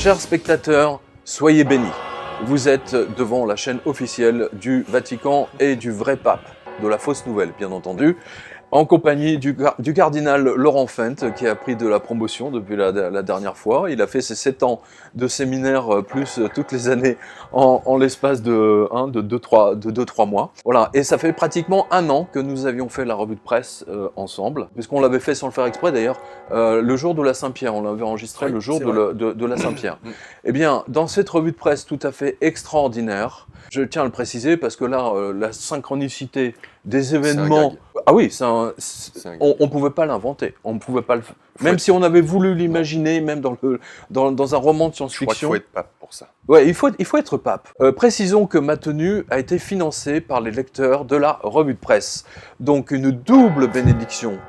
Chers spectateurs, soyez bénis. Vous êtes devant la chaîne officielle du Vatican et du vrai pape, de la fausse nouvelle bien entendu, en compagnie du cardinal Laurent Fent qui a pris de la promotion depuis la dernière fois. Il a fait ses 7 ans de séminaire plus toutes les années en l'espace de 2-3 mois. Voilà. Et ça fait pratiquement 1 an que nous avions fait la revue de presse ensemble, puisqu'on l'avait fait sans le faire exprès d'ailleurs, le jour de la Saint-Pierre. On l'avait enregistré le jour de la Saint-Pierre. Eh bien, dans cette revue de presse tout à fait extraordinaire, je tiens à le préciser parce que là, la synchronicité des événements... Ah oui, on ne pouvait pas l'inventer, on ne pouvait pas même si on avait voulu l'imaginer, même dans un roman de science-fiction. Je crois qu'il faut être pape pour ça. Ouais, il faut être pape. Précisons que ma tenue a été financée par les lecteurs de la revue de presse. Donc une double bénédiction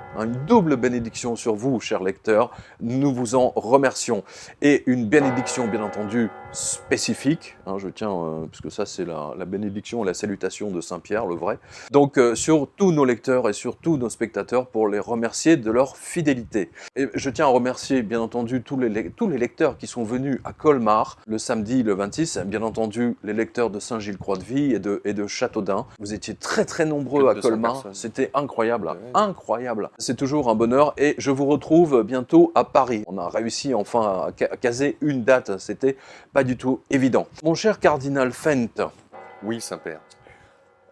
sur vous, chers lecteurs. Nous vous en remercions. Et une bénédiction, bien entendu, spécifique. Je tiens, puisque ça c'est la bénédiction et la salutation de Saint-Pierre, le vrai. Donc sur tous nos lecteurs et sur tous nos spectateurs pour les remercier de leur fidélité. Et je tiens à remercier, bien entendu, tous les lecteurs qui sont venus à Colmar le samedi, le 26, bien entendu, les lecteurs de Saint-Gilles-Croix-de-Vie et de Châteaudun. Vous étiez très très nombreux à Colmar, c'était incroyable, incroyable. C'est toujours un bonheur et je vous retrouve bientôt à Paris. On a réussi enfin à caser une date, c'était pas du tout évident. Mon cher cardinal Fent. Oui, Saint-Père.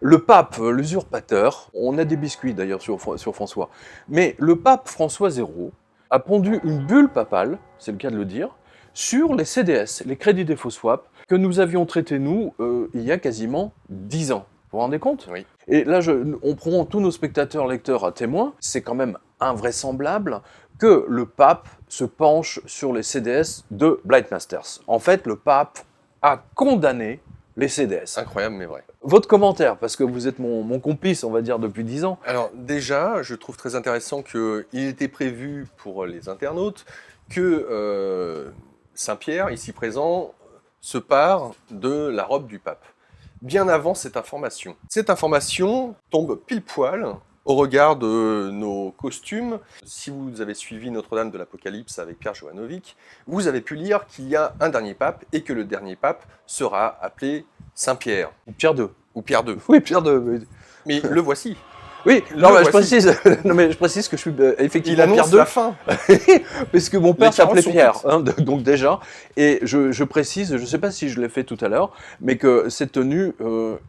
Le pape, l'usurpateur, on a des biscuits d'ailleurs sur François, mais le pape François zéro a pondu une bulle papale, c'est le cas de le dire, sur les CDS, les crédits défaut swap, que nous avions traités, nous, il y a quasiment 10 ans. Vous vous rendez compte ? Oui. Et là, on prend tous nos spectateurs, lecteurs à témoin, c'est quand même invraisemblable que le pape se penche sur les CDS de Blight Masters. En fait, le pape a condamné les CDS. Incroyable, mais vrai. Votre commentaire, parce que vous êtes mon complice, on va dire, depuis 10 ans. Alors déjà, je trouve très intéressant qu'il était prévu pour les internautes que Saint-Pierre, ici présent, se pare de la robe du pape. Bien avant cette information. Cette information tombe pile poil au regard de nos costumes. Si vous avez suivi Notre-Dame de l'Apocalypse avec Pierre Johannovic, vous avez pu lire qu'il y a un dernier pape et que le dernier pape sera appelé Saint-Pierre. Ou Pierre II. Ou Pierre II. Oui, Pierre II. Mais le voici. Oui, je précise que je suis effectivement Pierre II. La fin. Parce que mon père s'appelait Pierre, donc déjà. Et je précise, je ne sais pas si je l'ai fait tout à l'heure, mais que cette tenue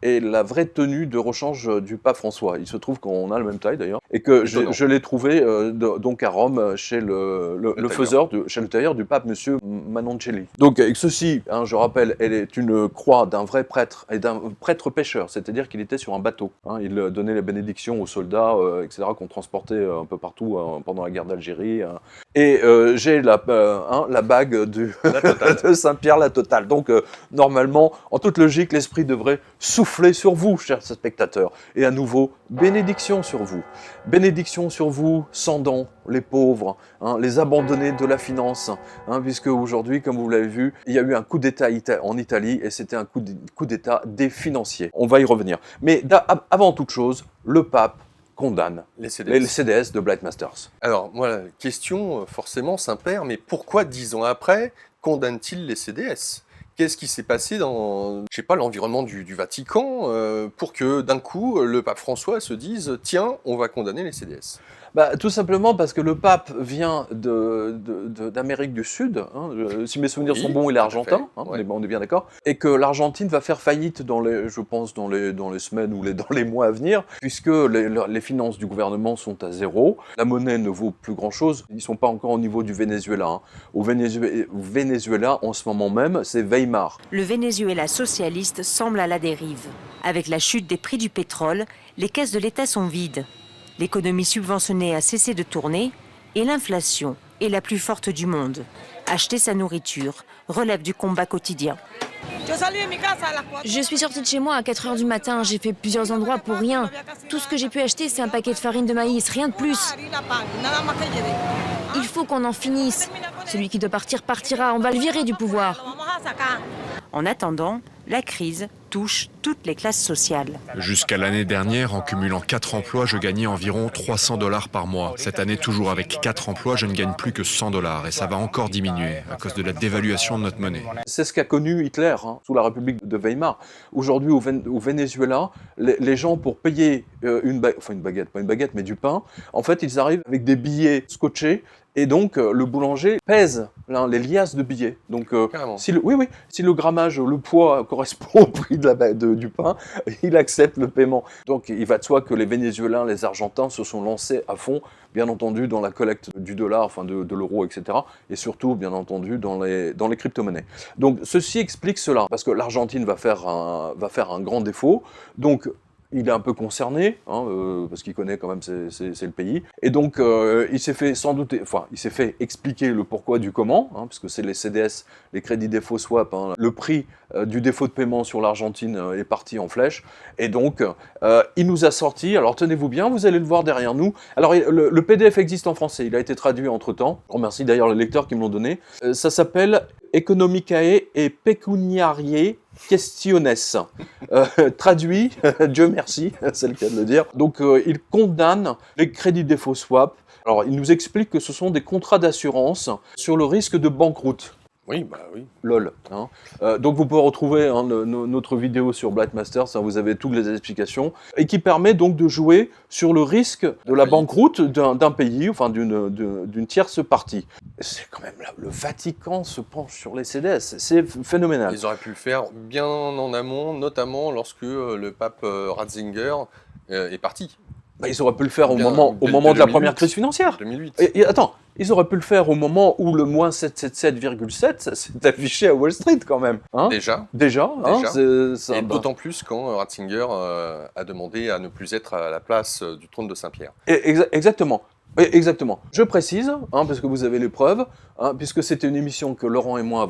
est la vraie tenue de rechange du pape François. Il se trouve qu'on a la même taille d'ailleurs, et que je l'ai trouvé donc à Rome chez le faiseur, chez le tailleur du pape, Monsieur Manoncelli. Donc avec ceci, je rappelle, elle est une croix d'un vrai prêtre et d'un prêtre pêcheur, c'est-à-dire qu'il était sur un bateau. Il donnait les bénédictions aux soldats, etc., qu'on transportait un peu partout pendant la guerre d'Algérie. Et j'ai la bague de Saint-Pierre, la totale. Donc, normalement, en toute logique, l'esprit devrait souffler sur vous, chers spectateurs. Et à nouveau, bénédiction sur vous. Bénédiction sur vous, sans dents, les pauvres, les abandonnés de la finance, puisque aujourd'hui, comme vous l'avez vu, il y a eu un coup d'État en Italie, et c'était un coup d'État des financiers. On va y revenir. Mais avant toute chose, le pape condamne les CDS de Blight Masters. Alors, moi, question, forcément, Saint-Père, mais pourquoi 10 ans après condamne-t-il les CDS ? Qu'est-ce qui s'est passé dans, je sais pas, l'environnement du Vatican pour que d'un coup le pape François se dise tiens, on va condamner les CDS? Tout simplement parce que le pape vient d'Amérique du Sud, si mes souvenirs sont bons, il est argentin, on est bien d'accord, et que l'Argentine va faire faillite dans les semaines ou dans les mois à venir, puisque les finances du gouvernement sont à zéro, la monnaie ne vaut plus grand-chose, ils ne sont pas encore au niveau du Venezuela. Au Venezuela, en ce moment même, c'est Weimar. Le Venezuela socialiste semble à la dérive. Avec la chute des prix du pétrole, les caisses de l'État sont vides. L'économie subventionnée a cessé de tourner et l'inflation est la plus forte du monde. Acheter sa nourriture relève du combat quotidien. Je suis sortie de chez moi à 4h du matin, j'ai fait plusieurs endroits pour rien. Tout ce que j'ai pu acheter, c'est un paquet de farine de maïs, rien de plus. Il faut qu'on en finisse. Celui qui doit partir, partira, on va le virer du pouvoir. En attendant, la crise touche toutes les classes sociales. Jusqu'à l'année dernière, en cumulant 4 emplois, je gagnais environ 300 $ par mois. Cette année, toujours avec 4 emplois, je ne gagne plus que 100 $ et ça va encore diminuer à cause de la dévaluation de notre monnaie. C'est ce qu'a connu Hitler sous la République de Weimar. Aujourd'hui, au Venezuela, les gens, pour payer une baguette, pas une baguette, mais du pain, en fait, ils arrivent avec des billets scotchés. Et donc, le boulanger pèse les liasses de billets. Donc, si le grammage, le poids correspond au prix du pain, il accepte le paiement. Donc, il va de soi que les Vénézuéliens, les Argentins se sont lancés à fond, bien entendu, dans la collecte du dollar, enfin de l'euro, etc. Et surtout, bien entendu, dans les crypto-monnaies. Donc, ceci explique cela, parce que l'Argentine va faire un grand défaut. Donc, il est un peu concerné, parce qu'il connaît quand même c'est le pays. Et donc, il s'est fait expliquer le pourquoi du comment, puisque c'est les CDS, les crédits défaut swap, le prix du défaut de paiement sur l'Argentine est parti en flèche. Et donc, il nous a sorti, alors tenez-vous bien, vous allez le voir derrière nous. Alors, le PDF existe en français, il a été traduit entre-temps. Je remercie d'ailleurs les lecteurs qui me l'ont donné. Ça s'appelle Economicae et Pecuniarie Questiones. Traduit, Dieu merci, c'est le cas de le dire. Donc, il condamne les crédits défaut swap. Alors, il nous explique que ce sont des contrats d'assurance sur le risque de banqueroute. Oui, bah oui. LOL. Donc vous pouvez retrouver notre vidéo sur Blightmasters, vous avez toutes les explications, et qui permet donc de jouer sur le risque de la banqueroute d'un pays, enfin d'une tierce partie. C'est quand même là, le Vatican se penche sur les CDS, c'est phénoménal. Ils auraient pu le faire bien en amont, notamment lorsque le pape Ratzinger est parti. Ils auraient pu le faire au moment de la première crise financière. 2008. Et attends, ils auraient pu le faire au moment où le moins 777,7 s'est affiché à Wall Street quand même. Déjà. Et d'autant plus quand Ratzinger a demandé à ne plus être à la place du trône de Saint-Pierre. Exactement. Oui, exactement. Je précise, parce que vous avez les preuves, puisque c'était une émission que Laurent et moi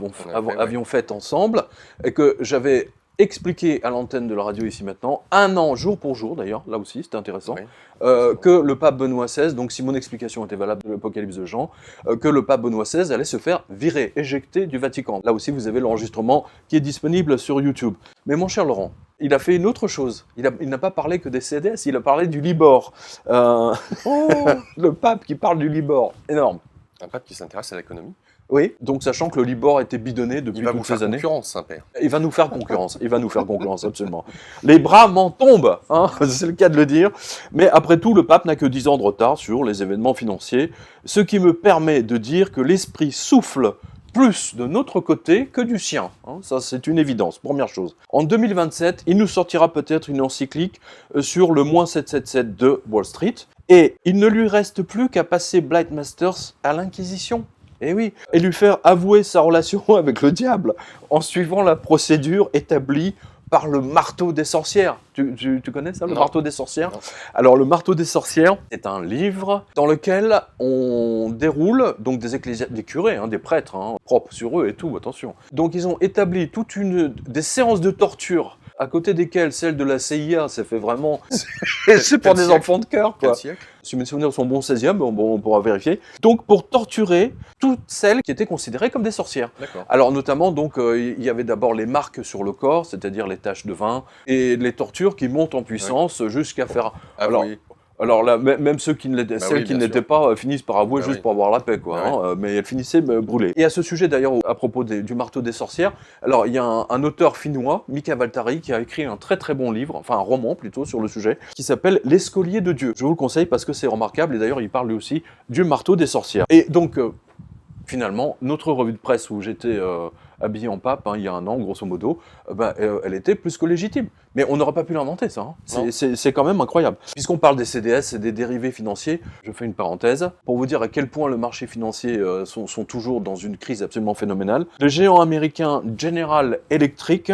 avions faite ensemble, et que j'avais expliqué à l'antenne de la radio ici maintenant, 1 an, jour pour jour d'ailleurs, là aussi c'était intéressant, que le pape Benoît XVI, donc si mon explication était valable de l'Apocalypse de Jean, que le pape Benoît XVI allait se faire virer, éjecter du Vatican. Là aussi vous avez l'enregistrement qui est disponible sur YouTube. Mais mon cher Laurent, il a fait une autre chose. Il n'a pas parlé que des CDS, il a parlé du Libor. Le pape qui parle du Libor, énorme. Un pape qui s'intéresse à l'économie. Oui, donc sachant que le Libor était bidonné depuis toutes ces années. Il va vous faire concurrence, Saint-Père. Il va nous faire concurrence, absolument. Les bras m'en tombent, c'est le cas de le dire. Mais après tout, le pape n'a que 10 ans de retard sur les événements financiers, ce qui me permet de dire que l'esprit souffle plus de notre côté que du sien. Ça, c'est une évidence, première chose. En 2027, il nous sortira peut-être une encyclique sur le moins 777 de Wall Street, et il ne lui reste plus qu'à passer Blightmasters à l'Inquisition. Eh oui, et lui faire avouer sa relation avec le diable en suivant la procédure établie par le marteau des sorcières. Tu connais ça, le marteau des sorcières? Non. Alors, le marteau des sorcières, c'est un livre dans lequel on déroule donc des curés, des prêtres, propres sur eux et tout, attention. Donc, ils ont établi des séances de torture à côté desquelles celle de la CIA s'est fait vraiment... c'est pour des enfants de cœur, quoi. Si mes souvenirs sont bons, 16e, on pourra vérifier. Donc, pour torturer toutes celles qui étaient considérées comme des sorcières. Alors, notamment, donc, il y avait d'abord les marques sur le corps, c'est-à-dire les taches de vin, et les tortures qui montent en puissance jusqu'à faire... Alors là, même ceux qui ne l'étaient pas finissent par avouer juste pour avoir la paix, quoi. Mais elles finissaient brûlées. Et à ce sujet, d'ailleurs, à propos du marteau des sorcières, alors il y a un auteur finnois, Mika Waltari, qui a écrit un très très bon livre, enfin un roman plutôt sur le sujet, qui s'appelle L'escolier de Dieu. Je vous le conseille parce que c'est remarquable, et d'ailleurs il parle lui aussi du marteau des sorcières. Et donc, finalement, notre revue de presse où j'étais habillé en pape, il y a 1 an, grosso modo, elle était plus que légitime. Mais on n'aurait pas pu l'inventer, ça. C'est quand même incroyable. Puisqu'on parle des CDS et des dérivés financiers, je fais une parenthèse, pour vous dire à quel point le marché financier sont toujours dans une crise absolument phénoménale. Le géant américain General Electric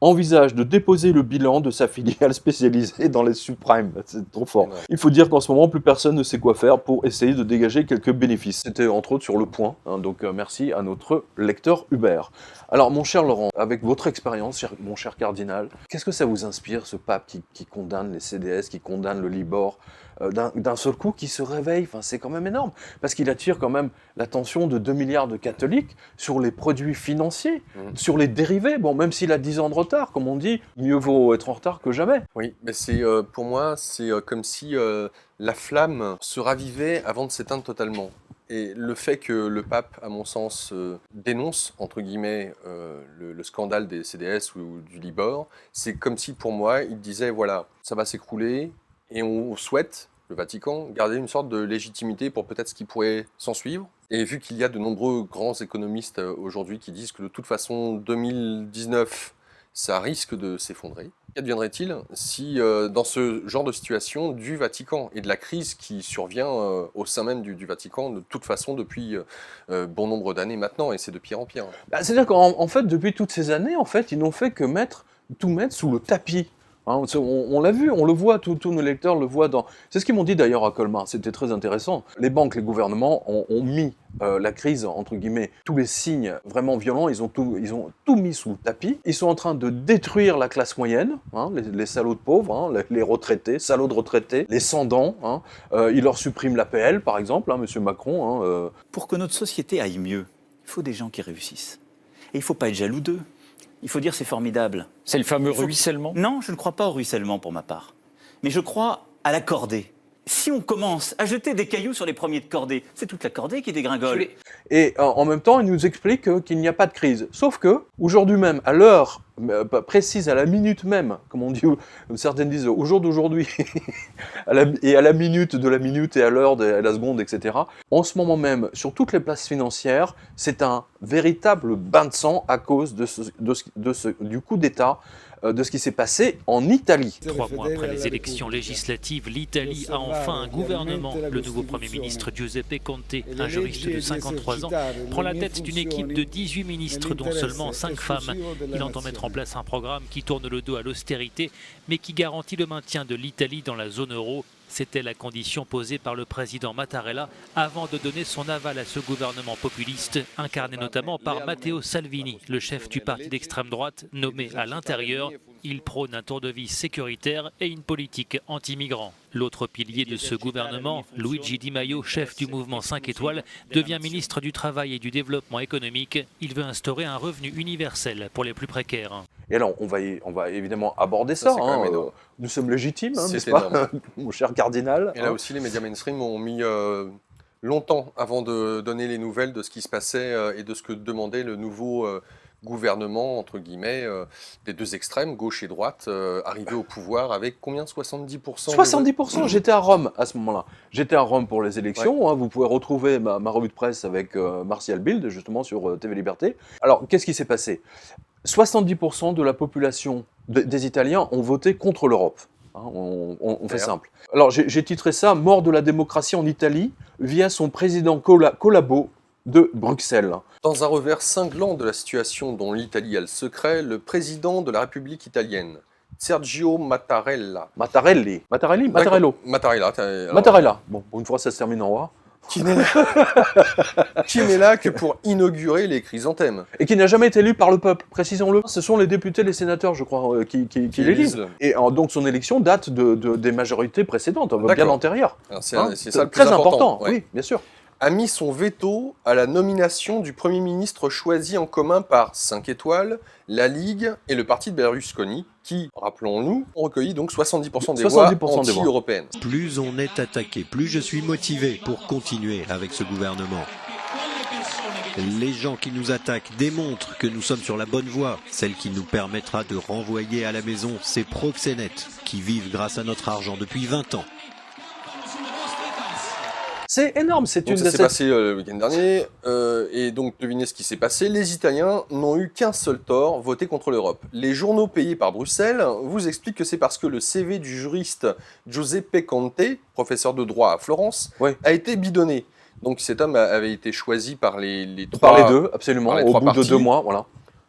envisage de déposer le bilan de sa filiale spécialisée dans les subprimes. C'est trop fort. Il faut dire qu'en ce moment, plus personne ne sait quoi faire pour essayer de dégager quelques bénéfices. C'était entre autres sur Le Point, donc merci à notre lecteur Hubert. Alors mon cher Laurent, avec votre expérience, mon cher cardinal, qu'est-ce que ça vous inspire, ce pape qui condamne les CDS, qui condamne le Libor, d'un seul coup qui se réveille. Enfin, c'est quand même énorme, parce qu'il attire quand même l'attention de 2 milliards de catholiques sur les produits financiers, sur les dérivés. Bon, même s'il a 10 ans de retard, comme on dit, mieux vaut être en retard que jamais. Oui, mais pour moi, c'est comme si la flamme se ravivait avant de s'éteindre totalement. Et le fait que le pape, à mon sens, dénonce, entre guillemets, le scandale des CDS ou du Libor, c'est comme si, pour moi, il disait, voilà, ça va s'écrouler, et on souhaite, le Vatican, garder une sorte de légitimité pour peut-être ce qui pourrait s'en suivre. Et vu qu'il y a de nombreux grands économistes aujourd'hui qui disent que de toute façon, 2019, ça risque de s'effondrer. Qu'adviendrait-il si, dans ce genre de situation du Vatican et de la crise qui survient au sein même du Vatican, de toute façon depuis bon nombre d'années maintenant, et c'est de pire en pire. C'est-à-dire qu'en fait, depuis toutes ces années, en fait, ils n'ont fait que tout mettre sous le tapis. Hein, on l'a vu, on le voit, tous nos lecteurs le voient dans... C'est ce qu'ils m'ont dit d'ailleurs à Colmar, c'était très intéressant. Les banques, les gouvernements ont mis la crise, entre guillemets, tous les signes vraiment violents, ils ont tout mis sous le tapis. Ils sont en train de détruire la classe moyenne, hein, les salauds de pauvres, hein, les retraités, salauds de retraités, les sans-dents. Hein, ils leur suppriment l'APL, par exemple, hein, M. Macron. Hein, Pour que notre société aille mieux, il faut des gens qui réussissent. Et il ne faut pas être jaloux d'eux. Il faut dire c'est formidable. C'est le fameux ruissellement ? Non, je ne crois pas au ruissellement pour ma part. Mais je crois à la cordée. Si on commence à jeter des cailloux sur les premiers de cordée, c'est toute la cordée qui dégringole. Et en même temps, il nous explique qu'il n'y a pas de crise. Sauf que, aujourd'hui même, à l'heure précise, à la minute même, comme on dit, certaines disent au jour d'aujourd'hui, et à la minute de la minute et à l'heure et à la seconde, etc. En ce moment même, sur toutes les places financières, c'est un véritable bain de sang à cause du coup d'État, de ce qui s'est passé en Italie. 3 mois après les élections législatives, l'Italie a enfin un gouvernement. Le nouveau Premier ministre Giuseppe Conte, un juriste de 53 ans, prend la tête d'une équipe de 18 ministres, dont seulement 5 femmes. Il entend mettre en place un programme qui tourne le dos à l'austérité, mais qui garantit le maintien de l'Italie dans la zone euro. C'était la condition posée par le président Mattarella avant de donner son aval à ce gouvernement populiste, incarné notamment par Matteo Salvini, le chef du parti d'extrême droite, nommé à l'intérieur. Il prône un tour de vis sécuritaire et une politique anti-migrants. L'autre pilier de ce gouvernement, Luigi Di Maio, chef du mouvement 5 étoiles, devient ministre du Travail et du Développement économique. Il veut instaurer un revenu universel pour les plus précaires. Et alors, on va évidemment aborder ça. Nous sommes légitimes, hein, n'est-ce pas, mon cher cardinal. Et là aussi, les médias mainstream ont mis longtemps avant de donner les nouvelles de ce qui se passait et de ce que demandait le nouveau gouvernement, entre guillemets, des deux extrêmes, gauche et droite, arrivé au pouvoir avec combien ? 70% 70%. J'étais à Rome à ce moment-là. J'étais à Rome pour les élections. Ouais. Hein, vous pouvez retrouver ma revue de presse avec Martial Bild, justement, sur TV Liberté. Alors, qu'est-ce qui s'est passé ? 70% de la population des Italiens ont voté contre l'Europe. Hein, on fait simple. Alors, j'ai titré ça « Mort de la démocratie en Italie via son président collabo de Bruxelles ». Dans un revers cinglant de la situation dont l'Italie a le secret, le président de la République italienne, Sergio Mattarella. Mattarello. Mattarella. Bon, pour une fois, ça se termine en A. Qui n'est là que pour inaugurer les chrysanthèmes. Et qui n'a jamais été élu par le peuple, précisons-le. Ce sont les députés, les sénateurs, je crois, qui l'élisent. Et donc son élection date des majorités précédentes, bien antérieures. C'est ça le plus très important. Ouais. Oui, bien sûr. A mis son veto à la nomination du Premier ministre choisi en commun par 5 étoiles, la Ligue et le parti de Berlusconi, qui, rappelons-nous, ont recueilli donc 70% des voix anti-européennes. Plus on est attaqué, plus je suis motivé pour continuer avec ce gouvernement. Les gens qui nous attaquent démontrent que nous sommes sur la bonne voie, celle qui nous permettra de renvoyer à la maison ces proxénètes qui vivent grâce à notre argent depuis 20 ans. C'est énorme, c'est donc une... Ça s'est passé le week-end dernier, et donc devinez ce qui s'est passé, les Italiens n'ont eu qu'un seul tort, voter contre l'Europe. Les journaux payés par Bruxelles vous expliquent que c'est parce que le CV du juriste Giuseppe Conte, professeur de droit à Florence, a été bidonné. Donc cet homme avait été choisi par les deux, absolument, au bout de 2 mois, voilà.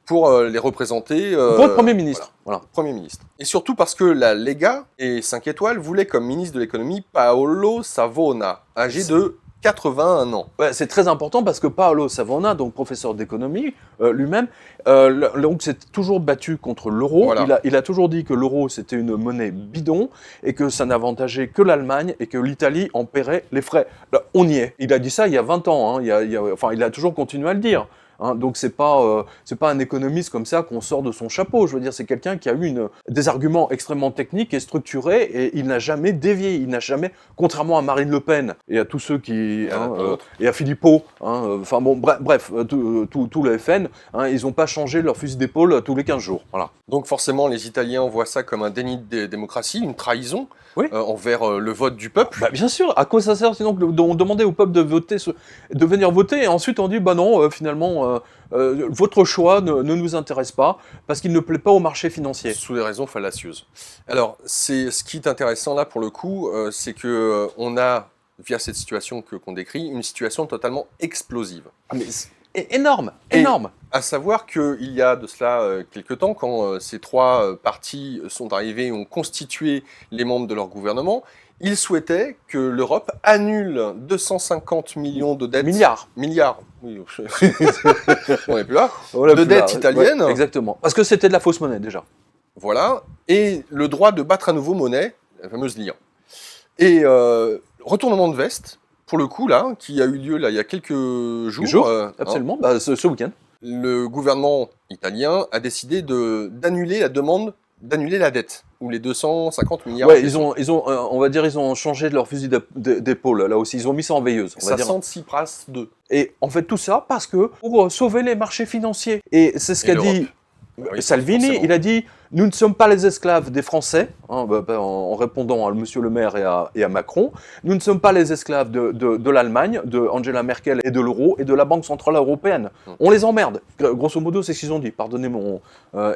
Pour les représenter. Pour le Premier ministre. Voilà. Premier ministre. Et surtout parce que la Lega et 5 étoiles voulaient comme ministre de l'économie Paolo Savona, âgé de 81 ans. Ouais, c'est très important parce que Paolo Savona, donc professeur d'économie lui-même, donc s'est toujours battu contre l'euro. Voilà. Il a toujours dit que l'euro c'était une monnaie bidon et que ça n'avantageait que l'Allemagne et que l'Italie en paierait les frais. Là, on y est. Il a dit ça il y a 20 ans. Hein. Il a toujours continué à le dire. Hein, donc c'est pas un économiste comme ça qu'on sort de son chapeau. Je veux dire, c'est quelqu'un qui a eu des arguments extrêmement techniques et structurés et il n'a jamais dévié. Il n'a jamais, contrairement à Marine Le Pen et à tous ceux qui et à Philippot. Enfin bon, bref, tout le FN, hein, ils n'ont pas changé leur fusil d'épaule tous les 15 jours. Voilà. Donc forcément, les Italiens voient ça comme un déni de démocratie, une trahison envers le vote du peuple. Bah, bien sûr. À quoi ça sert sinon que on demandait au peuple de voter, de venir voter et ensuite on dit bah non, finalement. Votre choix ne nous intéresse pas parce qu'il ne plaît pas au marché financier. Sous des raisons fallacieuses. Alors, ce qui est intéressant là pour le coup, c'est que on a, via cette situation qu'on décrit, une situation totalement explosive. Ah, mais énorme, énorme. À savoir qu'il y a de cela quelques temps, quand ces trois partis sont arrivés et ont constitué les membres de leur gouvernement, ils souhaitaient que l'Europe annule 250 millions de dettes. Milliards. Oui, on n'est plus là. De dettes italiennes. Ouais, exactement. Parce que c'était de la fausse monnaie déjà. Voilà. Et le droit de battre à nouveau monnaie, la fameuse lire. Et retournement de veste, pour le coup, là, qui a eu lieu là, il y a quelques jours. Absolument, ce week-end. Le gouvernement italien a décidé d'annuler la demande, d'annuler la dette, ou les 250 milliards. Ouais, ils ont changé de leur fusil d'épaule, là aussi, ils ont mis ça en veilleuse. Ça sent Tsipras 2. Et en fait, tout ça parce que pour sauver les marchés financiers. Et c'est ce qu'a dit Salvini, forcément. Il a dit « Nous ne sommes pas les esclaves des Français hein, », en répondant à Monsieur le maire et à Macron. « Nous ne sommes pas les esclaves de l'Allemagne, de Angela Merkel et de l'euro et de la Banque Centrale Européenne. On les emmerde. » Grosso modo, c'est ce qu'ils ont dit. Pardonnez mon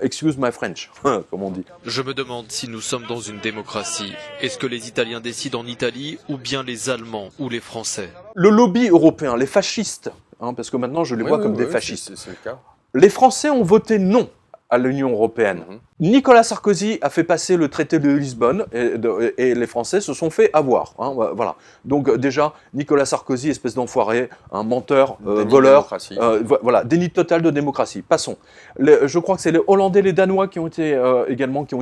excuse my French, comme on dit. Je me demande si nous sommes dans une démocratie. Est-ce que les Italiens décident en Italie ou bien les Allemands ou les Français? Le lobby européen, les fascistes, hein, parce que maintenant je les vois comme des fascistes. C'est le cas. Les Français ont voté non à l'Union européenne. Nicolas Sarkozy a fait passer le traité de Lisbonne et les Français se sont fait avoir. Hein, voilà. Donc déjà, Nicolas Sarkozy, espèce d'enfoiré, un menteur, voleur, voilà, déni total de démocratie. Passons. Je crois que c'est les Hollandais, les Danois qui ont été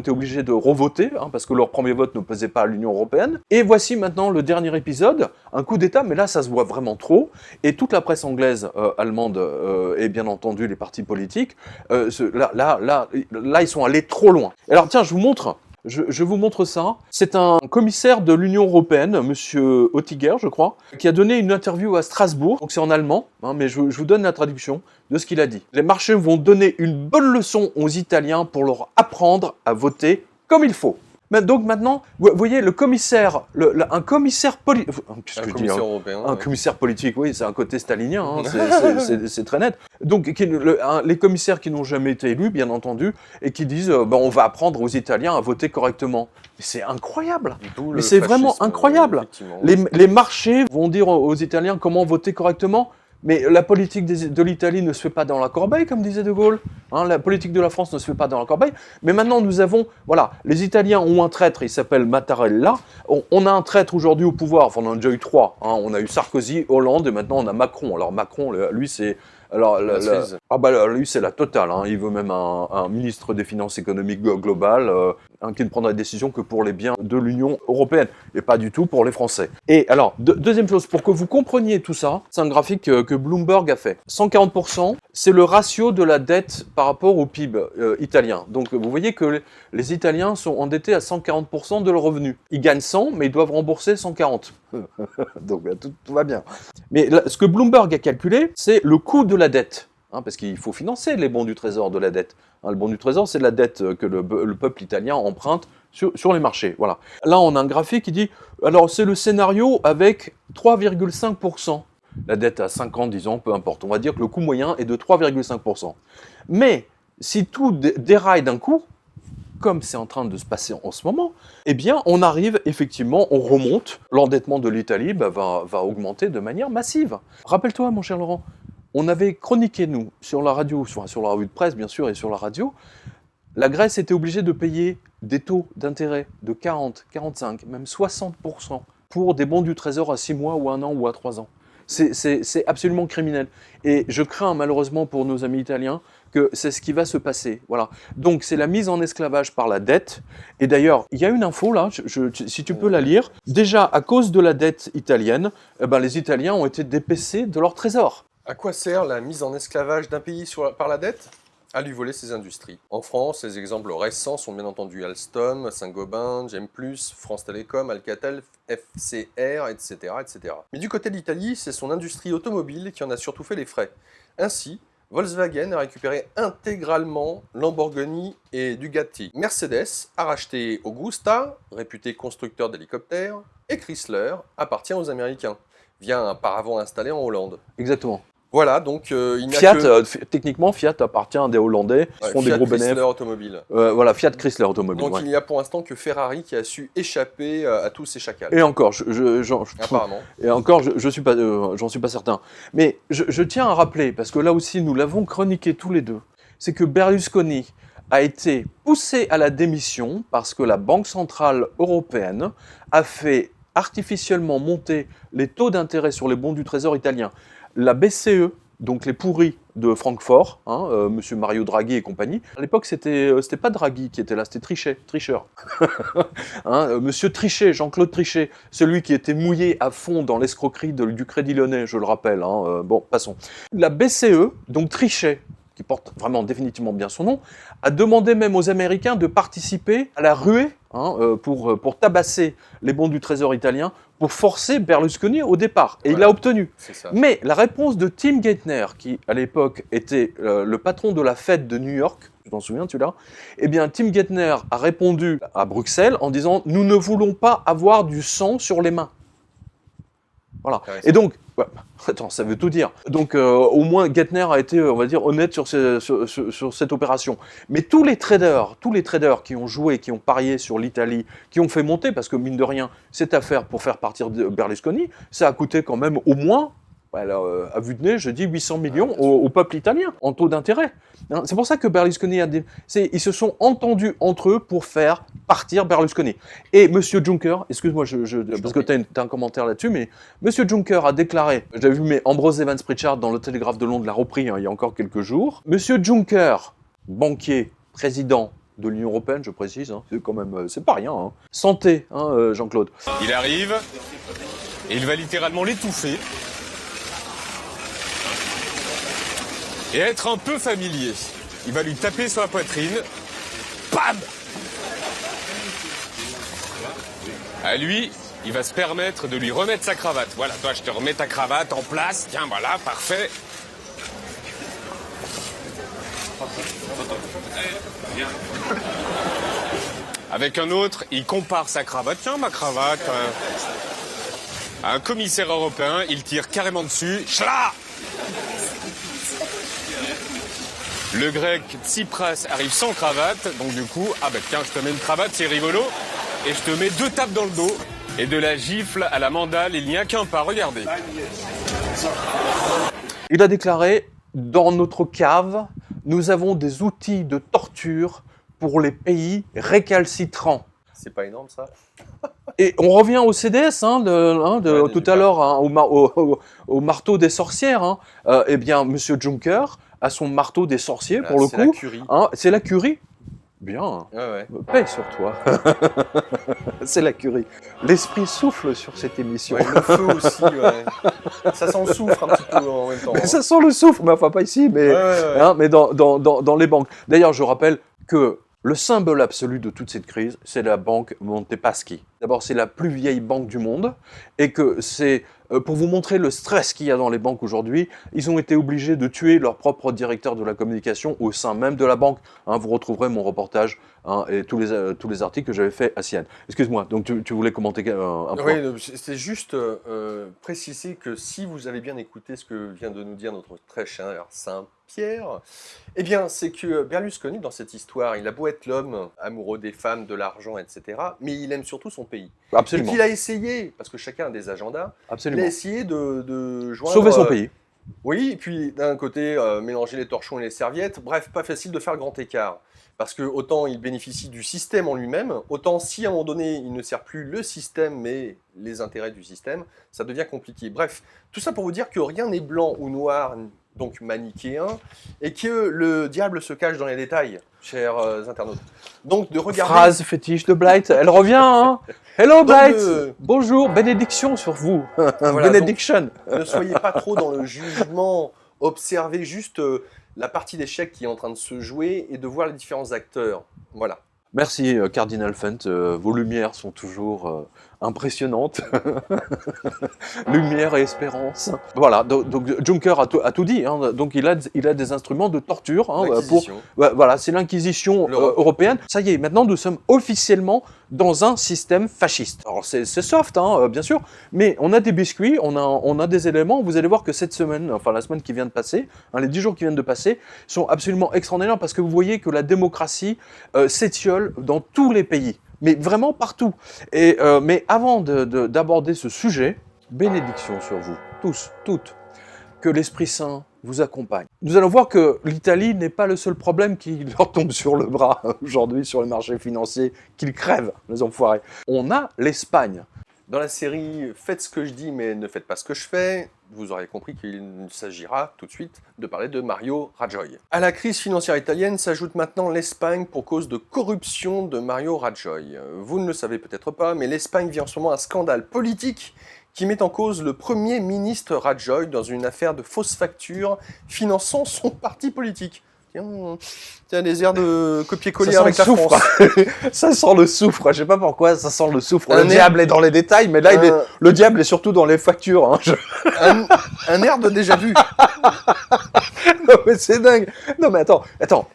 obligés de revoter hein, parce que leur premier vote ne pesait pas à l'Union européenne. Et voici maintenant le dernier épisode, un coup d'État, mais là ça se voit vraiment trop. Et toute la presse anglaise, allemande et bien entendu les partis politiques, là ils sont allés trop loin. Alors tiens, je vous montre ça. C'est un commissaire de l'Union européenne, Monsieur Oettinger, je crois, qui a donné une interview à Strasbourg. Donc c'est en allemand, hein, mais je vous donne la traduction de ce qu'il a dit. Les marchés vont donner une bonne leçon aux Italiens pour leur apprendre à voter comme il faut. Donc maintenant, vous voyez, le commissaire, un commissaire politique... Un commissaire politique, oui, c'est un côté stalinien, hein, c'est très net. Donc les commissaires qui n'ont jamais été élus, bien entendu, et qui disent on va apprendre aux Italiens à voter correctement. Mais c'est incroyable. Mais c'est vraiment incroyable. Les marchés vont dire aux Italiens comment voter correctement. Mais la politique de l'Italie ne se fait pas dans la corbeille, comme disait De Gaulle. Hein, la politique de la France ne se fait pas dans la corbeille. Mais maintenant, nous avons... Voilà, les Italiens ont un traître, il s'appelle Mattarella. On a un traître aujourd'hui au pouvoir. Enfin, on en a déjà eu 3. Hein, on a eu Sarkozy, Hollande, et maintenant on a Macron. Alors Macron, lui, c'est... lui, c'est la totale. Hein. Il veut même un ministre des Finances économiques global qui ne prendra des décisions que pour les biens de l'Union européenne et pas du tout pour les Français. Et alors, deuxième chose, pour que vous compreniez tout ça, c'est un graphique que Bloomberg a fait. 140%, c'est le ratio de la dette par rapport au PIB italien. Donc, vous voyez que les Italiens sont endettés à 140% de leurs revenus. Ils gagnent 100, mais ils doivent rembourser 140. Donc, tout va bien. Mais là, ce que Bloomberg a calculé, c'est le coût de la dette. Hein, parce qu'il faut financer les bons du trésor de la dette. Hein, le bon du trésor, c'est la dette que le peuple italien emprunte sur les marchés. Voilà. Là, on a un graphique qui dit, alors c'est le scénario avec 3,5%. La dette à 5 ans, 10 ans, peu importe. On va dire que le coût moyen est de 3,5%. Mais si tout déraille d'un coup, comme c'est en train de se passer en ce moment, eh bien, on arrive effectivement, on remonte, l'endettement de l'Italie va augmenter de manière massive. Rappelle-toi, mon cher Laurent, on avait chroniqué, nous, sur la radio, sur la revue de presse, bien sûr, et sur la radio, la Grèce était obligée de payer des taux d'intérêt de 40, 45, même 60% pour des bons du Trésor à 6 mois ou 1 an ou à 3 ans. C'est absolument criminel. Et je crains malheureusement pour nos amis italiens que c'est ce qui va se passer. Voilà. Donc c'est la mise en esclavage par la dette. Et d'ailleurs, il y a une info là, si tu peux la lire. Déjà, à cause de la dette italienne, les Italiens ont été dépecés de leur trésor. À quoi sert la mise en esclavage d'un pays par la dette ? À lui voler ses industries. En France, les exemples récents sont bien entendu Alstom, Saint-Gobain, Gem+, France Télécom, Alcatel, FCR, etc., etc. Mais du côté de l'Italie, c'est son industrie automobile qui en a surtout fait les frais. Ainsi, Volkswagen a récupéré intégralement Lamborghini et Bugatti. Mercedes a racheté Augusta, réputé constructeur d'hélicoptères, et Chrysler appartient aux Américains, via un paravent installé en Hollande. Exactement. Voilà, donc il n'y a Fiat, que... techniquement, Fiat appartient à des Hollandais, qui font des gros bénéfices. Chrysler Automobile. Voilà, Fiat Chrysler Automobile. Donc il n'y a pour l'instant que Ferrari qui a su échapper à tous ces chacals. Et encore, apparemment. Et encore, j'en suis pas certain. Mais je tiens à rappeler, parce que là aussi, nous l'avons chroniqué tous les deux, c'est que Berlusconi a été poussé à la démission parce que la Banque Centrale Européenne a fait artificiellement monter les taux d'intérêt sur les bons du Trésor italien. La BCE, donc les pourris de Francfort, Monsieur Mario Draghi et compagnie. À l'époque, c'était pas Draghi qui était là, c'était Tricheur. Monsieur Trichet, Jean-Claude Trichet, celui qui était mouillé à fond dans l'escroquerie du Crédit Lyonnais, je le rappelle. Bon, passons. La BCE, donc Trichet, qui porte vraiment définitivement bien son nom, a demandé même aux Américains de participer à la ruée pour tabasser les bons du Trésor italien, pour forcer Berlusconi au départ. Et il l'a obtenu. Mais la réponse de Tim Geithner, qui à l'époque était le patron de la Fed de New York, tu t'en souviens, tu l'as ? Eh bien, Tim Geithner a répondu à Bruxelles en disant « Nous ne voulons pas avoir du sang sur les mains ». Voilà. Et donc, attends, ça veut tout dire. Donc, au moins, Geithner a été, on va dire, honnête sur cette opération. Mais tous les traders qui ont joué, qui ont parié sur l'Italie, qui ont fait monter, parce que mine de rien, cette affaire pour faire partir Berlusconi, ça a coûté quand même au moins, à vue de nez, je dis 800 millions au peuple italien, en taux d'intérêt. C'est pour ça que Berlusconi ils se sont entendus entre eux pour faire partir Berlusconi. Et M. Juncker, excuse-moi, parce que tu as un commentaire là-dessus, mais M. Juncker a déclaré, j'avais vu Ambrose Evans Pritchard dans le Télégraphe de Londres l'a repris il y a encore quelques jours, M. Juncker, banquier, président de l'Union Européenne, je précise, c'est quand même, c'est pas rien. Santé, Jean-Claude. Il arrive, et il va littéralement l'étouffer. Et être un peu familier. Il va lui taper sur la poitrine. Bam ! À lui, il va se permettre de lui remettre sa cravate. Voilà, toi, je te remets ta cravate en place. Tiens, voilà, parfait. Avec un autre, il compare sa cravate. Tiens, ma cravate. À un commissaire européen, il tire carrément dessus. Chla ! Le grec Tsipras arrive sans cravate, donc du coup, tiens, je te mets une cravate, c'est rigolo, et je te mets 2 tapes dans le dos. Et de la gifle à la mandale, il n'y a qu'un pas, regardez. Il a déclaré, dans notre cave, nous avons des outils de torture pour les pays récalcitrants. C'est pas énorme ça ? Et on revient au CDS, tout à l'heure, au marteau des sorcières. Eh bien, M. Juncker a son marteau des sorciers, pour le coup. C'est la Curie. C'est la Curie. Bien. Paix sur toi. C'est la Curie. L'esprit souffle sur cette émission. Le feu aussi, Ça s'en souffre un petit peu en même temps. Mais ça sent le souffle, mais enfin pas ici, mais, mais dans les banques. D'ailleurs, je rappelle que le symbole absolu de toute cette crise, c'est la banque Montepaschi. D'abord, c'est la plus vieille banque du monde, et que c'est, pour vous montrer le stress qu'il y a dans les banques aujourd'hui, ils ont été obligés de tuer leur propre directeur de la communication au sein même de la banque. Vous retrouverez mon reportage et tous les articles que j'avais fait à Sienne. Excuse-moi, donc tu voulais commenter un point. Oui, c'est juste préciser que si vous avez bien écouté ce que vient de nous dire notre très cher Saint-Pierre, eh bien, c'est que Berlusconi, dans cette histoire, il a beau être l'homme amoureux des femmes, de l'argent, etc., mais il aime surtout son pays. Absolument. Et qu'il a essayé, parce que chacun a des agendas, il a essayé de joindre... Sauver son pays. Oui, et puis d'un côté, mélanger les torchons et les serviettes, bref, pas facile de faire le grand écart. Parce que autant il bénéficie du système en lui-même, autant si à un moment donné il ne sert plus le système mais les intérêts du système, ça devient compliqué. Bref, tout ça pour vous dire que rien n'est blanc ou noir, donc manichéen, et que le diable se cache dans les détails, chers internautes. Donc de regarder... Phrase fétiche de Blight, elle revient, hein. Hello Blight, bonjour, bénédiction sur vous, Voilà, bénédiction. Ne soyez pas trop dans le jugement, observez juste la partie d'échecs qui est en train de se jouer et de voir les différents acteurs. Voilà. Merci Cardinal Fent, vos lumières sont toujours impressionnantes. Lumière et espérance. Voilà, donc Juncker a tout dit, hein. Donc il a des instruments de torture. Hein, voilà, c'est l'inquisition européenne. Ça y est, maintenant nous sommes officiellement dans un système fasciste. Alors c'est soft, hein, bien sûr, mais on a des biscuits, on a des éléments. Vous allez voir que cette semaine, enfin la semaine qui vient de passer, hein, les 10 jours qui viennent de passer, sont absolument extraordinaires parce que vous voyez que la démocratie s'étiole dans tous les pays, mais vraiment partout. Et, mais avant d'aborder ce sujet, bénédiction sur vous, tous, toutes, que l'Esprit Saint vous accompagne. Nous allons voir que l'Italie n'est pas le seul problème qui leur tombe sur le bras aujourd'hui sur les marchés financiers, qu'ils crèvent, les enfoirés. On a l'Espagne. Dans la série « Faites ce que je dis, mais ne faites pas ce que je fais », vous aurez compris qu'il s'agira tout de suite de parler de Mario Rajoy. À la crise financière italienne s'ajoute maintenant l'Espagne pour cause de corruption de Mario Rajoy. Vous ne le savez peut-être pas, mais l'Espagne vit en ce moment un scandale politique qui met en cause le Premier ministre Rajoy dans une affaire de fausses factures finançant son parti politique. Tiens, des airs de copier-coller avec la France. Ça sent le soufre, je sais pas pourquoi, ça sent le soufre. Le diable est dans les détails, mais là, le diable est surtout dans les factures. Hein. Un air de déjà vu. Non mais c'est dingue. Non mais attends,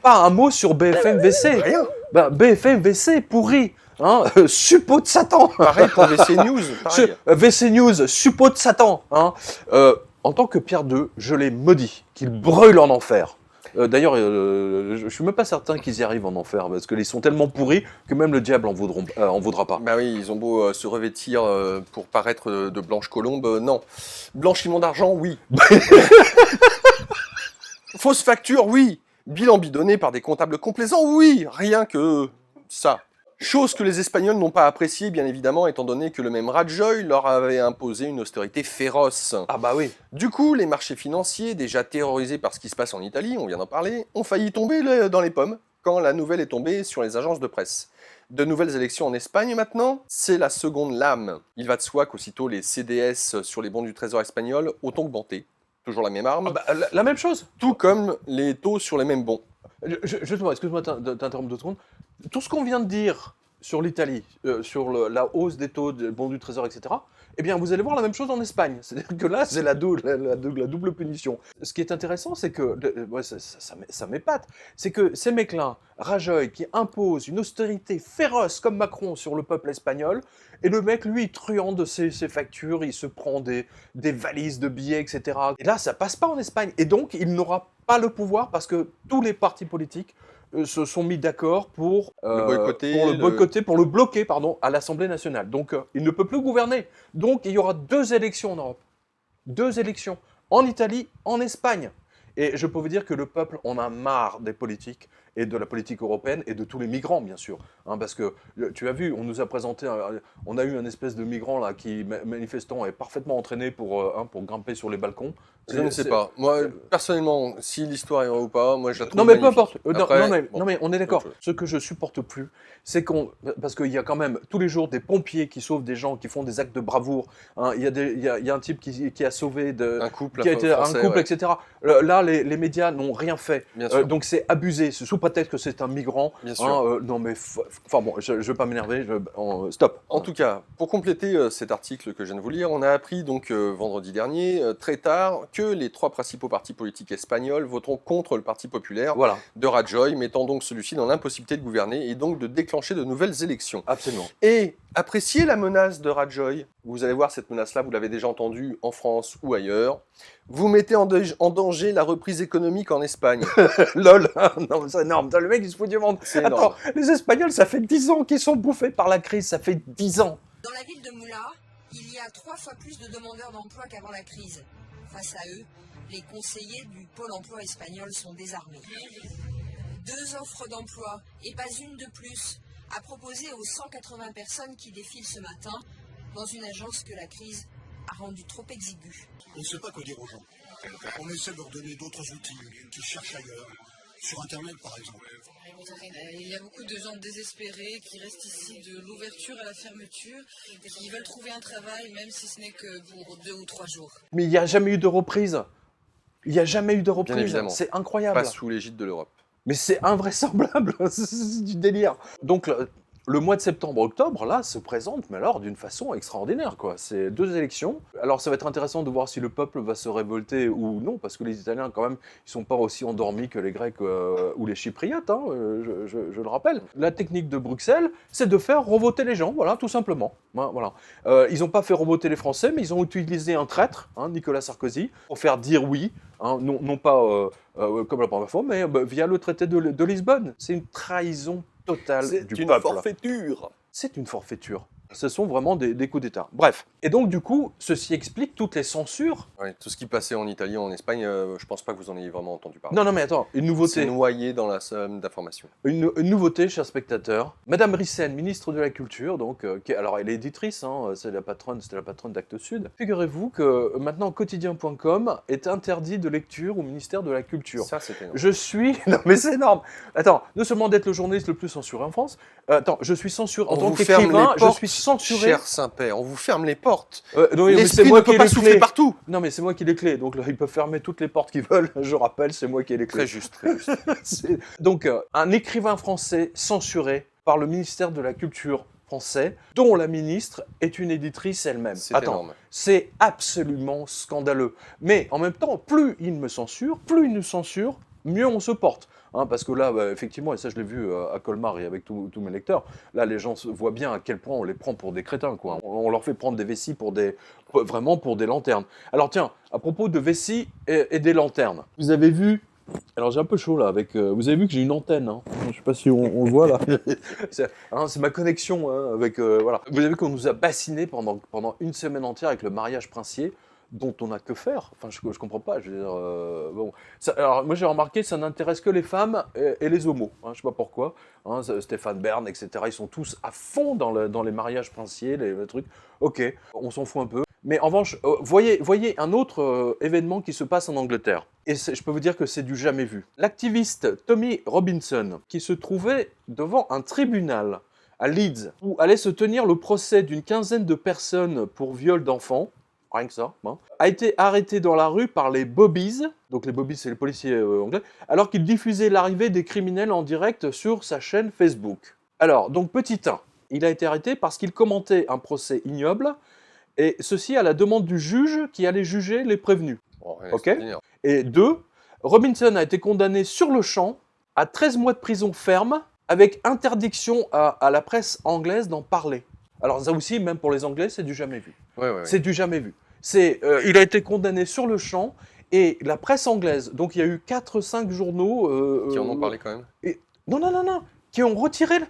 pas un mot sur BFM VC. Rien. Ben, BFM VC pourri. Hein, suppôt de Satan. Pareil pour VC News. Pareil. VC News, suppôt de Satan. Hein. En tant que Pierre II, je l'ai maudit, qu'il brûle en enfer. D'ailleurs, je suis même pas certain qu'ils y arrivent en enfer, parce qu'ils sont tellement pourris que même le diable en voudra pas. Bah oui, ils ont beau se revêtir pour paraître de blanches colombes, non. Blanchiment d'argent, oui. Fausse facture, oui. Bilan bidonné par des comptables complaisants, oui. Rien que ça. Chose que les Espagnols n'ont pas appréciée, bien évidemment, étant donné que le même Rajoy leur avait imposé une austérité féroce. Ah bah oui. Du coup, les marchés financiers, déjà terrorisés par ce qui se passe en Italie, on vient d'en parler, ont failli tomber dans les pommes quand la nouvelle est tombée sur les agences de presse. De nouvelles élections en Espagne maintenant, c'est la seconde lame. Il va de soi qu'aussitôt les CDS sur les bons du Trésor espagnol ont augmenté. Toujours la même arme. Ah bah, la même chose. Tout comme les taux sur les mêmes bons. Excuse-moi de t'interrompre 2 secondes. Tout ce qu'on vient de dire sur l'Italie, sur la hausse des taux de bons du Trésor, etc., eh bien, vous allez voir la même chose en Espagne. C'est-à-dire que là, c'est la double punition. Ce qui est intéressant, c'est que, ça m'épate, c'est que ces mecs-là, Rajoy, qui imposent une austérité féroce comme Macron sur le peuple espagnol, et le mec, lui, truand de ses factures, il se prend des valises de billets, etc. Et là, ça passe pas en Espagne. Et donc, il n'aura pas le pouvoir parce que tous les partis politiques se sont mis d'accord pour le bloquer à l'Assemblée nationale. Donc, il ne peut plus gouverner. Donc, il y aura 2 élections en Europe. 2 élections. En Italie, en Espagne. Et je peux vous dire que le peuple en a marre des politiques et de la politique européenne et de tous les migrants, bien sûr. Hein, parce que, tu as vu, on nous a présenté, on a eu un espèce de migrant là qui, manifestant, est parfaitement entraîné pour grimper sur les balcons. Je ne sais pas. Moi, personnellement, si l'histoire est vraie ou pas, moi je la trouve Non mais magnifique. peu importe. Après, non mais on est d'accord. Ce que je supporte plus, c'est parce qu'il y a quand même tous les jours des pompiers qui sauvent des gens, qui font des actes de bravoure. Hein, il y a un type qui a sauvé un couple, ouais. Etc. Là, les médias n'ont rien fait. Donc c'est abusé. C'est sous prétexte que c'est un migrant. Bien sûr. Non mais, enfin bon, je vais pas m'énerver. Stop. En tout cas, pour compléter cet article que je viens de vous lire, on a appris donc vendredi dernier, très tard, que les 3 principaux partis politiques espagnols voteront contre le Parti populaire de Rajoy, mettant donc celui-ci dans l'impossibilité de gouverner et donc de déclencher de nouvelles élections. Absolument. Et appréciez la menace de Rajoy. Vous allez voir cette menace-là, vous l'avez déjà entendue en France ou ailleurs. Vous mettez en danger la reprise économique en Espagne. Lol, non, c'est énorme. Le mec, il se fout du monde. Attends, les Espagnols, ça fait 10 ans qu'ils sont bouffés par la crise. Ça fait 10 ans. Dans la ville de Moula, il y a 3 fois plus de demandeurs d'emploi qu'avant la crise. Face à eux, les conseillers du Pôle emploi espagnol sont désarmés. 2 offres d'emploi et pas une de plus à proposer aux 180 personnes qui défilent ce matin dans une agence que la crise a rendue trop exiguë. On ne sait pas quoi dire aux gens. On essaie de leur donner d'autres outils qui cherchent ailleurs, sur Internet par exemple. Il y a beaucoup de gens désespérés qui restent ici de l'ouverture à la fermeture et qui veulent trouver un travail même si ce n'est que pour 2 ou 3 jours. Mais il n'y a jamais eu de reprise. Il n'y a jamais eu de Bien reprise. évidemment. C'est incroyable. Pas sous l'égide de l'Europe. Mais c'est invraisemblable, c'est du délire. Donc le mois de septembre-octobre, là, se présente, mais alors d'une façon extraordinaire, quoi. C'est 2 élections. Alors ça va être intéressant de voir si le peuple va se révolter ou non, parce que les Italiens, quand même, ils sont pas aussi endormis que les Grecs ou les Chypriotes, hein, je le rappelle. La technique de Bruxelles, c'est de faire revoter les gens, voilà, tout simplement. Voilà. Ils n'ont pas fait revoter les Français, mais ils ont utilisé un traître, hein, Nicolas Sarkozy, pour faire dire oui, hein, non pas comme la première fois, mais via le traité de Lisbonne. C'est une trahison totale du peuple. C'est une forfaiture. C'est une forfaiture. Ce sont vraiment des coups d'État. Bref. Et donc, du coup, ceci explique toutes les censures. Ouais, tout ce qui passait en Italie, en Espagne, je pense pas que vous en ayez vraiment entendu parler. Non, mais attends, une nouveauté. C'est noyé dans la somme d'informations. Une nouveauté, chers spectateurs. Madame Rissen, ministre de la Culture, donc, alors elle est éditrice, hein, c'était la patronne d'Actes Sud. Figurez-vous que maintenant, quotidien.com est interdit de lecture au ministère de la Culture. Ça, c'est énorme. Je suis... Non, mais c'est énorme. Attends, non seulement d'être le journaliste le plus censuré en France, je suis censuré en tant qu'écrivain, je suis censuré. Cher Saint-Père, on vous ferme les portes. Non, l'esprit ne peut pas souffler partout. Non, mais c'est moi qui ai les clés. Donc là, ils peuvent fermer toutes les portes qu'ils veulent. Je rappelle, c'est moi qui ai les clés. Très juste, très juste. Donc, un écrivain français censuré par le ministère de la Culture français, dont la ministre est une éditrice elle-même. C'est énorme. C'est absolument scandaleux. Mais en même temps, plus il me censure, plus il nous censure, mieux on se porte. Hein, parce que là, effectivement, et ça je l'ai vu à Colmar et avec tous mes lecteurs, là les gens voient bien à quel point on les prend pour des crétins, quoi. On leur fait prendre des vessies vraiment pour des lanternes. Alors tiens, à propos de vessies et des lanternes, vous avez vu, alors j'ai un peu chaud là, vous avez vu que j'ai une antenne, hein. Je ne sais pas si on le voit là, c'est ma connexion, hein, avec, voilà. Vous avez vu qu'on nous a bassinés pendant une semaine entière avec le mariage princier, dont on n'a que faire. Enfin, je comprends pas. Je veux dire, bon. Alors, moi, j'ai remarqué, ça n'intéresse que les femmes et les homos. Hein, je sais pas pourquoi. Hein, Stéphane Bern, etc. Ils sont tous à fond dans les mariages princiers, les trucs. Ok, on s'en fout un peu. Mais en revanche, voyez un autre événement qui se passe en Angleterre. Et je peux vous dire que c'est du jamais vu. L'activiste Tommy Robinson, qui se trouvait devant un tribunal à Leeds, où allait se tenir le procès d'une quinzaine de personnes pour viol d'enfants, rien que ça, hein, a été arrêté dans la rue par les Bobbies, donc les Bobbies c'est les policiers anglais, alors qu'il diffusait l'arrivée des criminels en direct sur sa chaîne Facebook. Alors, donc petit 1, il a été arrêté parce qu'il commentait un procès ignoble, et ceci à la demande du juge qui allait juger les prévenus. Oh, ok. Et 2, Robinson a été condamné sur le champ à 13 mois de prison ferme, avec interdiction à la presse anglaise d'en parler. Alors ça aussi, même pour les Anglais, c'est du jamais vu. Ouais. C'est du jamais vu. Il a été condamné sur le champ, et la presse anglaise, donc il y a eu 4-5 journaux... qui en ont parlé quand même. Non, qui ont retiré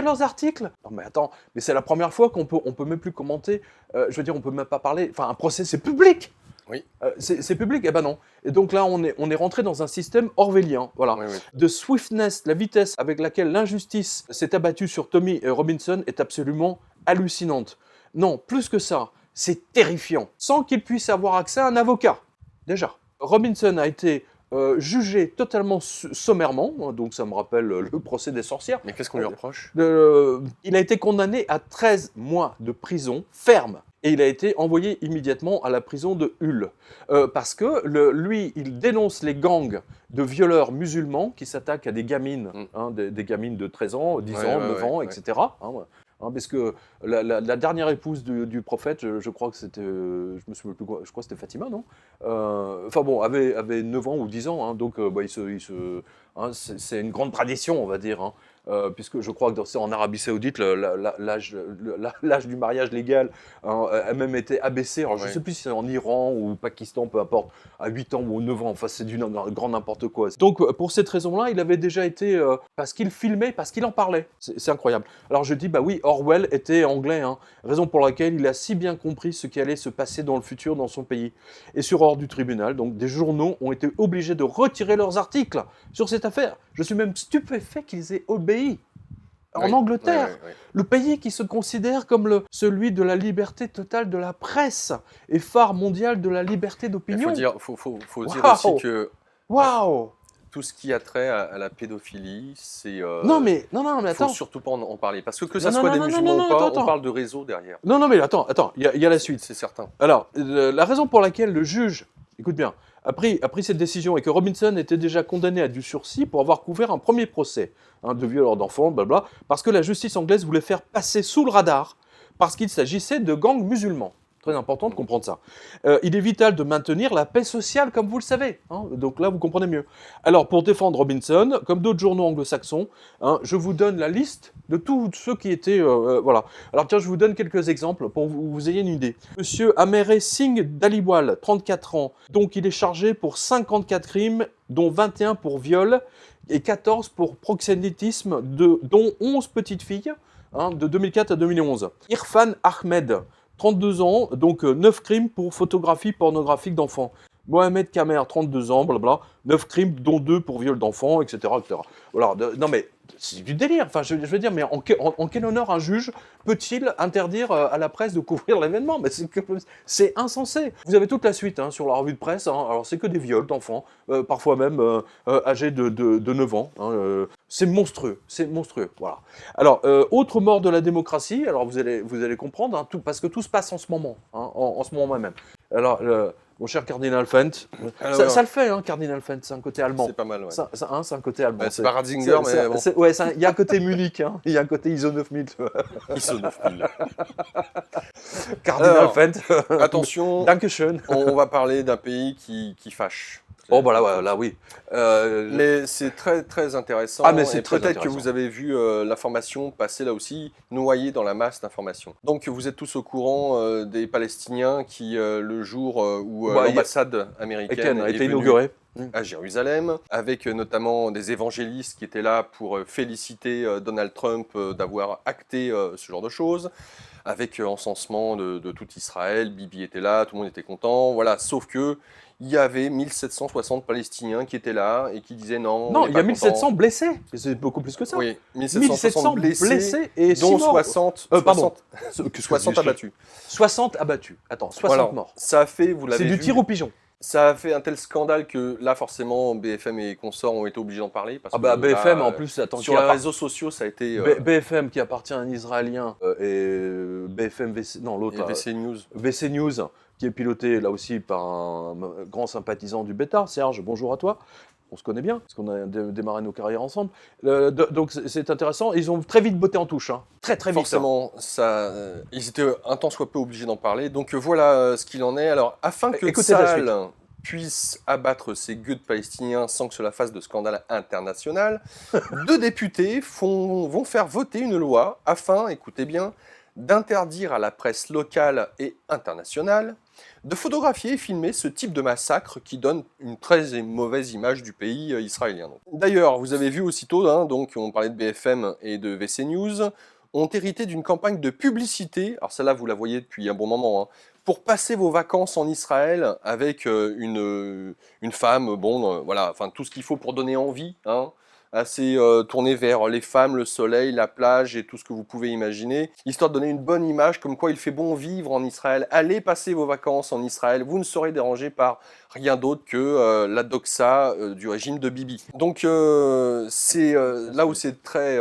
leurs articles. Non mais attends, mais c'est la première fois qu'on peut même plus commenter, je veux dire, on peut même pas parler, enfin un procès c'est public. Oui. C'est public, eh ben non. Et donc là, on est rentré dans un système orwellien, voilà. Oui. De swiftness, la vitesse avec laquelle l'injustice s'est abattue sur Tommy Robinson est absolument hallucinante. Non, plus que ça, c'est terrifiant. Sans qu'il puisse avoir accès à un avocat, déjà. Robinson a été jugé totalement sommairement, donc ça me rappelle le procès des sorcières. Mais qu'est-ce qu'on lui reproche ? Il a été condamné à 13 mois de prison ferme. Et il a été envoyé immédiatement à la prison de Hull. Parce que lui, il dénonce les gangs de violeurs musulmans qui s'attaquent à des gamines, hein, des gamines de 13 ans, 10 ans, 9 ans, etc. Hein, parce que la dernière épouse du prophète, je crois que c'était, je me souviens plus quoi, je crois que c'était Fatima, non ? Enfin bon, avait 9 ans ou 10 ans, hein, donc c'est une grande tradition, on va dire. Hein. puisque je crois que c'est en Arabie Saoudite, l'âge du mariage légal a même été abaissé. Alors, je ne sais plus si c'est en Iran ou au Pakistan, peu importe, à 8 ans ou 9 ans. Enfin, c'est du grand n'importe quoi. Donc, pour cette raison-là, il avait déjà été... parce qu'il filmait, parce qu'il en parlait. C'est incroyable. Alors, je dis, bah oui, Orwell était anglais, hein, raison pour laquelle il a si bien compris ce qui allait se passer dans le futur dans son pays. Et sur ordre du tribunal, donc, des journaux ont été obligés de retirer leurs articles sur cette affaire. Je suis même stupéfait qu'ils aient obéi. En Angleterre, le pays qui se considère comme celui de la liberté totale de la presse et phare mondial de la liberté d'opinion. Il faut dire aussi que tout ce qui a trait à la pédophilie, c'est... non, mais attends. Il ne faut surtout pas en parler. Parce que ça soit des musulmans ou pas, on parle de réseau derrière. Non, mais attends, il y a la suite. C'est certain. Alors, la raison pour laquelle le juge, écoute bien, a pris cette décision et que Robinson était déjà condamné à du sursis pour avoir couvert un premier procès de viol d'enfants, blabla, parce que la justice anglaise voulait faire passer sous le radar parce qu'il s'agissait de gangs musulmans. Très important de comprendre ça. Il est vital de maintenir la paix sociale, comme vous le savez. Hein, donc là, vous comprenez mieux. Alors, pour défendre Robinson, comme d'autres journaux anglo-saxons, hein, je vous donne la liste de tous ceux qui étaient... voilà. Alors tiens, je vous donne quelques exemples pour que vous ayez une idée. Monsieur Amere Singh Dhaliwal, 34 ans. Donc, il est chargé pour 54 crimes, dont 21 pour viol et 14 pour proxénétisme, dont 11 petites filles, hein, de 2004 à 2011. Irfan Ahmed, 32 ans, donc 9 crimes pour photographie pornographique d'enfants. Mohamed Kamer, 32 ans, blabla, 9 crimes, dont 2 pour viol d'enfants, etc., etc. Voilà, non mais, c'est du délire. Enfin, je veux dire, mais en quel honneur un juge peut-il interdire à la presse de couvrir l'événement? Mais c'est insensé. Vous avez toute la suite hein, sur la revue de presse. Hein. Alors, c'est que des viols d'enfants, parfois même âgés de 9 ans. Hein, c'est monstrueux, voilà. Alors, autre mort de la démocratie, alors vous allez comprendre, hein, parce que tout se passe en ce moment, hein, en ce moment même. Alors, mon cher Cardinal Fent, ça le fait, hein, Cardinal Fent, c'est un côté allemand. C'est pas mal, ouais. C'est un côté allemand. C'est pas Ratzinger, mais bon. Ouais, il y a un côté Munich, hein, il y a un côté ISO 9000. ISO 9000. Cardinal Fent. Attention, Dankeschön. On va parler d'un pays qui fâche. Oh, bah là, oui. Mais c'est très, très intéressant. Ah, mais c'est très peut-être que intéressant. vous avez vu l'information passer là aussi, noyée dans la masse d'informations. Donc, vous êtes tous au courant des Palestiniens qui, le jour où l'ambassade américaine a est été venue inaugurée à Jérusalem, avec notamment des évangélistes qui étaient là pour féliciter Donald Trump d'avoir acté ce genre de choses, avec encensement de tout Israël. Bibi était là, tout le monde était content. Voilà, sauf que il y avait 1760 Palestiniens qui étaient là et qui disaient non. Non, il y a 1700 blessés. C'est beaucoup plus que ça. Oui, 1760 blessés et dont 60 abattus. 60 abattus. Attends, 60 morts. Ça a fait, vous l'avez vu. C'est du tir au pigeon. Ça a fait un tel scandale que là, forcément, BFM et consorts ont été obligés d'en parler. Parce que, BFM, en plus, attends, sur les réseaux sociaux, ça a été... BFM qui appartient à un Israélien et BFM, l'autre. VC News. VC News, qui est piloté là aussi par un grand sympathisant du Bêta. Serge, bonjour à toi. On se connaît bien, parce qu'on a démarré nos carrières ensemble. Donc c'est intéressant. Ils ont très vite botté en touche, hein. Très vite. Forcément, ils étaient un tant soit peu obligés d'en parler. Donc voilà ce qu'il en est. Alors, afin que Tsahal puisse abattre ces gueux palestiniens sans que cela fasse de scandale international, 2 députés vont faire voter une loi afin, écoutez bien, d'interdire à la presse locale et internationale de photographier et filmer ce type de massacre qui donne une très mauvaise image du pays israélien. D'ailleurs, vous avez vu aussitôt, hein, donc on parlait de BFM et de VC News, ont hérité d'une campagne de publicité, alors celle-là vous la voyez depuis un bon moment, hein, pour passer vos vacances en Israël avec une femme, voilà, enfin tout ce qu'il faut pour donner envie, hein, assez tourné vers les femmes, le soleil, la plage et tout ce que vous pouvez imaginer, histoire de donner une bonne image comme quoi il fait bon vivre en Israël. Allez passer vos vacances en Israël, vous ne serez dérangé par rien d'autre que la doxa du régime de Bibi. Donc c'est là où c'est très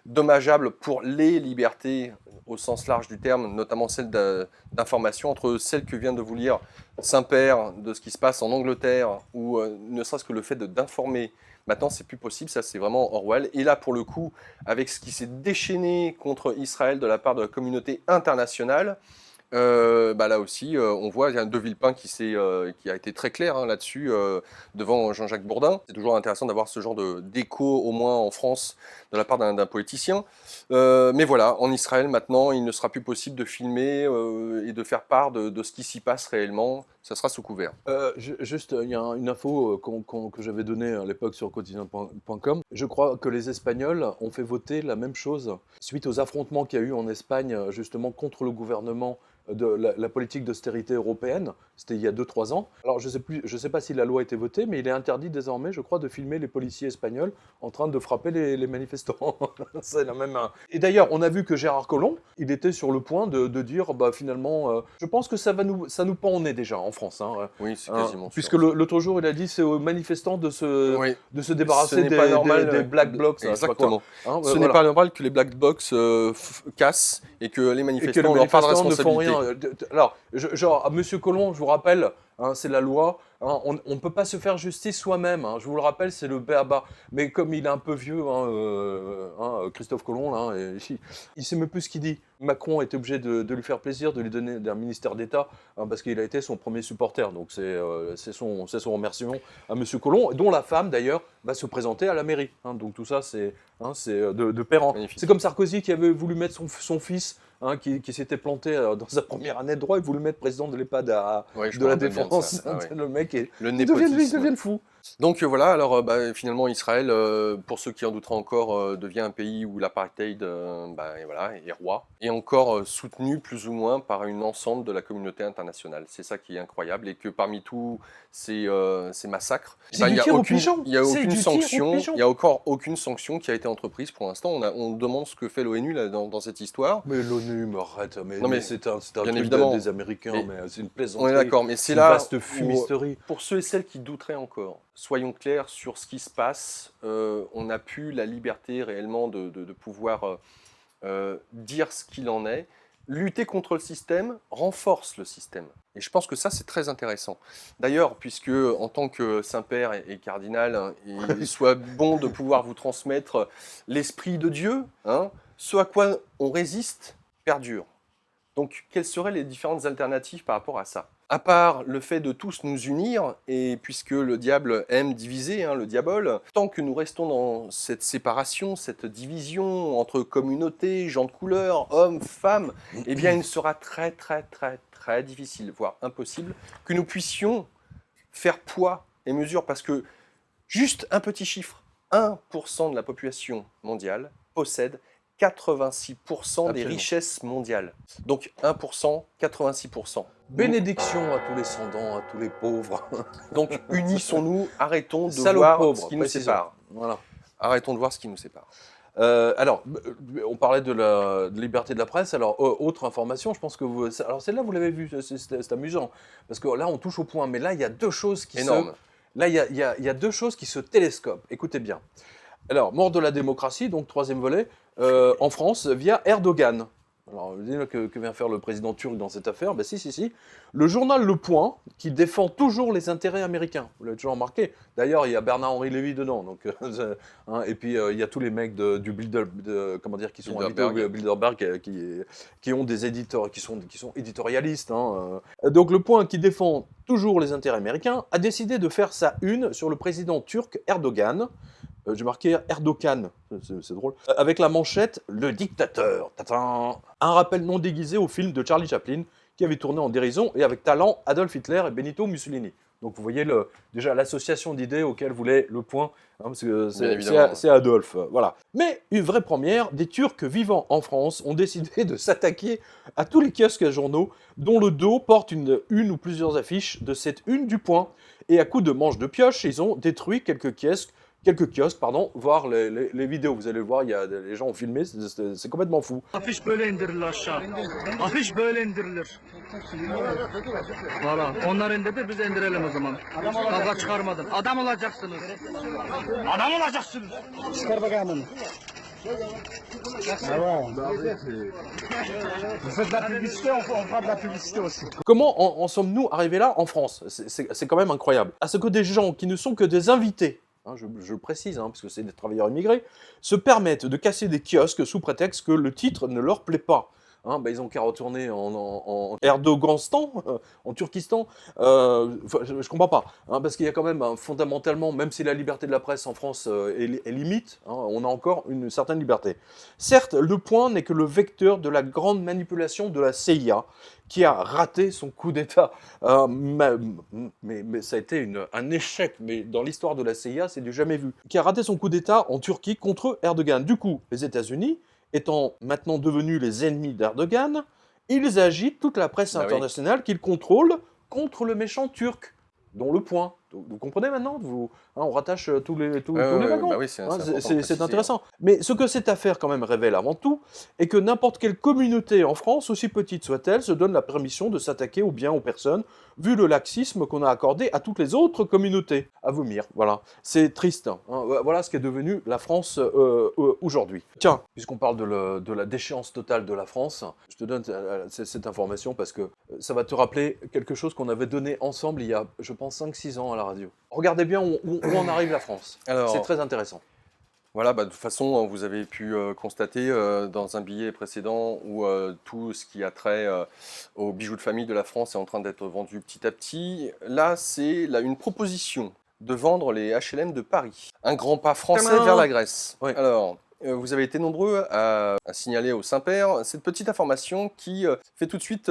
dommageable pour les libertés au sens large du terme, notamment celle d'information, entre celle que vient de vous lire Saint-Père de ce qui se passe en Angleterre, ou ne serait-ce que le fait d'informer. Maintenant, c'est plus possible, ça c'est vraiment Orwell. Et là, pour le coup, avec ce qui s'est déchaîné contre Israël de la part de la communauté internationale, Là aussi, on voit, il y a De Villepin qui a été très clair là-dessus devant Jean-Jacques Bourdin. C'est toujours intéressant d'avoir ce genre d'écho, au moins en France, de la part d'un politicien. Mais voilà, en Israël, maintenant, il ne sera plus possible de filmer et de faire part de ce qui s'y passe réellement. Ça sera sous couvert. Juste, il y a une info que j'avais donnée à l'époque sur quotidien.com. Je crois que les Espagnols ont fait voter la même chose suite aux affrontements qu'il y a eu en Espagne, justement, contre le gouvernement de la politique d'austérité européenne. C'était il y a 2-3 ans. Alors, je sais pas si la loi a été votée, mais il est interdit désormais, je crois, de filmer les policiers espagnols en train de frapper les manifestants. C'est la même. Et d'ailleurs, on a vu que Gérard Collomb, il était sur le point de dire, finalement, je pense que ça nous pend au nez déjà en France. Oui, c'est quasiment sûr. Puisque l'autre jour, il a dit, c'est aux manifestants de se débarrasser des black blocs. Exactement. Ce n'est pas normal que les black blocs cassent et que les manifestants n'ont pas de responsabilité. Alors, à Monsieur Collomb, je vous rappelle, c'est la loi, on ne peut pas se faire justice soi-même, je vous le rappelle, c'est le b.a.-ba. Mais comme il est un peu vieux, Christophe Colomb, là, il ne sait même plus ce qu'il dit. Macron était obligé de lui faire plaisir, de lui donner un ministère d'État, parce qu'il a été son premier supporter. Donc c'est son remerciement à Monsieur Collomb, dont la femme, d'ailleurs, va se présenter à la mairie. Donc tout ça, c'est de père en... C'est comme Sarkozy qui avait voulu mettre son fils, qui s'était planté dans sa première année de droit, il voulait mettre président de l'EHPAD de la Défense. Le mec, il devient fou. Donc voilà, alors finalement Israël, pour ceux qui en douteraient encore, devient un pays où l'apartheid est roi, et encore soutenu plus ou moins par une ensemble de la communauté internationale. C'est ça qui est incroyable, et que parmi tous ces massacres, il n'y a encore aucune sanction qui a été entreprise pour l'instant. On demande ce que fait l'ONU dans cette histoire. Mais l'ONU, arrête, mais c'est un truc des Américains, mais c'est une plaisanterie. On est d'accord, mais c'est là vaste fumisterie. Pour ceux et celles qui douteraient encore, soyons clairs sur ce qui se passe. On n'a plus la liberté réellement de pouvoir dire ce qu'il en est. Lutter contre le système renforce le système. Et je pense que ça, c'est très intéressant. D'ailleurs, puisque en tant que Saint-Père et cardinal, il soit bon de pouvoir vous transmettre l'Esprit de Dieu, ce à quoi on résiste perdure. Donc, quelles seraient les différentes alternatives par rapport à ça ? À part le fait de tous nous unir, et puisque le diable aime diviser, le diable, tant que nous restons dans cette séparation, cette division entre communautés, gens de couleur, hommes, femmes, eh bien il sera très très très très difficile, voire impossible, que nous puissions faire poids et mesure, parce que juste un petit chiffre, 1% de la population mondiale possède 86% des richesses mondiales. Donc 1%, 86%. Bénédiction à tous les sans-dents, à tous les pauvres. Donc unissons-nous, arrêtons de voir ce qui nous sépare. Voilà. Arrêtons de voir ce qui nous sépare. Alors, on parlait de la liberté de la presse. Alors, autre information, je pense que vous... Alors, celle-là, vous l'avez vue, c'est amusant. Parce que là, on touche au point. Mais là, il y a deux choses qui Là, il y a deux choses qui se télescopent. Écoutez bien. Alors, mort de la démocratie, donc troisième volet, en France, via Erdogan. Alors, que vient faire le président turc dans cette affaire ? Ben si. Le journal Le Point, qui défend toujours les intérêts américains. Vous l'avez toujours remarqué. D'ailleurs, il y a Bernard-Henri Lévy dedans. Donc, et puis, il y a tous les mecs du Bilderberg, qui sont invités au Bilderberg, qui ont des éditeurs, qui sont éditorialistes. Donc, Le Point, qui défend toujours les intérêts américains, a décidé de faire sa une sur le président turc Erdogan. J'ai marqué Erdogan, c'est drôle, avec la manchette « Le dictateur ». Un rappel non déguisé au film de Charlie Chaplin, qui avait tourné en dérision, et avec talent Adolf Hitler et Benito Mussolini. Donc vous voyez déjà l'association d'idées auquel voulait Le Point, parce que c'est Adolphe. Voilà. Mais une vraie première, des Turcs vivant en France ont décidé de s'attaquer à tous les kiosques à journaux dont le dos porte une ou plusieurs affiches de cette une du Point. Et à coups de manches de pioche, ils ont détruit quelques kiosques, voire les vidéos. Vous allez le voir, les gens ont filmé, c'est complètement fou. Afiş böyle indirilir aşağı. Afiş böyle indirilir. Valla onlar indirdi, biz indirelim o zaman. Kavga çıkarmadın. Adam olacaksınız. Adam olacaksınız. Çıkar bakalım onu. Comment en sommes-nous arrivés là en France ? C'est quand même incroyable. À ce que des gens qui ne sont que des invités, je le précise, parce que c'est des travailleurs immigrés, se permettent de casser des kiosques sous prétexte que le titre ne leur plaît pas. hein, ils ont qu'à retourner en Erdoganistan, en Turkistan. Je comprends pas, hein, parce qu'il y a quand même fondamentalement, même si la liberté de la presse en France est limite, hein, on a encore une certaine liberté. Certes, le point n'est que le vecteur de la grande manipulation de la CIA, qui a raté son coup d'État. Mais ça a été un échec, mais dans l'histoire de la CIA, c'est du jamais vu. Qui a raté son coup d'État en Turquie contre Erdogan. Du coup, les États-Unis, étant maintenant devenus les ennemis d'Erdogan, ils agitent toute la presse internationale qu'ils contrôlent contre le méchant turc, dont Le Point. Vous comprenez maintenant, on rattache tous les wagons. Oui, c'est intéressant. Mais ce que cette affaire quand même révèle avant tout, est que n'importe quelle communauté en France, aussi petite soit-elle, se donne la permission de s'attaquer aux biens, aux personnes, vu le laxisme qu'on a accordé à toutes les autres communautés. À vomir, voilà. C'est triste. Hein. Voilà ce qu'est devenu la France aujourd'hui. Tiens, puisqu'on parle de la déchéance totale de la France, je te donne cette information parce que ça va te rappeler quelque chose qu'on avait donné ensemble il y a, je pense, 5-6 ans à la radio. Regardez bien où en arrive la France. C'est très intéressant. Voilà, de toute façon, vous avez pu constater dans un billet précédent où tout ce qui a trait aux bijoux de famille de la France est en train d'être vendu petit à petit. Là, c'est une proposition de vendre les HLM de Paris. Un grand pas français vers la Grèce. Oui. Alors, vous avez été nombreux à signaler au Saint-Père cette petite information qui fait tout de suite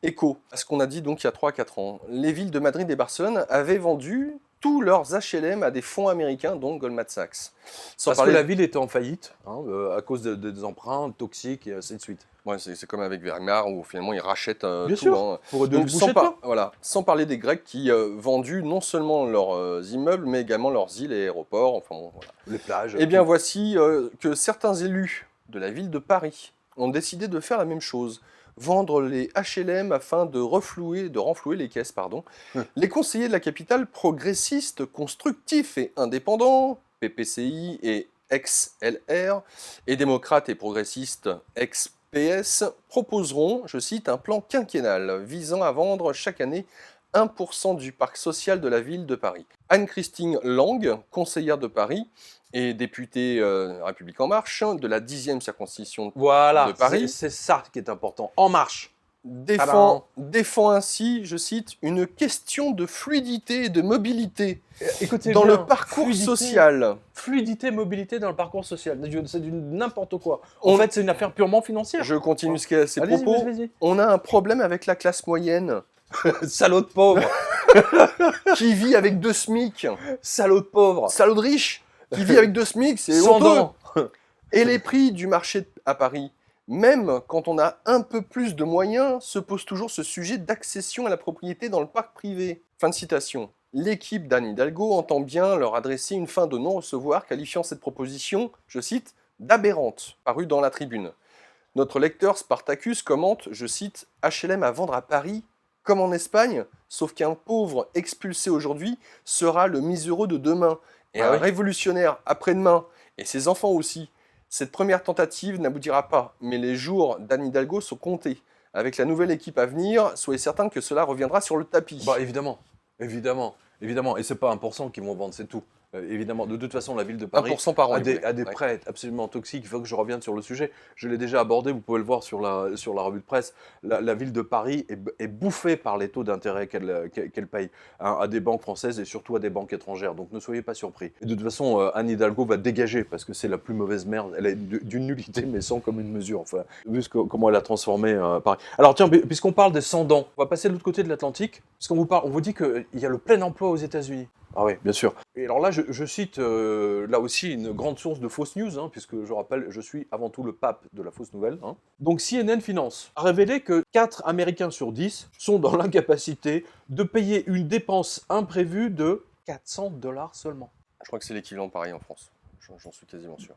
écho à ce qu'on a dit donc il y a 3-4 ans. Les villes de Madrid et Barcelone avaient vendu tous leurs HLM à des fonds américains, dont Goldman Sachs. Parce que la ville était en faillite, à cause des emprunts toxiques et ainsi de suite. Ouais, c'est comme avec Weimar, où finalement ils rachètent Bien tout. Sûr, pour donc, sans parler des Grecs qui vendu non seulement leurs immeubles, mais également leurs îles et aéroports, enfin bon, voilà. Les plages. Eh bien, voici que certains élus de la ville de Paris ont décidé de faire la même chose. Vendre les HLM afin de renflouer les caisses. Les conseillers de la capitale progressistes, constructifs et indépendants, PPCI et ex-LR, et démocrates et progressistes ex-PS, proposeront, je cite, un plan quinquennal visant à vendre chaque année 1% du parc social de la ville de Paris. Anne-Christine Lang, conseillère de Paris, et députée République En Marche de la 10e circonscription de Paris. C'est ça qui est important. En Marche. Défend ainsi, je cite, une question de fluidité et de mobilité dans le parcours social. Fluidité, mobilité dans le parcours social. C'est du n'importe quoi. En fait, c'est une affaire purement financière. Je continue ces propos. Vas-y. On a un problème avec la classe moyenne. Salaud de pauvre. Qui vit avec 2 SMIC. Salaud de pauvre. Salaud de riche. Qui vit avec 2 SMIC, c'est honteux. Et les prix du marché à Paris, même quand on a un peu plus de moyens, se pose toujours ce sujet d'accession à la propriété dans le parc privé. Fin de citation. L'équipe d'Anne Hidalgo entend bien leur adresser une fin de non-recevoir, qualifiant cette proposition, je cite, d'aberrante, parue dans la Tribune. Notre lecteur Spartacus commente, je cite, HLM à vendre à Paris, comme en Espagne, sauf qu'un pauvre expulsé aujourd'hui sera le miséreux de demain. Et un révolutionnaire après-demain, et ses enfants aussi. Cette première tentative n'aboutira pas, mais les jours d'Anne Hidalgo sont comptés. Avec la nouvelle équipe à venir, soyez certains que cela reviendra sur le tapis. Évidemment. Et c'est pas 1% qui vont vendre, c'est tout. Évidemment, de toute façon, la ville de Paris 1% par an, a des prêts absolument toxiques. Il faut que je revienne sur le sujet. Je l'ai déjà abordé, vous pouvez le voir sur la revue de presse. La ville de Paris est bouffée par les taux d'intérêt qu'elle paye à des banques françaises et surtout à des banques étrangères. Donc ne soyez pas surpris. Et de toute façon, Anne Hidalgo va dégager parce que c'est la plus mauvaise merde. Elle est d'une nullité, mais sans commune mesure. Enfin, vu comment elle a transformé Paris. Alors tiens, puisqu'on parle des sans-dents, on va passer de l'autre côté de l'Atlantique. Parce on vous dit qu'il y a le plein emploi aux États-Unis. Ah oui, bien sûr. Et alors là, je cite là aussi une grande source de fausses news, puisque je rappelle, je suis avant tout le pape de la fausse nouvelle. Donc CNN Finance a révélé que 4 Américains sur 10 sont dans l'incapacité de payer une dépense imprévue de $400 seulement. Je crois que c'est l'équivalent pareil en France. J'en suis quasiment sûr.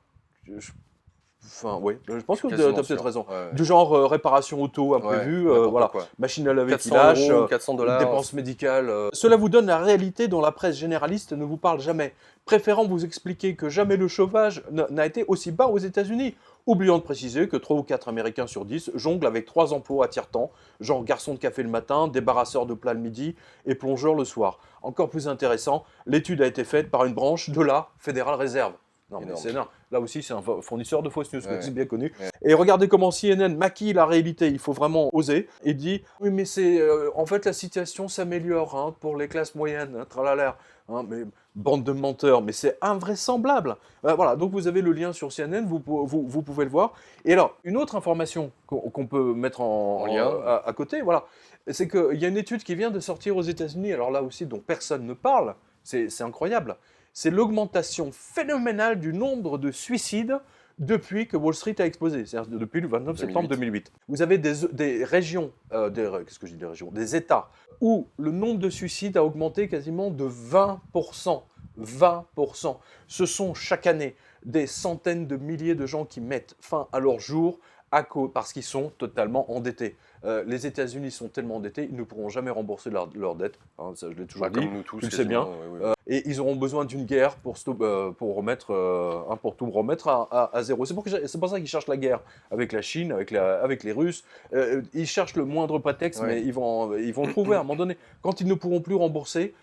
Je pense que tu as peut-être raison. Ouais. Du genre réparation auto imprévue, machine à laver qui lâche, $400, dépenses médicales. Cela vous donne la réalité dont la presse généraliste ne vous parle jamais, préférant vous expliquer que jamais le chauffage n'a été aussi bas aux États-Unis. Oubliant de préciser que 3 ou 4 Américains sur 10 jonglent avec 3 emplois à tiers-temps, genre garçon de café le matin, débarrasseur de plats le midi et plongeur le soir. Encore plus intéressant, l'étude a été faite par une branche de la Fédérale Réserve. Non, mais Énorme. c'est énorme. Là aussi, c'est un fournisseur de fausses news, Ouais. c'est bien connu. Ouais. Et regardez comment CNN maquille la réalité. Il faut vraiment oser. Il dit oui, mais c'est en fait la situation s'améliore hein, pour les classes moyennes. Hein, tralala. Hein, mais bande de menteurs. Mais c'est invraisemblable. Voilà. Donc vous avez le lien sur CNN. Vous pouvez le voir. Et alors une autre information qu'on peut mettre En lien. à côté, voilà, c'est qu'il y a une étude qui vient de sortir aux États-Unis. Alors là aussi, dont personne ne parle. C'est incroyable. C'est l'augmentation phénoménale du nombre de suicides depuis que Wall Street a explosé, c'est-à-dire depuis le 29 septembre 2008. Vous avez des régions, des États où le nombre de suicides a augmenté quasiment de 20%. 20%. Ce sont chaque année des centaines de milliers de gens qui mettent fin à leur jour parce qu'ils sont totalement endettés. Les États-Unis sont tellement endettés, ils ne pourront jamais rembourser leur dette. Hein, ça, je l'ai toujours dit. Comme nous tous, tu le sais bien. oui. Et ils auront besoin d'une guerre pour tout remettre à zéro. C'est pour ça qu'ils cherchent la guerre avec la Chine, avec les Russes. Ils cherchent le moindre prétexte, mais ils vont le trouver à un moment donné. Quand ils ne pourront plus rembourser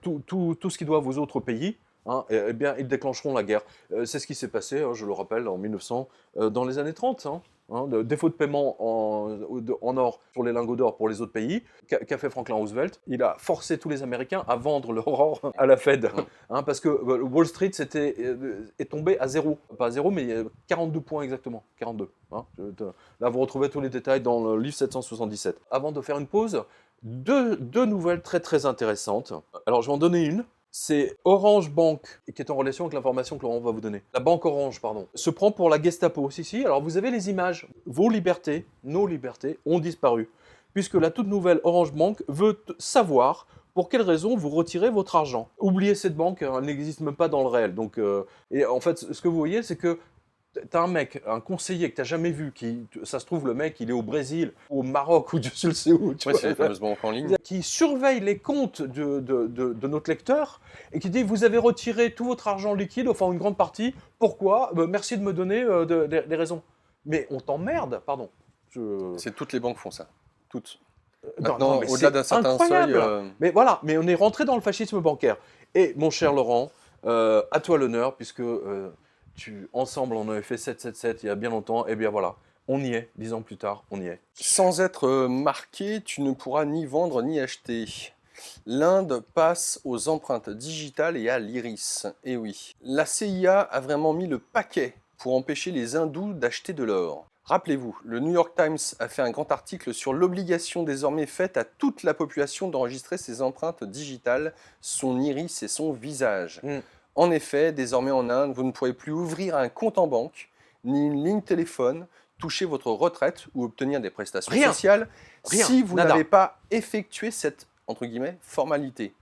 tout ce qu'ils doivent aux autres pays, hein, eh bien, ils déclencheront la guerre. C'est ce qui s'est passé, hein, je le rappelle, en 1900, dans les années 30. De défaut de paiement en or sur les lingots d'or pour les autres pays, qu'a fait Franklin Roosevelt. Il a forcé tous les Américains à vendre leur or à la Fed, hein, parce que Wall Street est tombé à zéro. Pas à zéro, mais 42 points exactement. 42. Hein. Là, vous retrouvez tous les détails dans le livre 777. Avant de faire une pause, deux nouvelles très très intéressantes. Alors, je vais en donner une. C'est Orange Bank, qui est en relation avec l'information que Laurent va vous donner. La banque Orange, pardon, se prend pour la Gestapo. Si, alors vous avez les images. Vos libertés, nos libertés, ont disparu. Puisque la toute nouvelle Orange Bank veut savoir pour quelles raisons vous retirez votre argent. Oubliez cette banque, elle n'existe même pas dans le réel. Donc, et en fait, ce que vous voyez, c'est que t'as un mec, un conseiller que t'as jamais vu, ça se trouve, le mec, il est au Brésil, au Maroc, ou Dieu seul sait où. C'est les fameuses banques en ligne. Qui surveille les comptes de notre lecteur et qui dit vous avez retiré tout votre argent liquide, enfin une grande partie. Pourquoi merci de me donner des raisons. Mais on t'emmerde, pardon. C'est toutes les banques font ça. Toutes. Non, Maintenant, mais au-delà d'un certain incroyable. seuil. Mais voilà, mais on est rentré dans le fascisme bancaire. Et mon cher Laurent, à toi l'honneur, puisque ensemble on avait fait 777 il y a bien longtemps, et bien voilà. On y est, 10 ans plus tard, on y est. Sans être marqué, tu ne pourras ni vendre ni acheter. L'Inde passe aux empreintes digitales et à l'iris. Et oui, la CIA a vraiment mis le paquet pour empêcher les hindous d'acheter de l'or. Rappelez-vous, le New York Times a fait un grand article sur l'obligation désormais faite à toute la population d'enregistrer ses empreintes digitales, son iris et son visage. En effet, désormais en Inde, vous ne pourrez plus ouvrir un compte en banque, ni une ligne téléphone, toucher votre retraite ou obtenir des prestations sociales si vous n'avez pas effectué cette, entre guillemets, formalité.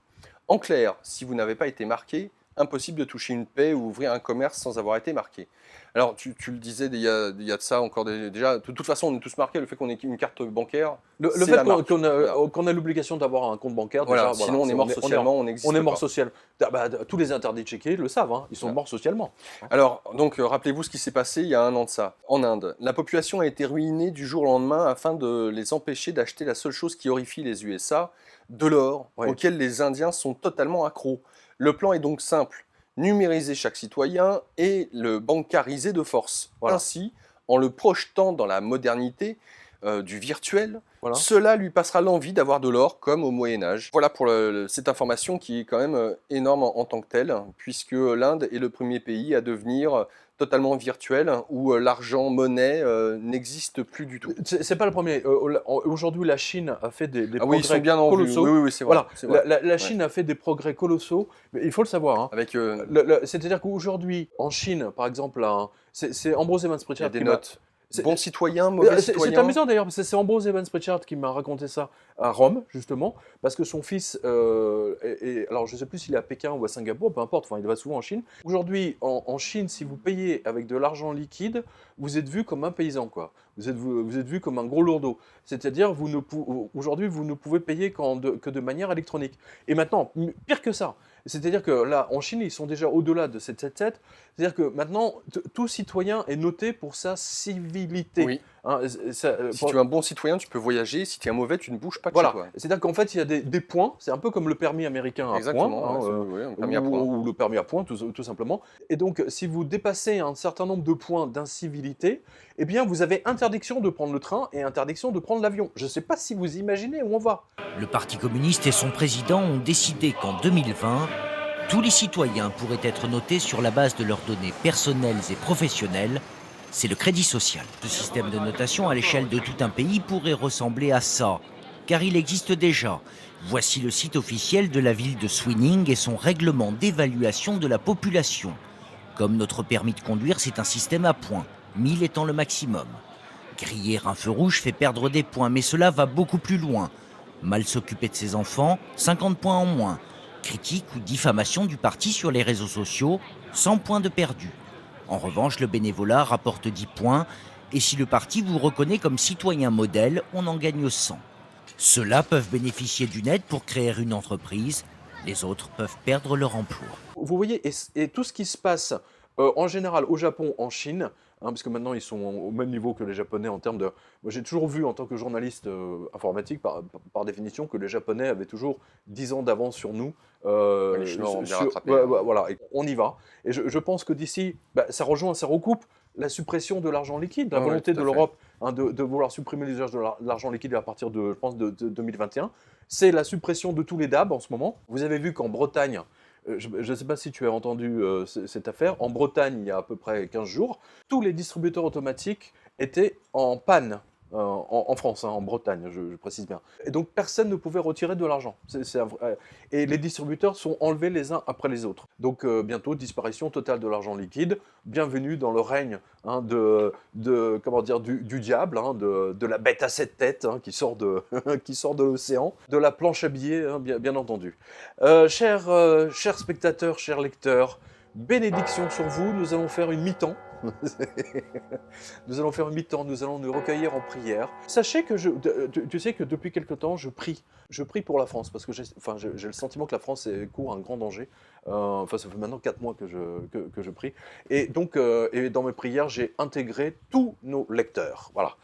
En clair, si vous n'avez pas été marqué, impossible de toucher une paie ou ouvrir un commerce sans avoir été marqué. Alors, tu le disais, il y a de ça encore déjà. De toute façon, on est tous marqués, le fait qu'on ait une carte bancaire. Le fait qu'on a l'obligation d'avoir un compte bancaire, voilà, déjà, sinon on est mort socialement, on n'existe pas. On est mort social. Tous les interdits checkés le savent, hein, ils sont morts socialement. Alors, donc, rappelez-vous ce qui s'est passé il y a un an de ça. En Inde, la population a été ruinée du jour au lendemain afin de les empêcher d'acheter la seule chose qui horrifie les USA, de l'or, auquel les Indiens sont totalement accros. Le plan est donc simple. Numériser chaque citoyen et le bancariser de force. Voilà. Ainsi, en le projetant dans la modernité du virtuel, cela lui passera l'envie d'avoir de l'or comme au Moyen-Âge. Voilà pour cette information qui est quand même énorme en tant que telle, puisque l'Inde est le premier pays à devenir totalement virtuel, où l'argent, monnaie n'existe plus du tout. C'est pas le premier. Aujourd'hui, la Chine a fait des progrès ils sont bien en colossaux. Vue. Oui, c'est vrai. Voilà. La Chine a fait des progrès colossaux, mais il faut le savoir. Hein. Avec c'est-à-dire qu'aujourd'hui, en Chine, par exemple, c'est Ambrose Evans Pritchard qui note. Bon citoyen, mauvais citoyen. C'est amusant d'ailleurs, parce que c'est Ambrose Evans Pritchard qui m'a raconté ça à Rome, justement, parce que son fils, alors je ne sais plus s'il est à Pékin ou à Singapour, peu importe, il va souvent en Chine. Aujourd'hui, en Chine, si vous payez avec de l'argent liquide, vous êtes vu comme un paysan, quoi. Vous êtes vu comme un gros lourdeau. C'est-à-dire, aujourd'hui, vous ne pouvez payer que de manière électronique. Et maintenant, pire que ça, c'est-à-dire que là, en Chine, ils sont déjà au-delà de 777. C'est-à-dire que maintenant, tout citoyen est noté pour sa civilité. Oui. Hein, si tu es un bon citoyen, tu peux voyager. Si tu es un mauvais, tu ne bouges pas de voilà. chez toi. C'est-à-dire qu'en fait, il y a des points. C'est un peu comme le permis américain à Exactement, points. un permis à points. Ou le permis à points, tout simplement. Et donc, si vous dépassez un certain nombre de points d'incivilité, eh bien, vous avez interdiction de prendre le train et interdiction de prendre l'avion. Je ne sais pas si vous imaginez où on va. Le Parti communiste et son président ont décidé qu'en 2020, tous les citoyens pourraient être notés sur la base de leurs données personnelles et professionnelles. C'est le crédit social. Ce système de notation à l'échelle de tout un pays pourrait ressembler à ça, car il existe déjà. Voici le site officiel de la ville de Swinning et son règlement d'évaluation de la population. Comme notre permis de conduire, c'est un système à points, 1000 étant le maximum. Griller un feu rouge fait perdre des points, mais cela va beaucoup plus loin. Mal s'occuper de ses enfants, 50 points en moins. Critique ou diffamation du parti sur les réseaux sociaux, 100 points de perdu. En revanche, le bénévolat rapporte 10 points, et si le parti vous reconnaît comme citoyen modèle, on en gagne 100. Ceux-là peuvent bénéficier d'une aide pour créer une entreprise, les autres peuvent perdre leur emploi. Vous voyez, et tout ce qui se passe en général au Japon, en Chine, parce que maintenant ils sont au même niveau que les Japonais en termes de... Moi j'ai toujours vu en tant que journaliste informatique, par définition, que les Japonais avaient toujours 10 ans d'avance sur nous. Les Chinois ont bien rattrapé. Voilà, et on y va. Et je pense que d'ici, ça recoupe la suppression de l'argent liquide, la volonté de l'Europe de vouloir supprimer l'usage de l'argent liquide à partir de, je pense, de 2021. C'est la suppression de tous les DAB en ce moment. Vous avez vu qu'en Bretagne, je ne sais pas si tu as entendu cette affaire, en Bretagne, il y a à peu près 15 jours, tous les distributeurs automatiques étaient en panne. En France, en Bretagne, je précise bien. Et donc personne ne pouvait retirer de l'argent. Et les distributeurs sont enlevés les uns après les autres. Donc bientôt, disparition totale de l'argent liquide. Bienvenue dans le règne du diable, de la bête à 7 têtes qui sort de l'océan, de la planche à billets, bien entendu. Chers spectateurs, chers lecteurs, bénédiction sur vous, nous allons faire une mi-temps. Nous allons faire une mi-temps, nous allons nous recueillir en prière. Sachez que tu sais que depuis quelque temps, je prie pour la France, parce que j'ai le sentiment que la France court un grand danger. Ça fait maintenant 4 mois que je prie. Et donc, et dans mes prières, j'ai intégré tous nos lecteurs, voilà,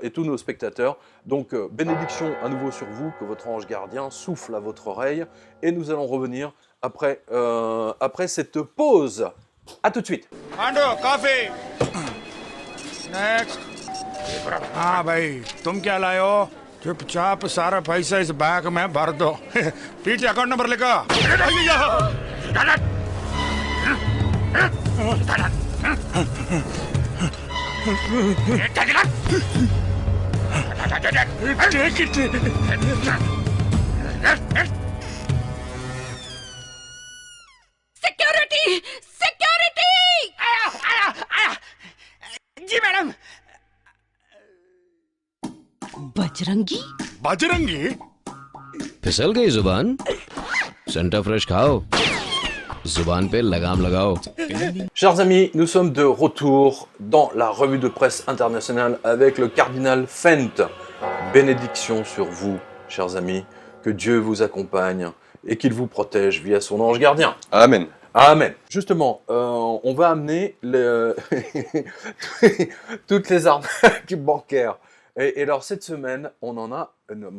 et tous nos spectateurs. Donc, bénédiction à nouveau sur vous, que votre ange gardien souffle à votre oreille, et nous allons revenir après cette pause. À tout de suite. Ando, coffee. Next. हाँ भाई, तुम क्या लाए हो? चुपचाप सारा पैसा इस बैग में भर दो। पीछे अकाउंट नंबर लिखो। Take it. Security! Security! आया! जी मैडम। बजरंगी? बजरंगी? फिसल गई जुबान? सेंटा फ्रेश खाओ, जुबान पे लगाम लगाओ. Chers amis, nous sommes de retour dans la revue de presse internationale avec le cardinal Fent. Bénédiction sur vous, chers amis, que Dieu vous accompagne et qu'il vous protège via son ange gardien. Amen. Amen. Justement, on va amener toutes les arnaques bancaires. Et alors, cette semaine, on en a une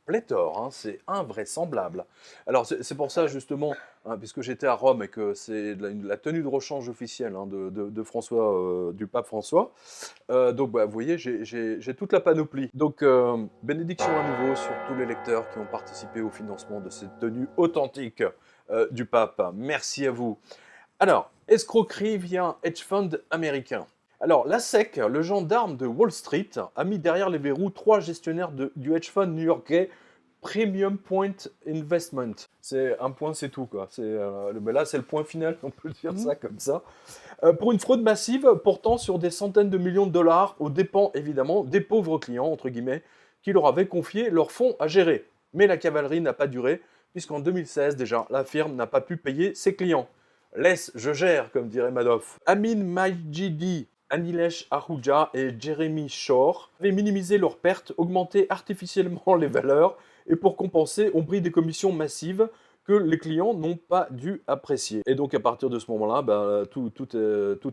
pléthore, c'est invraisemblable. Alors, c'est pour ça, justement, puisque j'étais à Rome et que c'est la tenue de rechange officielle de François, du pape François. Donc, vous voyez, j'ai toute la panoplie. Donc, bénédiction à nouveau sur tous les lecteurs qui ont participé au financement de cette tenue authentique du pape. Merci à vous. Alors, escroquerie via hedge fund américain. Alors, la SEC, le gendarme de Wall Street, a mis derrière les verrous 3 gestionnaires du hedge fund new-yorkais Premium Point Investment. C'est un point, c'est tout, quoi. Mais là, c'est le point final, on peut dire ça comme ça. Pour une fraude massive portant sur des centaines de millions de dollars aux dépens, évidemment, des pauvres clients, entre guillemets, qui leur avaient confié leurs fonds à gérer. Mais la cavalerie n'a pas duré, puisqu'en 2016, déjà, la firme n'a pas pu payer ses clients. Laisse, je gère, comme dirait Madoff. Amin Majidi, Anilesh Ahuja et Jeremy Shore avaient minimisé leurs pertes, augmenté artificiellement les valeurs et pour compenser ont pris des commissions massives que les clients n'ont pas dû apprécier. Et donc à partir de ce moment-là, tout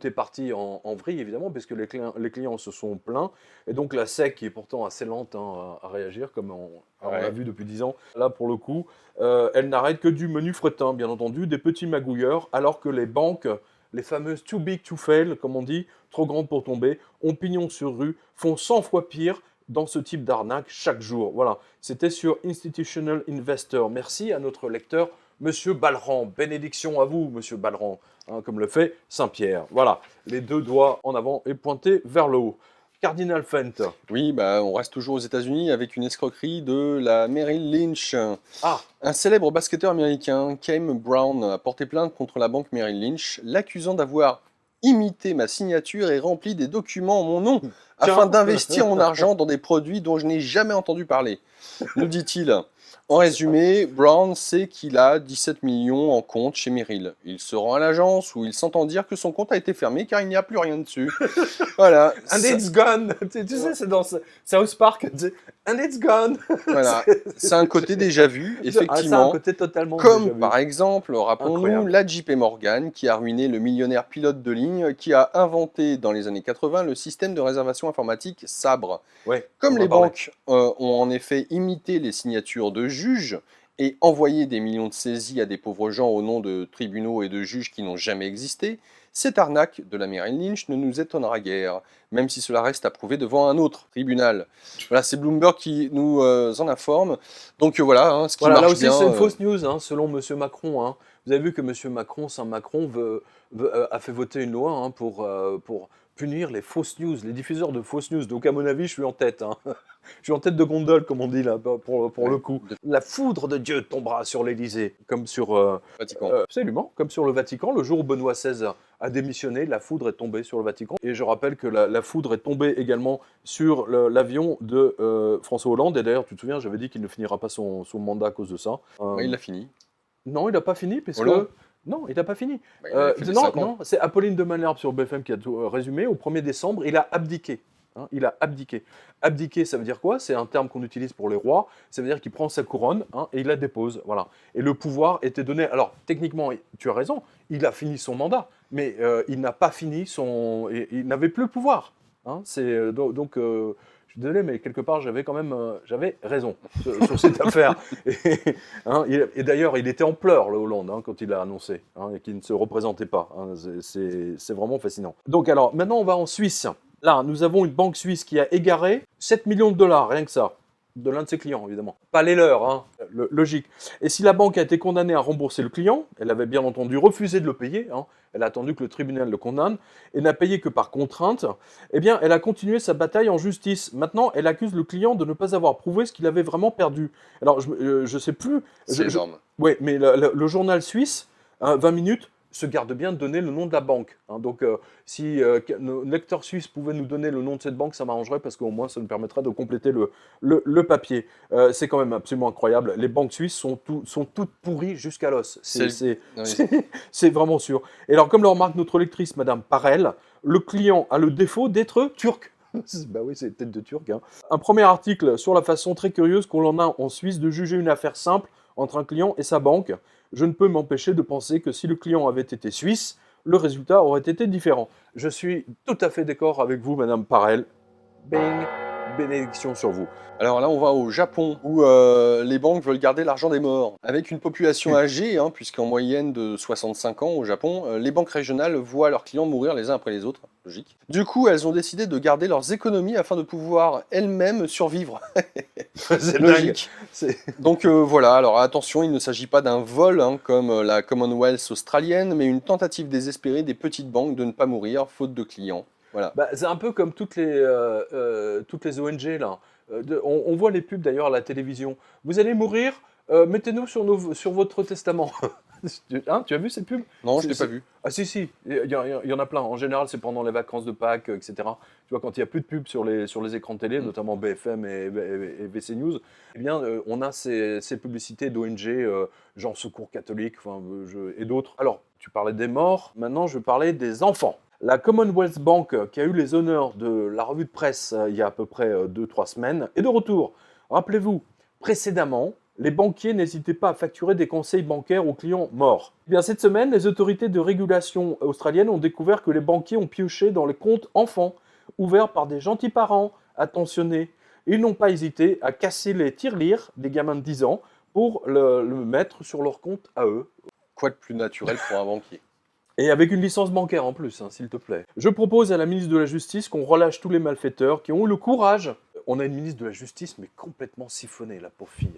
est parti en vrille évidemment, puisque les clients se sont plaints. Et donc la SEC, qui est pourtant assez lente à réagir, comme on l'a vu depuis 10 ans, là pour le coup, elle n'arrête que du menu fretin, bien entendu, des petits magouilleurs, alors que les banques, les fameuses too big to fail, comme on dit, trop grandes pour tomber, ont pignon sur rue, font 100 fois pire dans ce type d'arnaque chaque jour. Voilà, c'était sur Institutional Investor. Merci à notre lecteur, Monsieur Balleran. Bénédiction à vous, Monsieur Balleran, hein, comme le fait Saint-Pierre. Voilà, les 2 doigts en avant et pointés vers le haut. Cardinal Fent. Oui, on reste toujours aux États-Unis avec une escroquerie de la Merrill Lynch. Un célèbre basketteur américain, Kame Brown, a porté plainte contre la banque Merrill Lynch, l'accusant d'avoir imité ma signature et rempli des documents en mon nom afin d'investir mon argent dans des produits dont je n'ai jamais entendu parler, nous dit-il. En résumé, Brown sait qu'il a 17 millions en compte chez Merrill. Il se rend à l'agence où il s'entend dire que son compte a été fermé car il n'y a plus rien dessus. Voilà. And it's gone. Tu sais, c'est dans South Park. And it's gone. Voilà. C'est un côté déjà vu, effectivement. C'est un côté totalement comme déjà vu. Par exemple, rappelons-nous, la JP Morgan qui a ruiné le millionnaire pilote de ligne qui a inventé dans les années 80 le système de réservation informatique Sabre. Comme les banques ont en effet imité les signatures de juges et envoyé des millions de saisies à des pauvres gens au nom de tribunaux et de juges qui n'ont jamais existé, cette arnaque de la Merrill Lynch ne nous étonnera guère, même si cela reste à prouver devant un autre tribunal. Voilà, c'est Bloomberg qui nous en informe. Donc voilà, ce qui marche bien. Là aussi, c'est une fausse news, selon M. Macron. Vous avez vu que M. Macron, Saint-Macron, a fait voter une loi pour punir les fausses news, les diffuseurs de fausses news. Donc à mon avis, je suis en tête. Je suis en tête de gondole, comme on dit là, pour le coup. La foudre de Dieu tombera sur l'Élysée, comme sur Vatican. Absolument, comme sur le Vatican. Le jour où Benoît XVI a démissionné, la foudre est tombée sur le Vatican. Et je rappelle que la foudre est tombée également sur l'avion de François Hollande. Et d'ailleurs, tu te souviens, j'avais dit qu'il ne finira pas son mandat à cause de ça. Il l'a fini. Non, il n'a pas fini, puisque... Non, il n'a pas fini. Non, c'est Apolline de Malherbe sur BFM qui a tout résumé. Au 1er décembre, il a abdiqué. Il a abdiqué. Abdiquer, ça veut dire quoi? C'est un terme qu'on utilise pour les rois. Ça veut dire qu'il prend sa couronne et il la dépose. Voilà. Et le pouvoir était donné. Alors, techniquement, tu as raison, il a fini son mandat, mais il n'a pas fini son. Il n'avait plus le pouvoir. Donc, je suis désolé, mais quelque part, j'avais raison sur cette affaire. Et d'ailleurs, il était en pleurs, le Hollande, quand il l'a annoncé, et qu'il ne se représentait pas. C'est vraiment fascinant. Donc, alors, maintenant, on va en Suisse. Là, nous avons une banque suisse qui a égaré 7 millions de dollars, rien que ça, de l'un de ses clients, évidemment. Pas les leurs, logique. Et si la banque a été condamnée à rembourser le client, elle avait bien entendu refusé de le payer, elle a attendu que le tribunal le condamne, et n'a payé que par contrainte, eh bien, elle a continué sa bataille en justice. Maintenant, elle accuse le client de ne pas avoir prouvé ce qu'il avait vraiment perdu. Alors, je sais plus... C'est énorme. Oui, mais le journal suisse, 20 minutes, se garde bien de donner le nom de la banque. Donc, si nos lecteurs suisses pouvaient nous donner le nom de cette banque, ça m'arrangerait parce qu'au moins, ça nous permettrait de compléter le papier. C'est quand même absolument incroyable. Les banques suisses sont toutes pourries jusqu'à l'os. C'est vraiment sûr. Et alors, comme le remarque notre lectrice, Madame Parel, le client a le défaut d'être turc. Bah oui, c'est tête de turc. Un premier article sur la façon très curieuse qu'on en a en Suisse de juger une affaire simple entre un client et sa banque. Je ne peux m'empêcher de penser que si le client avait été suisse, le résultat aurait été différent. Je suis tout à fait d'accord avec vous, Madame Parel. Bing, bénédiction sur vous. Alors là, on va au Japon, où les banques veulent garder l'argent des morts. Avec une population âgée, puisqu'en moyenne de 65 ans au Japon, les banques régionales voient leurs clients mourir les uns après les autres. Logique. Du coup, elles ont décidé de garder leurs économies afin de pouvoir elles-mêmes survivre. C'est logique. Donc voilà, alors attention, il ne s'agit pas d'un vol, comme la Commonwealth australienne, mais une tentative désespérée des petites banques de ne pas mourir, faute de clients. Voilà. C'est un peu comme toutes les ONG, là. On voit les pubs d'ailleurs à la télévision. Vous allez mourir, mettez-nous sur votre testament. Tu as vu cette pub? Non, je ne l'ai pas vu. Ah si, il y en a plein. En général, c'est pendant les vacances de Pâques, etc. Tu vois, quand il n'y a plus de pubs sur les écrans de télé, notamment BFM et VC News, eh bien, on a ces publicités d'ONG, genre Secours catholique et d'autres. Alors, tu parlais des morts, maintenant je parlais des enfants. La Commonwealth Bank, qui a eu les honneurs de la revue de presse il y a à peu près 2-3 semaines, est de retour. Rappelez-vous, précédemment, les banquiers n'hésitaient pas à facturer des conseils bancaires aux clients morts. Eh bien, cette semaine, les autorités de régulation australiennes ont découvert que les banquiers ont pioché dans les comptes enfants, ouverts par des gentils parents attentionnés. Ils n'ont pas hésité à casser les tirelires des gamins de 10 ans pour le mettre sur leur compte à eux. Quoi de plus naturel pour un banquier? Et avec une licence bancaire en plus, s'il te plaît. Je propose à la ministre de la Justice qu'on relâche tous les malfaiteurs qui ont eu le courage. On a une ministre de la Justice, mais complètement siphonnée, la pauvre fille.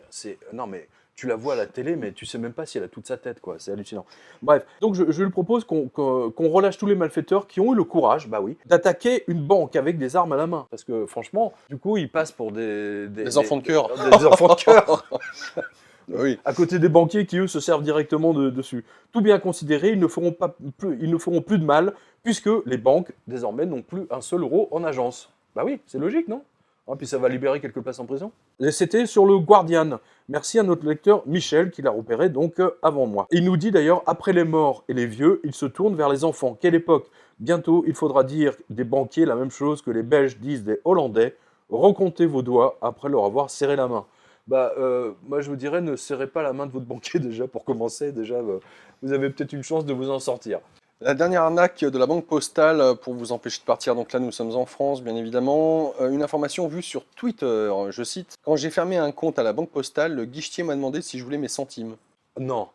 Non, mais tu la vois à la télé, mais tu sais même pas si elle a toute sa tête, quoi. C'est hallucinant. Bref, donc je lui propose qu'on relâche tous les malfaiteurs qui ont eu le courage, bah oui, d'attaquer une banque avec des armes à la main. Parce que franchement, du coup, ils passent pour des enfants de cœur. Des enfants de cœur. Oui. À côté des banquiers qui, eux, se servent directement dessus. Tout bien considéré, ils ne feront plus de mal, puisque les banques, désormais, n'ont plus un seul euro en agence. Bah oui, c'est logique, non? Puis ça va libérer quelques places en prison. Et c'était sur le Guardian. Merci à notre lecteur Michel, qui l'a repéré donc avant moi. Il nous dit d'ailleurs, après les morts et les vieux, il se tourne vers les enfants. Quelle époque! Bientôt, il faudra dire des banquiers la même chose que les Belges disent des Hollandais. Recomptez vos doigts après leur avoir serré la main. Moi je vous dirais, ne serrez pas la main de votre banquier déjà pour commencer. Déjà, vous avez peut-être une chance de vous en sortir. La dernière arnaque de la Banque Postale pour vous empêcher de partir, donc là nous sommes en France bien évidemment, une information vue sur Twitter, je cite « Quand j'ai fermé un compte à la Banque Postale, le guichetier m'a demandé si je voulais mes centimes. » Non.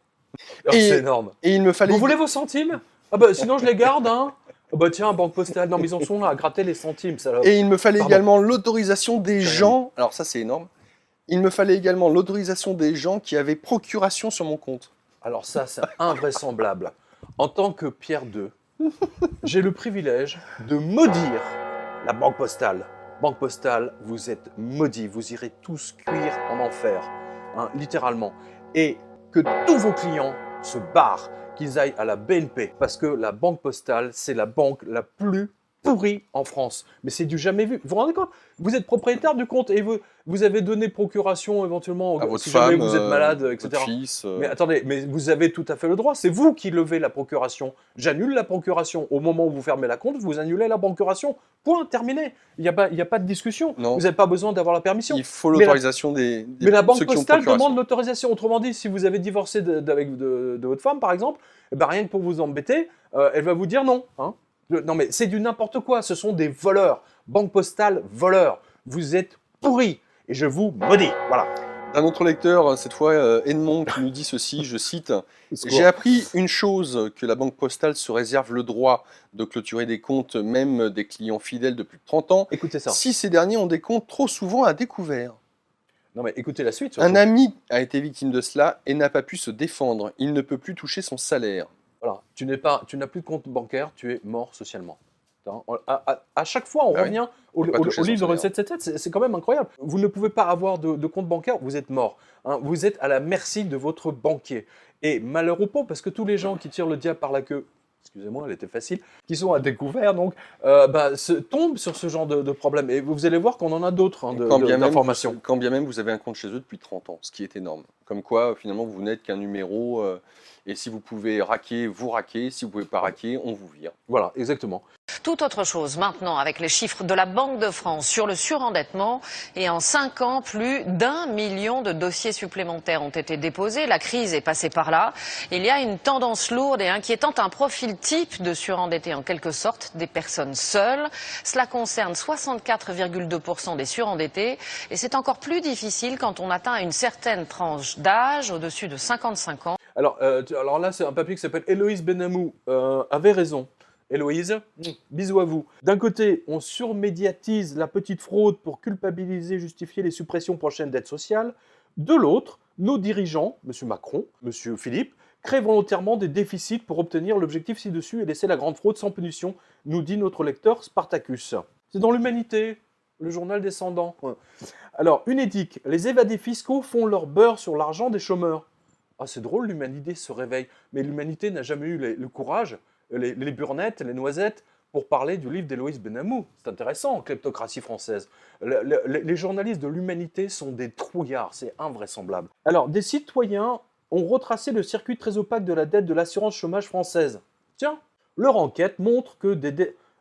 C'est énorme. Et il me fallait... Vous voulez vos centimes? Sinon je les garde, hein. Tiens, Banque Postale, non mais ils en sont là à gratter les centimes. Ça... Et il me fallait également l'autorisation des gens, alors ça c'est énorme, il me fallait également l'autorisation des gens qui avaient procuration sur mon compte. Alors ça, c'est invraisemblable. En tant que Pierre II, j'ai le privilège de maudire la Banque Postale. Banque Postale, vous êtes maudits, vous irez tous cuire en enfer, hein, littéralement. Et que tous vos clients se barrent, qu'ils aillent à la BNP, parce que la Banque Postale, c'est la banque la plus pourrie en France. Mais c'est du jamais vu. Vous vous rendez compte? Vous êtes propriétaire du compte et vous avez donné procuration éventuellement à votre si femme, jamais vous êtes malade, etc. Votre fils, Mais attendez, mais vous avez tout à fait le droit. C'est vous qui levez la procuration. J'annule la procuration. Au moment où vous fermez la compte, vous annulez la procuration. Point, terminé. Il n'y a pas de discussion. Non. Vous n'avez pas besoin d'avoir la permission. Il faut l'autorisation des Mais la Banque ceux qui ont Postale procuration. demande l'autorisation. Autrement dit, si vous avez divorcé de votre femme, par exemple, rien que pour vous embêter, elle va vous dire non. Hein. Non mais c'est du n'importe quoi, ce sont des voleurs. Banque Postale, voleurs. Vous êtes pourris et je vous maudis. Voilà. Un autre lecteur, cette fois Edmond, qui nous dit ceci, je cite « J'ai appris une chose, que la Banque Postale se réserve le droit de clôturer des comptes, même des clients fidèles de plus de 30 ans, écoutez ça. Si ces derniers ont des comptes trop souvent à découvert. » Non mais écoutez la suite. Surtout. Un ami a été victime de cela et n'a pas pu se défendre. Il ne peut plus toucher son salaire. Voilà, tu n'as plus de compte bancaire, tu es mort socialement. À chaque fois, on revient au livre de 777, c'est quand même incroyable. Vous ne pouvez pas avoir de compte bancaire, vous êtes mort. Hein, vous êtes à la merci de votre banquier. Et malheur au pauvre, parce que tous les gens qui tirent le diable par la queue, excusez-moi, elle était facile, qui sont à découvert, donc, tombent sur ce genre de problème. Et vous allez voir qu'on en a d'autres d'informations. Quand bien même vous avez un compte chez eux depuis 30 ans, ce qui est énorme. Comme quoi, finalement, vous n'êtes qu'un numéro... Et si vous pouvez raquer, vous raquez. Si vous ne pouvez pas raquer, on vous vire. Voilà, exactement. Tout autre chose maintenant avec les chiffres de la Banque de France sur le surendettement. Et en 5 ans, plus d'1 million de dossiers supplémentaires ont été déposés. La crise est passée par là. Il y a une tendance lourde et inquiétante, un profil type de surendetté en quelque sorte, des personnes seules. Cela concerne 64,2% des surendettés. Et c'est encore plus difficile quand on atteint une certaine tranche d'âge, au-dessus de 55 ans. Alors là, c'est un papier qui s'appelle Héloïse Benamou. Avait raison. Héloïse, bisous à vous. D'un côté, on surmédiatise la petite fraude pour culpabiliser, justifier les suppressions prochaines d'aides sociales. De l'autre, nos dirigeants, M. Macron, M. Philippe, créent volontairement des déficits pour obtenir l'objectif ci-dessus et laisser la grande fraude sans punition, nous dit notre lecteur Spartacus. C'est dans l'Humanité, le journal descendant. Alors, Unédic, les évadés fiscaux font leur beurre sur l'argent des chômeurs. Ah, c'est drôle, l'humanité se réveille. Mais l'humanité n'a jamais eu le courage, les burnettes, les noisettes, pour parler du livre d'Héloïse Benamou. C'est intéressant, Kleptocratie française. Les journalistes de l'humanité sont des trouillards, c'est invraisemblable. Alors, des citoyens ont retracé le circuit très opaque de la dette de l'assurance chômage française. Tiens, leur enquête montre que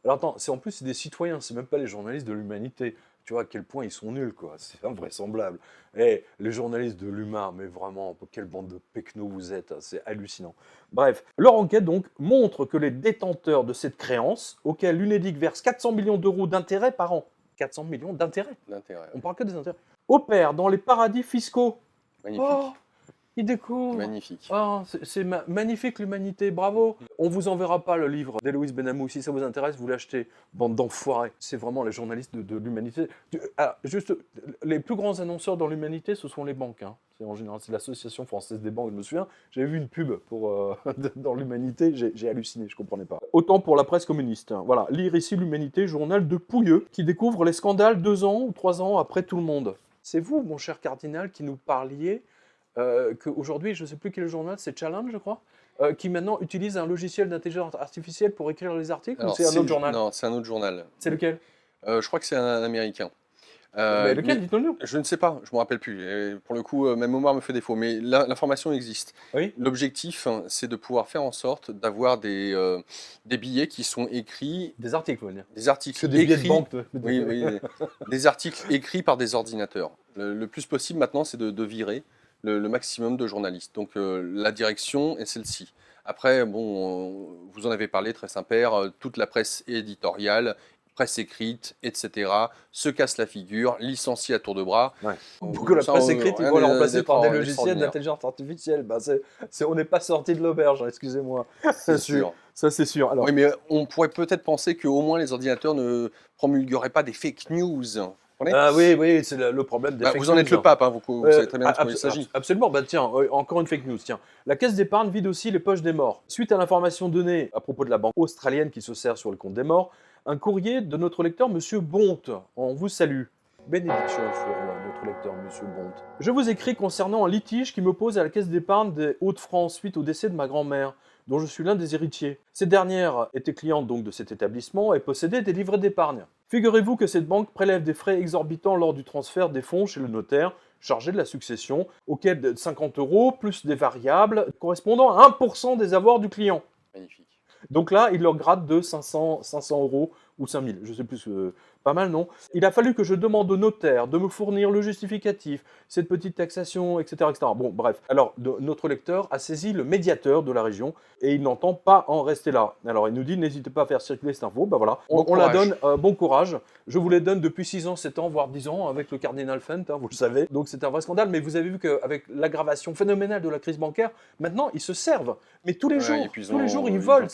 Alors attends, en plus c'est des citoyens, c'est même pas les journalistes de l'humanité. Tu vois à quel point ils sont nuls, quoi. C'est invraisemblable. Et les journalistes de l'UMA, mais vraiment, quelle bande de pecnos vous êtes, hein, c'est hallucinant. Bref, leur enquête donc montre que les détenteurs de cette créance, auxquels l'Unédic verse 400 millions d'euros d'intérêts par an, 400 millions d'intérêts, on parle que des intérêts, opèrent dans les paradis fiscaux. Magnifique. Oh, ils découvrent. Magnifique. Oh, c'est magnifique l'humanité, bravo. On vous enverra pas le livre d'Héloïse Benamou, si ça vous intéresse, vous l'achetez, bande d'enfoirés. C'est vraiment les journalistes de l'humanité. Alors, juste, les plus grands annonceurs dans l'humanité, ce sont les banques. Hein. En général, c'est l'Association française des banques, je me souviens. J'avais vu une pub pour, dans l'humanité, j'ai halluciné, je comprenais pas. Autant pour la presse communiste. Hein. Voilà, lire ici l'humanité, journal de Pouilleux, qui découvre les scandales 2 ans ou 3 ans après tout le monde. C'est vous, mon cher cardinal, qui nous parliez qu'aujourd'hui, je ne sais plus quel journal, c'est Challenge, je crois, qui maintenant utilise un logiciel d'intelligence artificielle pour écrire les articles. Alors, ou c'est un autre journal? Non, c'est un autre journal. C'est lequel? Je crois que c'est un américain. Mais lequel, dites-nous? Je ne sais pas, je ne me rappelle plus. Et pour le coup, ma mémoire me fait défaut, mais l'information existe. Oui. L'objectif, c'est de pouvoir faire en sorte d'avoir des billets qui sont écrits... Des articles, vous voulez dire? Des articles que des écrits, billets de banque. Oui, des articles écrits par des ordinateurs. Le plus possible maintenant, c'est de virer le maximum de journalistes. Donc la direction est celle-ci. Après, bon, vous en avez parlé, très Saint-Père, toute la presse éditoriale, presse écrite, etc., se casse la figure, licencie à tour de bras. Ouais. Pour que la presse écrite, ils vont la remplacer par des logiciels d'intelligence artificielle. Ben, on n'est pas sorti de l'auberge, hein, excusez-moi. C'est sûr. Ça, c'est sûr. Alors, oui, mais on pourrait peut-être penser qu'au moins les ordinateurs ne promulgueraient pas des fake news. Ah oui, c'est le problème des fake news. Vous en êtes le pape, hein, vous savez très bien de quoi il s'agit. Absolument, tiens, encore une fake news. Tiens. La caisse d'épargne vide aussi les poches des morts. Suite à l'information donnée à propos de la banque australienne qui se sert sur le compte des morts, un courrier de notre lecteur, Monsieur Bonte. On vous salue. Bénédiction sur notre lecteur, Monsieur Bonte. Je vous écris concernant un litige qui m'oppose à la caisse d'épargne des Hauts-de-France suite au décès de ma grand-mère, dont je suis l'un des héritiers. Cette dernière était cliente donc de cet établissement et possédait des livrets d'épargne. Figurez-vous que cette banque prélève des frais exorbitants lors du transfert des fonds chez le notaire chargé de la succession, auquel de 50 € plus des variables correspondant à 1% des avoirs du client. Magnifique. Donc là, il leur gratte de 500 € ou 5000, je sais plus, pas mal, non? Il a fallu que je demande au notaire de me fournir le justificatif, cette petite taxation, etc. etc. Bon, bref. Alors, notre lecteur a saisi le médiateur de la région et il n'entend pas en rester là. Alors, il nous dit, n'hésitez pas à faire circuler cette info. Ben voilà, on la donne, bon courage. Je vous les donne depuis 6 ans, 7 ans, voire 10 ans avec le cardinal Fent, hein, vous le savez. Donc, c'est un vrai scandale. Mais vous avez vu qu'avec l'aggravation phénoménale de la crise bancaire, maintenant, ils se servent. Mais tous les jours, ils volent.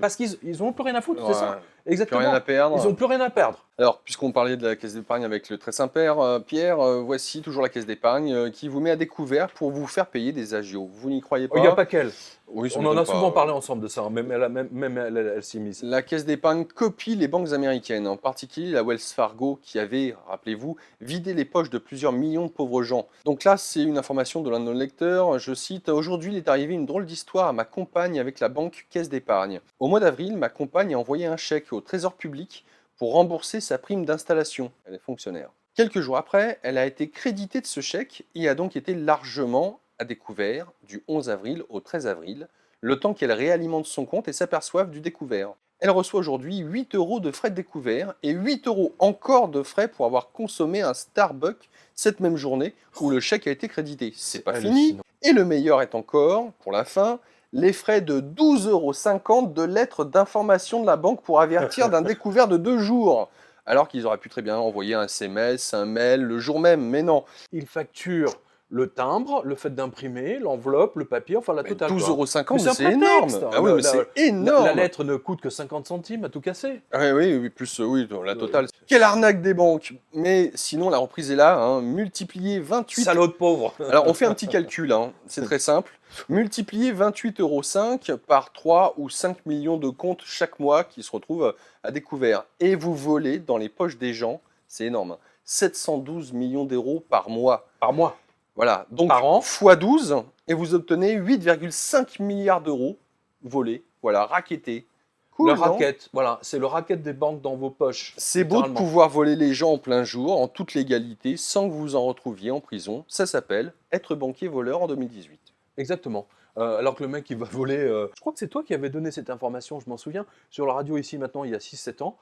Parce qu'ils n'ont plus rien à foutre, c'est ça? Exactement. Plus rien à perdre. Ils n'ont plus rien à perdre. Alors, puisqu'on parlait de la caisse d'épargne avec le très Saint-Père, Pierre, voici toujours la caisse d'épargne qui vous met à découvert pour vous faire payer des agios. Vous n'y croyez pas? Il n'y a pas qu'elle. Oui, on en a souvent parlé ensemble de ça, hein. Même elle s'y mise. La caisse d'épargne copie les banques américaines, en particulier la Wells Fargo qui avait, rappelez-vous, vidé les poches de plusieurs millions de pauvres gens. Donc là, c'est une information de l'un de nos lecteurs, je cite « Aujourd'hui, il est arrivé une drôle d'histoire à ma compagne avec la banque caisse d'épargne. Au mois d'avril, ma compagne a envoyé un chèque au Trésor public pour rembourser sa prime d'installation. Elle est fonctionnaire. Quelques jours après, elle a été créditée de ce chèque et a donc été largement à découvert du 11 avril au 13 avril, le temps qu'elle réalimente son compte et s'aperçoive du découvert. Elle reçoit aujourd'hui 8 € de frais de découvert et 8 € encore de frais pour avoir consommé un Starbucks cette même journée où le chèque a été crédité. C'est pas fini. Et le meilleur est encore, pour la fin, les frais de 12,50 € de lettres d'information de la banque pour avertir d'un découvert de 2 jours. Alors qu'ils auraient pu très bien envoyer un SMS, un mail le jour même, mais non. Ils facturent le timbre, le fait d'imprimer, l'enveloppe, le papier, enfin la totale. 12,50 €, c'est énorme. Ah oui, mais c'est énorme. La lettre ne coûte que 50 centimes à tout casser. Oui, plus la totale. Quelle arnaque des banques. Mais sinon, la reprise est là, hein, multiplier 28... Salaud de pauvre. Alors, on fait un petit calcul, hein, c'est très simple. Multiplier 28,5 € par 3 ou 5 millions de comptes chaque mois qui se retrouvent à découvert. Et vous volez dans les poches des gens, c'est énorme, 712 millions d'euros par mois. Par mois. Voilà, donc par an, x 12, et vous obtenez 8,5 milliards d'euros volés, voilà, rackettés. Cool, le racket, voilà, c'est le racket des banques dans vos poches. C'est beau de pouvoir voler les gens en plein jour, en toute légalité, sans que vous vous en retrouviez en prison. Ça s'appelle être banquier voleur en 2018. Exactement. Alors que le mec, il va voler... je crois que c'est toi qui avais donné cette information, je m'en souviens, sur la radio ici maintenant, il y a 6-7 ans.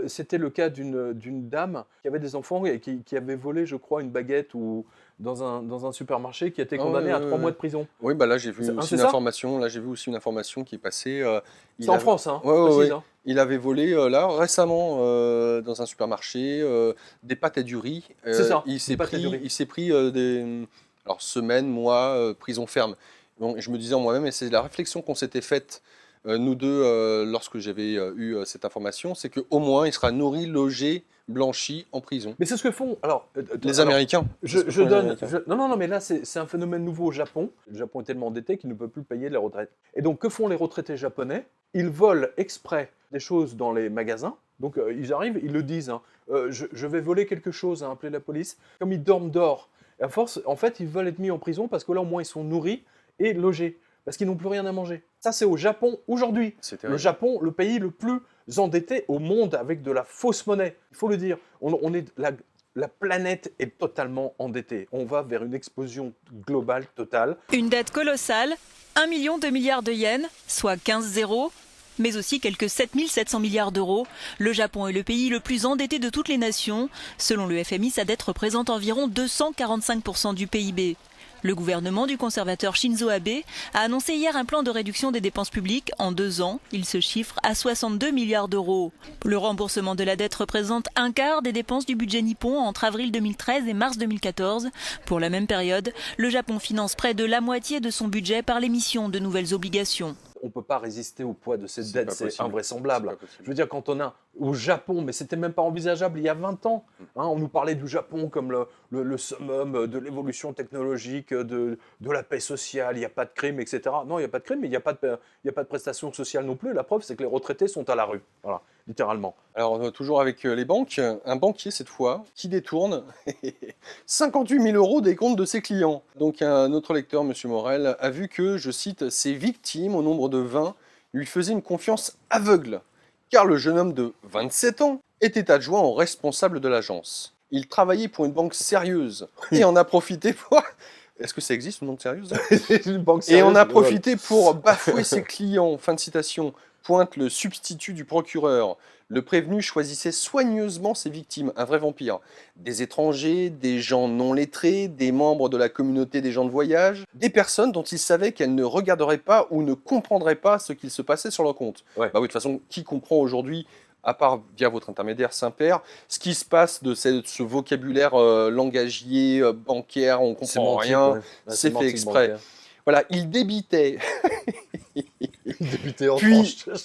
C'était le cas d'une dame qui avait des enfants et qui avait volé, je crois, une baguette ou dans un supermarché, qui a été condamnée à 3 mois de prison. Oui, bah là j'ai vu aussi une information. Là j'ai vu aussi une information qui est passée. C'est en France, hein. Ouais. Hein. Il avait volé là récemment dans un supermarché des pâtes à du riz. C'est ça. Il s'est pris des semaines, mois, prison ferme. Donc, je me disais en moi-même, et c'est la réflexion qu'on s'était faite nous deux lorsque j'avais eu cette information, c'est qu'au moins il sera nourri, logé, blanchi en prison. Mais c'est ce que font les Américains. Non, mais là c'est un phénomène nouveau au Japon. Le Japon est tellement endetté qu'il ne peut plus payer les retraites. Et donc que font les retraités japonais? Ils volent exprès des choses dans les magasins. Donc ils arrivent, ils le disent. Hein. Je vais voler quelque chose, hein, appeler la police. Comme ils dorment dehors. Et à force, en fait, ils veulent être mis en prison parce que là au moins ils sont nourris et logés. Parce qu'ils n'ont plus rien à manger. Ça, c'est au Japon aujourd'hui. Le Japon, le pays le plus endetté au monde avec de la fausse monnaie. Il faut le dire. La planète est totalement endettée. On va vers une explosion globale totale. Une dette colossale, 1,2 milliard de yens, soit 15 zéros, mais aussi quelques 7 700 milliards d'euros. Le Japon est le pays le plus endetté de toutes les nations. Selon le FMI, sa dette représente environ 245% du PIB. Le gouvernement du conservateur Shinzo Abe a annoncé hier un plan de réduction des dépenses publiques. En 2 ans, il se chiffre à 62 milliards d'euros. Le remboursement de la dette représente un quart des dépenses du budget nippon entre avril 2013 et mars 2014. Pour la même période, le Japon finance près de la moitié de son budget par l'émission de nouvelles obligations. On ne peut pas résister au poids de cette dette, c'est invraisemblable. Je veux dire, quand on a au Japon, mais c'était même pas envisageable il y a 20 ans, hein, on nous parlait du Japon comme le summum de l'évolution technologique, de la paix sociale, il n'y a pas de crime, etc. Non, il n'y a pas de crime, mais il n'y a pas de prestations sociales non plus. La preuve, c'est que les retraités sont à la rue, voilà, littéralement. Alors, toujours avec les banques, un banquier cette fois, qui détourne 58 000 euros des comptes de ses clients. Donc un autre lecteur, M. Morel, a vu que, je cite, ses victimes, au nombre de 20, lui faisaient une confiance aveugle, car le jeune homme de 27 ans était adjoint au responsable de l'agence. Il travaillait pour une banque sérieuse et en a profité pour... Est-ce que ça existe, une banque sérieuse? Une banque sérieuse. Et en a profité pour bafouer ses clients, fin de citation, pointe le substitut du procureur. Le prévenu choisissait soigneusement ses victimes, un vrai vampire. Des étrangers, des gens non lettrés, des membres de la communauté des gens de voyage, des personnes dont il savait qu'elles ne regarderaient pas ou ne comprendraient pas ce qu'il se passait sur leur compte. Ouais. Bah oui, de toute façon, qui comprend aujourd'hui, à part via votre intermédiaire Saint-Père, ce qui se passe de ce vocabulaire langagier, bancaire, on ne comprend rien, c'est fait exprès. Bancaire. Voilà, il débitait,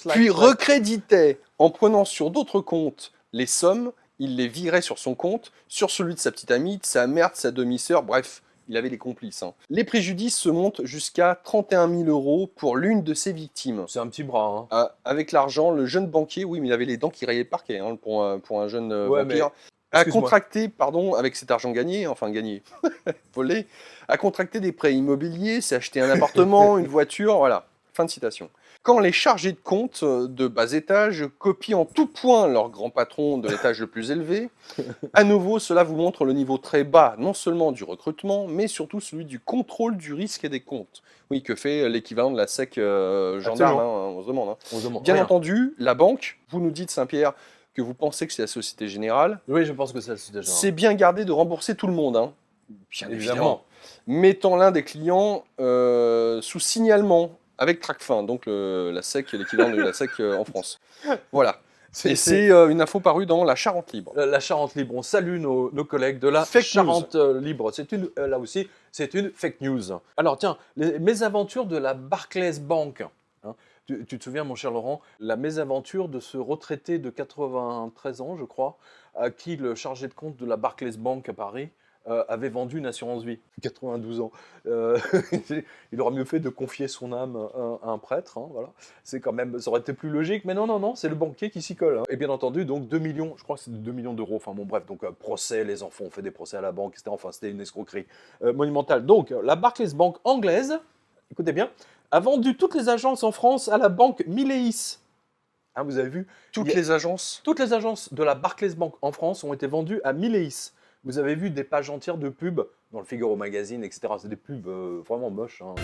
puis recréditait en prenant sur d'autres comptes les sommes, il les virait sur son compte, sur celui de sa petite amie, de sa mère, de sa demi-sœur, bref, il avait des complices. Hein. Les préjudices se montent jusqu'à 31 000 euros pour l'une de ses victimes. C'est un petit bras. Hein. Avec l'argent, le jeune banquier, oui, mais il avait les dents qui rayaient le parquet hein, pour un jeune vampire. A contracté, avec cet argent gagné, volé, a contracté des prêts immobiliers, s'est acheté un appartement, une voiture, voilà. Fin de citation. Quand les chargés de compte de bas étage copient en tout point leur grand patron de l'étage le plus élevé, à nouveau, cela vous montre le niveau très bas, non seulement du recrutement, mais surtout celui du contrôle du risque et des comptes. Oui, que fait l'équivalent de la SEC gendarme, on se demande. Hein. Bien entendu, la banque, vous nous dites Saint-Pierre, que vous pensez que c'est la Société Générale. Oui, je pense que c'est la Société Générale. C'est bien gardé de rembourser tout le monde, hein. Bien évidemment. Mettant l'un des clients sous signalement avec Tracfin, donc la SEC, l'équivalent de la SEC en France. Voilà. C'est une info parue dans La Charente Libre. La Charente Libre, on salue nos collègues de la Charente Libre. Là aussi, c'est une fake news. Alors tiens, les mésaventures de la Barclays Bank. Hein. Tu te souviens, mon cher Laurent, la mésaventure de ce retraité de 93 ans, je crois, à qui le chargé de compte de la Barclays Bank à Paris avait vendu une assurance vie, 92 ans. Il aurait mieux fait de confier son âme à un prêtre, hein, voilà. C'est quand même, ça aurait été plus logique, mais non, c'est le banquier qui s'y colle. Hein. Et bien entendu, donc 2 millions, je crois que c'est 2 millions d'euros, enfin bon bref, donc procès, les enfants ont fait des procès à la banque, etc. Enfin c'était une escroquerie monumentale. Donc la Barclays Bank anglaise, écoutez bien, a vendu toutes les agences en France à la banque Mileis. Hein, vous avez vu? Toutes les agences de la Barclays Bank en France ont été vendues à Mileis. Vous avez vu des pages entières de pubs dans le Figaro Magazine, etc. C'est des pubs vraiment moches. Hein.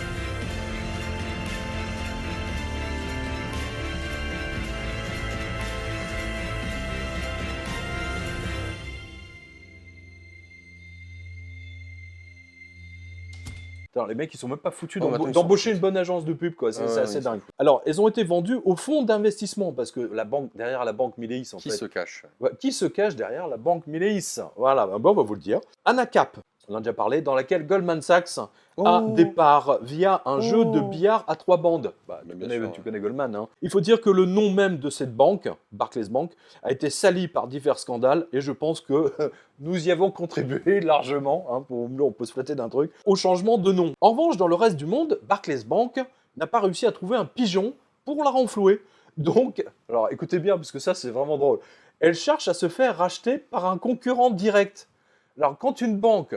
Putain, les mecs, ils sont même pas foutus Oh, maintenant, ils d'embaucher sont une bonne agence de pub, quoi. C'est Ouais, assez ils dingue. Alors, elles ont été vendues au fonds d'investissement parce que derrière la banque Mileis, en Qui fait. se cache? Ouais, qui se cache derrière la banque Mileis? Voilà, bon, on va vous le dire. Anacap, on en a déjà parlé, dans laquelle Goldman Sachs a des parts via un jeu de billard à 3 bandes. Bah, tu connais Goldman. Hein. Il faut dire que le nom même de cette banque, Barclays Bank, a été sali par divers scandales et je pense que nous y avons contribué largement, hein, on peut se flatter d'un truc, au changement de nom. En revanche, dans le reste du monde, Barclays Bank n'a pas réussi à trouver un pigeon pour la renflouer. Donc, alors écoutez bien, parce que ça c'est vraiment drôle, elle cherche à se faire racheter par un concurrent direct. Alors quand une banque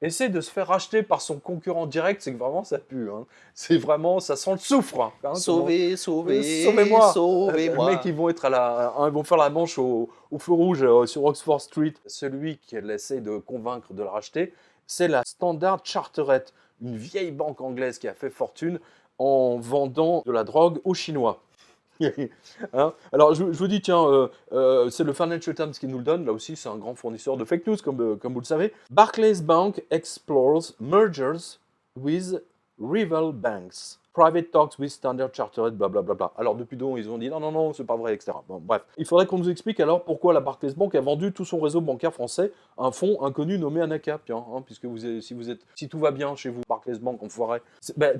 essaie de se faire racheter par son concurrent direct, c'est que vraiment ça pue. Hein. C'est vraiment, ça sent le soufre. Hein, sauvez-moi. Les mecs, ils vont être ils vont faire la manche au feu rouge sur Oxford Street. Celui qu'elle essaie de convaincre de le racheter, c'est la Standard Chartered, une vieille banque anglaise qui a fait fortune en vendant de la drogue aux Chinois. Hein, alors je vous dis, tiens, c'est le Financial Times qui nous le donne, là aussi c'est un grand fournisseur de fake news comme vous le savez. Barclays Bank explores mergers with rival banks. Private talks with Standard Chartered, blablabla. Alors depuis donc ils ont dit non, c'est pas vrai, etc. Bon, bref, il faudrait qu'on nous explique alors pourquoi la Barclays Bank a vendu tout son réseau bancaire français à un fonds inconnu nommé Anacap, tiens, hein, puisque si tout va bien chez vous, Barclays Bank, enfoiré.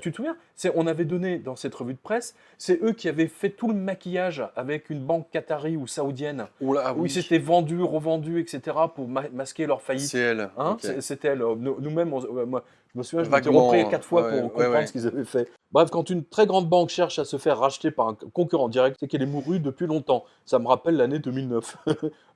Tu te souviens, on avait donné dans cette revue de presse, c'est eux qui avaient fait tout le maquillage avec une banque qatari ou saoudienne, où ils s'étaient vendus, revendus, etc. pour masquer leur faillite. C'est elle. Hein, Okay. C'était elle. Nous-mêmes, moi, je me souviens, je m'étais repris 4 fois pour comprendre ce qu'ils avaient fait. Bref, quand une très grande banque cherche à se faire racheter par un concurrent direct, c'est qu'elle est mourue depuis longtemps. Ça me rappelle l'année 2009.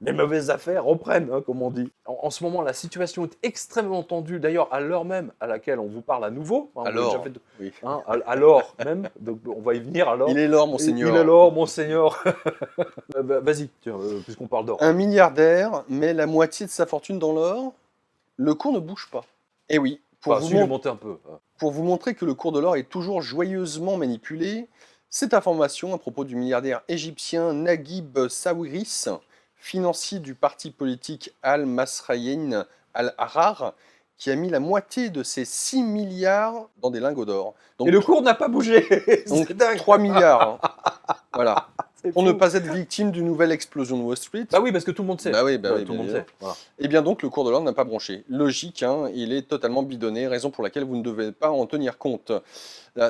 Les mauvaises affaires reprennent, hein, comme on dit. En ce moment, la situation est extrêmement tendue. D'ailleurs, à l'heure même à laquelle on vous parle à nouveau. Hein, alors, oui. Hein, à l'heure même. Donc, on va y venir alors. Il est l'or, monseigneur. Il est l'or, monseigneur. Vas-y, puisqu'on parle d'or. Un milliardaire met la moitié de sa fortune dans l'or. Le cours ne bouge pas. Eh oui. Pour vous montrer que le cours de l'or est toujours joyeusement manipulé, cette information à propos du milliardaire égyptien Naguib Sawiris, financier du parti politique Al-Masraïn Al-Ahrar, qui a mis la moitié de ses 6 milliards dans des lingots d'or. Et le cours n'a pas bougé. Donc 3 milliards. Hein. Voilà. Pour ne pas être victime d'une nouvelle explosion de Wall Street. Bah oui, parce que tout le monde sait. Tout le monde sait. Voilà. Et bien donc, le cours de l'or n'a pas bronché. Logique, hein, il est totalement bidonné, raison pour laquelle vous ne devez pas en tenir compte.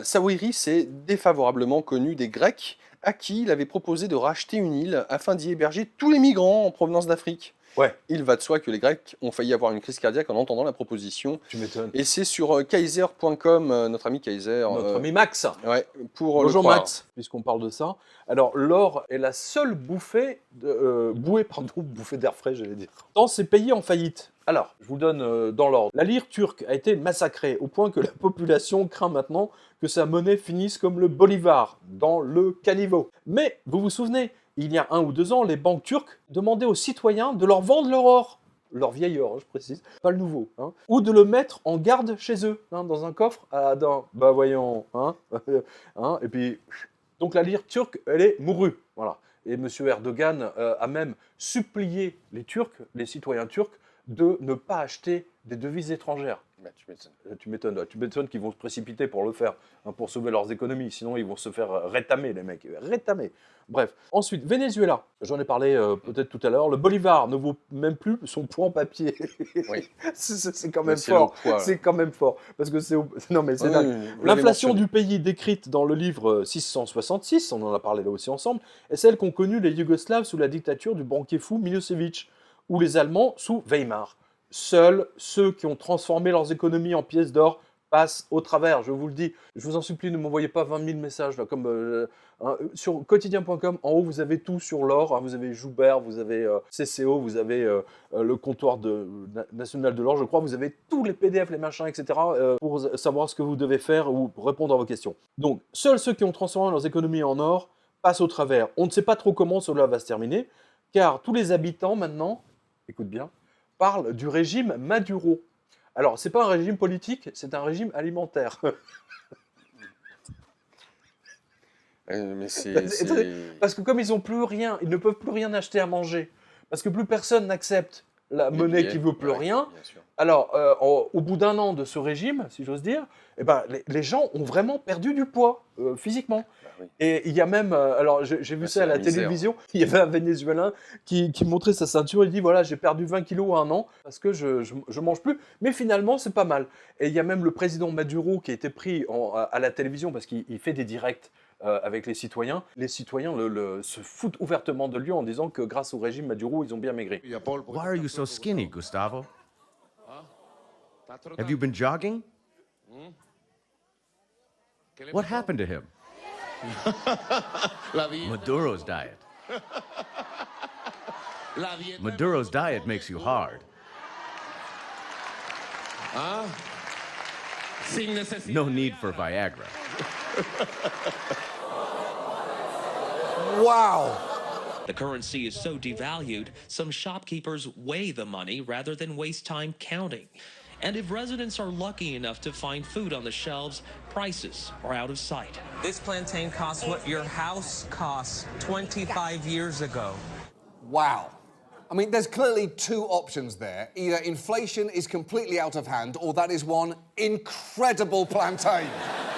Sawiris est défavorablement connu des Grecs, à qui il avait proposé de racheter une île afin d'y héberger tous les migrants en provenance d'Afrique. Ouais. Il va de soi que les Grecs ont failli avoir une crise cardiaque en entendant la proposition. Tu m'étonnes. Et c'est sur Kaiser.com, notre ami Kaiser. Notre ami Max. Ouais, pour Bonjour le croire. Max, puisqu'on parle de ça. Alors, l'or est la seule bouffée d'air frais, j'allais dire, dans ces pays en faillite. Alors, je vous le donne dans l'ordre. La lire turque a été massacrée au point que la population craint maintenant que sa monnaie finisse comme le bolivar, dans le caniveau. Mais, vous vous souvenez, il y a 1 ou 2 ans, les banques turques demandaient aux citoyens de leur vendre leur or. Leur vieil or, je précise, pas le nouveau. Hein, ou de le mettre en garde chez eux, hein, dans un coffre. Bah voyons. Hein, et puis, donc la lire turque, elle est mourue. Voilà. Et M. Erdogan a même supplié les citoyens turcs, de ne pas acheter des devises étrangères. Bah, tu m'étonnes qu'ils vont se précipiter pour le faire, hein, pour sauver leurs économies. Sinon, ils vont se faire rétamer, les mecs. Rétamer. Bref. Ensuite, Venezuela. J'en ai parlé peut-être tout à l'heure. Le bolivar ne vaut même plus son poids en papier. Oui. c'est quand même fort. C'est quand même fort. Parce que c'est... Non, mais c'est dingue. L'inflation du pays décrite dans le livre 666, on en a parlé là aussi ensemble, est celle qu'ont connue les Yougoslaves sous la dictature du banquier fou Milosevic, ou les Allemands sous Weimar. Seuls ceux qui ont transformé leurs économies en pièces d'or passent au travers, je vous le dis. Je vous en supplie, ne m'envoyez pas 20 000 messages. Là, comme, sur quotidien.com, en haut, vous avez tout sur l'or. Hein, vous avez Joubert, vous avez CCO, vous avez le comptoir national de l'or, je crois. Vous avez tous les PDF, les machins, etc. Pour savoir ce que vous devez faire ou pour répondre à vos questions. Donc, seuls ceux qui ont transformé leurs économies en or passent au travers. On ne sait pas trop comment cela va se terminer, car tous les habitants, maintenant, écoute bien, parle du régime Maduro. Alors, c'est pas un régime politique, c'est un régime alimentaire. Mais Parce que comme ils ont plus rien, ils ne peuvent plus rien acheter à manger, parce que plus personne n'accepte la monnaie qui veut plus rien. Alors, au bout d'un an de ce régime, si j'ose dire, eh ben, les gens ont vraiment perdu du poids physiquement. Et il y a même, alors j'ai vu ça à la télévision, il y avait un Vénézuélien qui montrait sa ceinture, il dit voilà, j'ai perdu 20 kilos en un an parce que je mange plus, mais finalement c'est pas mal. Et il y a même le président Maduro qui a été pris à la télévision parce qu'il fait des directs avec les citoyens. Les citoyens se foutent ouvertement de lui en disant que grâce au régime Maduro, ils ont bien maigri. Why are you so skinny, Gustavo? Have you been jogging? What happened to him? Maduro's diet. Maduro's diet makes you hard. No need for Viagra. Wow! The currency is so devalued, some shopkeepers weigh the money rather than waste time counting. And if residents are lucky enough to find food on the shelves, prices are out of sight. This plantain costs what your house cost 25 years ago. Wow. I mean, there's clearly two options there. Either inflation is completely out of hand, or that is one incredible plantain.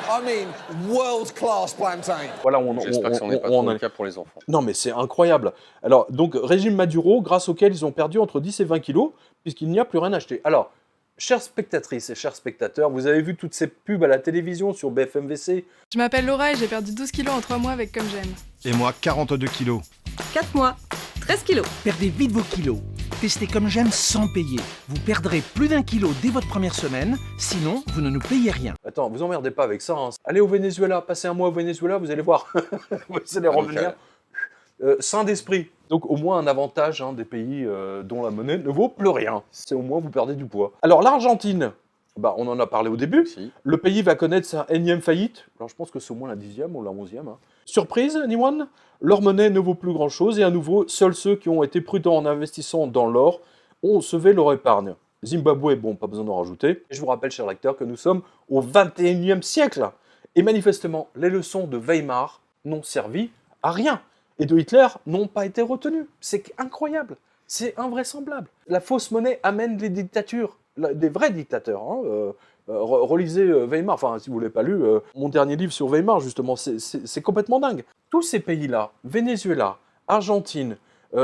I mean, world-class plantain. Voilà, J'espère que ce n'est pas trop le cas pour les enfants. Non, mais c'est incroyable. Alors, donc, régime Maduro, grâce auquel ils ont perdu entre 10 et 20 kilos, puisqu'il n'y a plus rien acheté. Alors, chères spectatrices et chers spectateurs, vous avez vu toutes ces pubs à la télévision sur BFM-VC. Je m'appelle Laura et j'ai perdu 12 kilos en 3 mois avec Comme J'aime. Et moi, 42 kilos. 4 mois, 13 kilos. Perdez vite vos kilos. Testez Comme J'aime sans payer. Vous perdrez plus d'1 kilo dès votre première semaine, sinon vous ne nous payez rien. Attends, vous emmerdez pas avec ça. Hein. Allez au Venezuela, passez un mois au Venezuela, vous allez voir. Vous allez revenir sain d'esprit. Donc au moins un avantage des pays dont la monnaie ne vaut plus rien. C'est au moins vous perdez du poids. Alors l'Argentine, on en a parlé au début. Si. Le pays va connaître sa énième faillite. Alors je pense que c'est au moins la 10e ou la 11e. Hein. Surprise, anyone? Leur monnaie ne vaut plus grand-chose et à nouveau, seuls ceux qui ont été prudents en investissant dans l'or ont sauvé leur épargne. Zimbabwe, pas besoin d'en rajouter. Et je vous rappelle, chers lecteurs, que nous sommes au 21e siècle. Et manifestement, les leçons de Weimar n'ont servi à rien. Et de Hitler n'ont pas été retenues. C'est incroyable. C'est invraisemblable. La fausse monnaie amène les dictatures. Des vrais dictateurs. Relisez Weimar, enfin si vous ne l'avez pas lu, mon dernier livre sur Weimar justement, c'est complètement dingue. Tous ces pays-là, Venezuela, Argentine,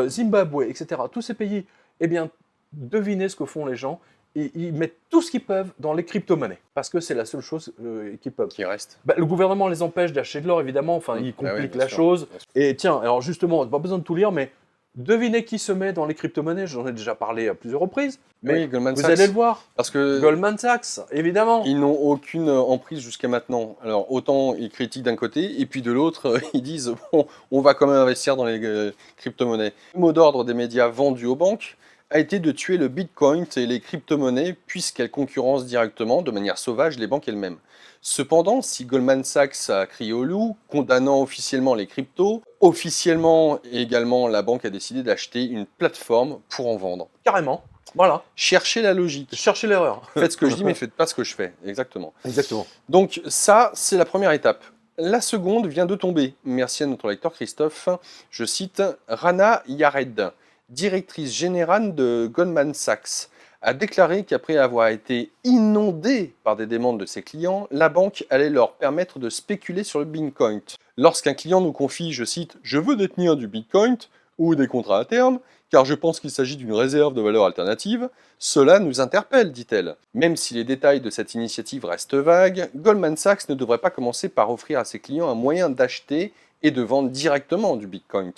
Zimbabwe, etc., tous ces pays, eh bien, devinez ce que font les gens, et ils mettent tout ce qu'ils peuvent dans les crypto-monnaies, parce que c'est la seule chose qu'ils peuvent. Qui reste. Le gouvernement les empêche d'acheter de l'or, évidemment, enfin, il complique la chose. Et tiens, alors justement, pas besoin de tout lire, mais devinez qui se met dans les crypto-monnaies, j'en ai déjà parlé à plusieurs reprises, mais Goldman vous Sachs. allez le voir. Parce que Goldman Sachs, évidemment. Ils n'ont aucune emprise jusqu'à maintenant. Alors autant ils critiquent d'un côté, et puis de l'autre, ils disent on va quand même investir dans les crypto-monnaies. Le mot d'ordre des médias vendus aux banques a été de tuer le Bitcoin et les crypto-monnaies puisqu'elles concurrencent directement, de manière sauvage, les banques elles-mêmes. Cependant, si Goldman Sachs a crié au loup, condamnant officiellement les cryptos, officiellement également la banque a décidé d'acheter une plateforme pour en vendre. Carrément, voilà. Cherchez la logique. Cherchez l'erreur. Faites ce que je dis, mais faites pas ce que je fais. Exactement. Exactement. Donc ça, c'est la première étape. La seconde vient de tomber. Merci à notre lecteur Christophe. Je cite Rana Yared, directrice générale de Goldman Sachs, a déclaré qu'après avoir été inondée par des demandes de ses clients, la banque allait leur permettre de spéculer sur le Bitcoin. Lorsqu'un client nous confie, je cite, « Je veux détenir du Bitcoin ou des contrats à terme, car je pense qu'il s'agit d'une réserve de valeur alternative, cela nous interpelle, dit-elle. Même si les détails de cette initiative restent vagues, Goldman Sachs ne devrait pas commencer par offrir à ses clients un moyen d'acheter et de vendre directement du Bitcoin.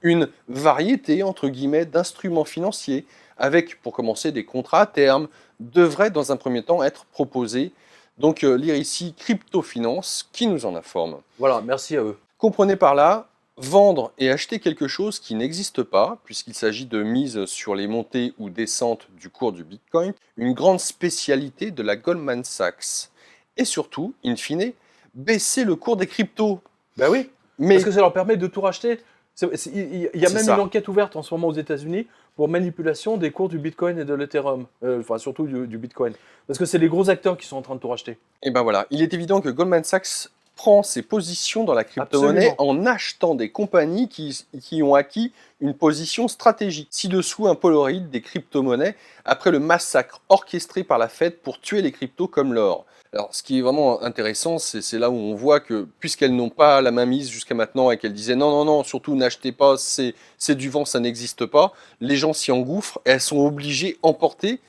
Une variété, entre guillemets, d'instruments financiers, avec, pour commencer, des contrats à terme, devrait dans un premier temps être proposés. Donc, lire ici Crypto-Finance, qui nous en informe. Voilà, merci à eux. Comprenez par là, vendre et acheter quelque chose qui n'existe pas, puisqu'il s'agit de mise sur les montées ou descentes du cours du Bitcoin, une grande spécialité de la Goldman Sachs. Et surtout, in fine, baisser le cours des cryptos. Ben oui, parce que ça leur permet de tout racheter. Il y a même une enquête ouverte en ce moment aux États-Unis pour manipulation des cours du Bitcoin et de l'Ethereum, enfin surtout du Bitcoin. Parce que c'est les gros acteurs qui sont en train de tout racheter. Et ben voilà, il est évident que Goldman Sachs prend ses positions dans la crypto-monnaie Absolument. en achetant des compagnies qui ont acquis une position stratégique. Ci-dessous, un Polaroid des crypto-monnaies après le massacre orchestré par la Fed pour tuer les cryptos comme l'or. Alors, ce qui est vraiment intéressant, c'est là où on voit que, puisqu'elles n'ont pas la main mise jusqu'à maintenant et qu'elles disaient non, surtout n'achetez pas, c'est du vent, ça n'existe pas, les gens s'y engouffrent et elles sont obligées, emportées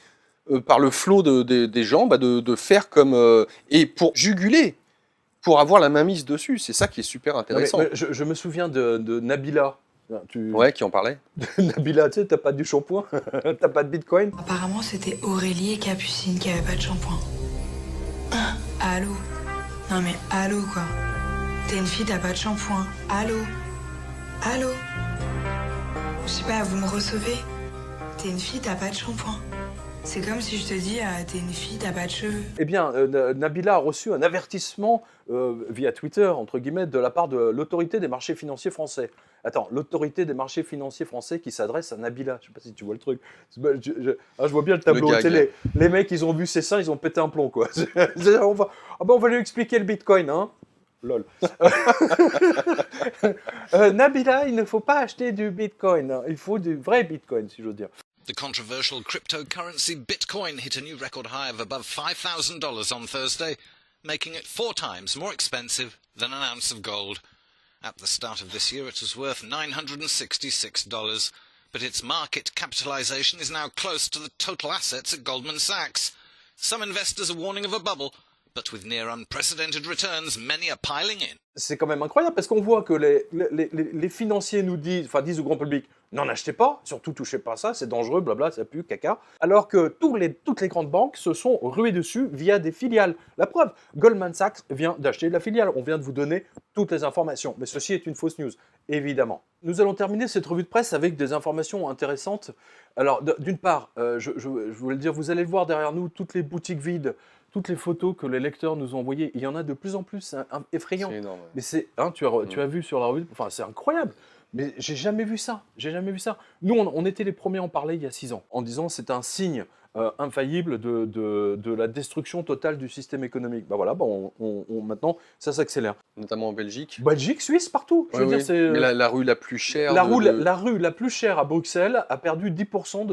par le flot des gens, de faire comme... et pour juguler, pour avoir la main mise dessus. C'est ça qui est super intéressant. Mais je me souviens de Nabila. Ouais, qui en parlait. Nabila, tu sais, t'as pas du shampoing, t'as pas de bitcoin. Apparemment, c'était Aurélie et Capucine qui avaient pas de shampoing. Allô? Non mais allô quoi? T'es une fille, t'as pas de shampoing. Allô? Allô? Je sais pas, vous me recevez? T'es une fille, t'as pas de shampoing. C'est comme si je te dis, t'es une fille, t'as pas de cheveux. Eh bien, Nabila a reçu un avertissement via Twitter, entre guillemets, de la part de l'autorité des marchés financiers français. Attends, l'autorité des marchés financiers français qui s'adresse à Nabila. Je sais pas si tu vois le truc. Je vois bien le tableau. Le gag. Les mecs, ils ont vu ces seins, ils ont pété un plomb, quoi. on va lui expliquer le bitcoin, hein. Lol. Nabila, il ne faut pas acheter du bitcoin. Hein. Il faut du vrai bitcoin, si j'ose dire. The controversial cryptocurrency Bitcoin hit a new record high of above $5,000 on Thursday, making it 4 times more expensive than an ounce of gold. At the start of this year, it was worth $966, but its market capitalization is now close to the total assets at Goldman Sachs. Some investors are warning of a bubble, but with near unprecedented returns, many are piling in. C'est quand même incroyable parce qu'on voit que les financiers nous disent au grand public, n'en achetez pas, surtout touchez pas à ça, c'est dangereux, blabla, ça pue, caca. Alors que toutes les grandes banques se sont ruées dessus via des filiales. La preuve, Goldman Sachs vient d'acheter la filiale. On vient de vous donner toutes les informations. Mais ceci est une fausse news, évidemment. Nous allons terminer cette revue de presse avec des informations intéressantes. Alors, d'une part, je voulais le dire, vous allez le voir derrière nous, toutes les boutiques vides, toutes les photos que les lecteurs nous ont envoyées, il y en a de plus en plus, c'est effrayant. C'est énorme. Mais c'est, hein, tu as vu sur la revue, enfin c'est incroyable. Mais j'ai jamais vu ça, Nous, on était les premiers à en parler il y a 6 ans, en disant c'est un signe infaillible de la destruction totale du système économique. Bah voilà, maintenant, ça s'accélère. Notamment en Belgique. Belgique, Suisse, partout. Je veux dire, c'est mais la rue la plus chère. La rue la plus chère à Bruxelles a perdu 10%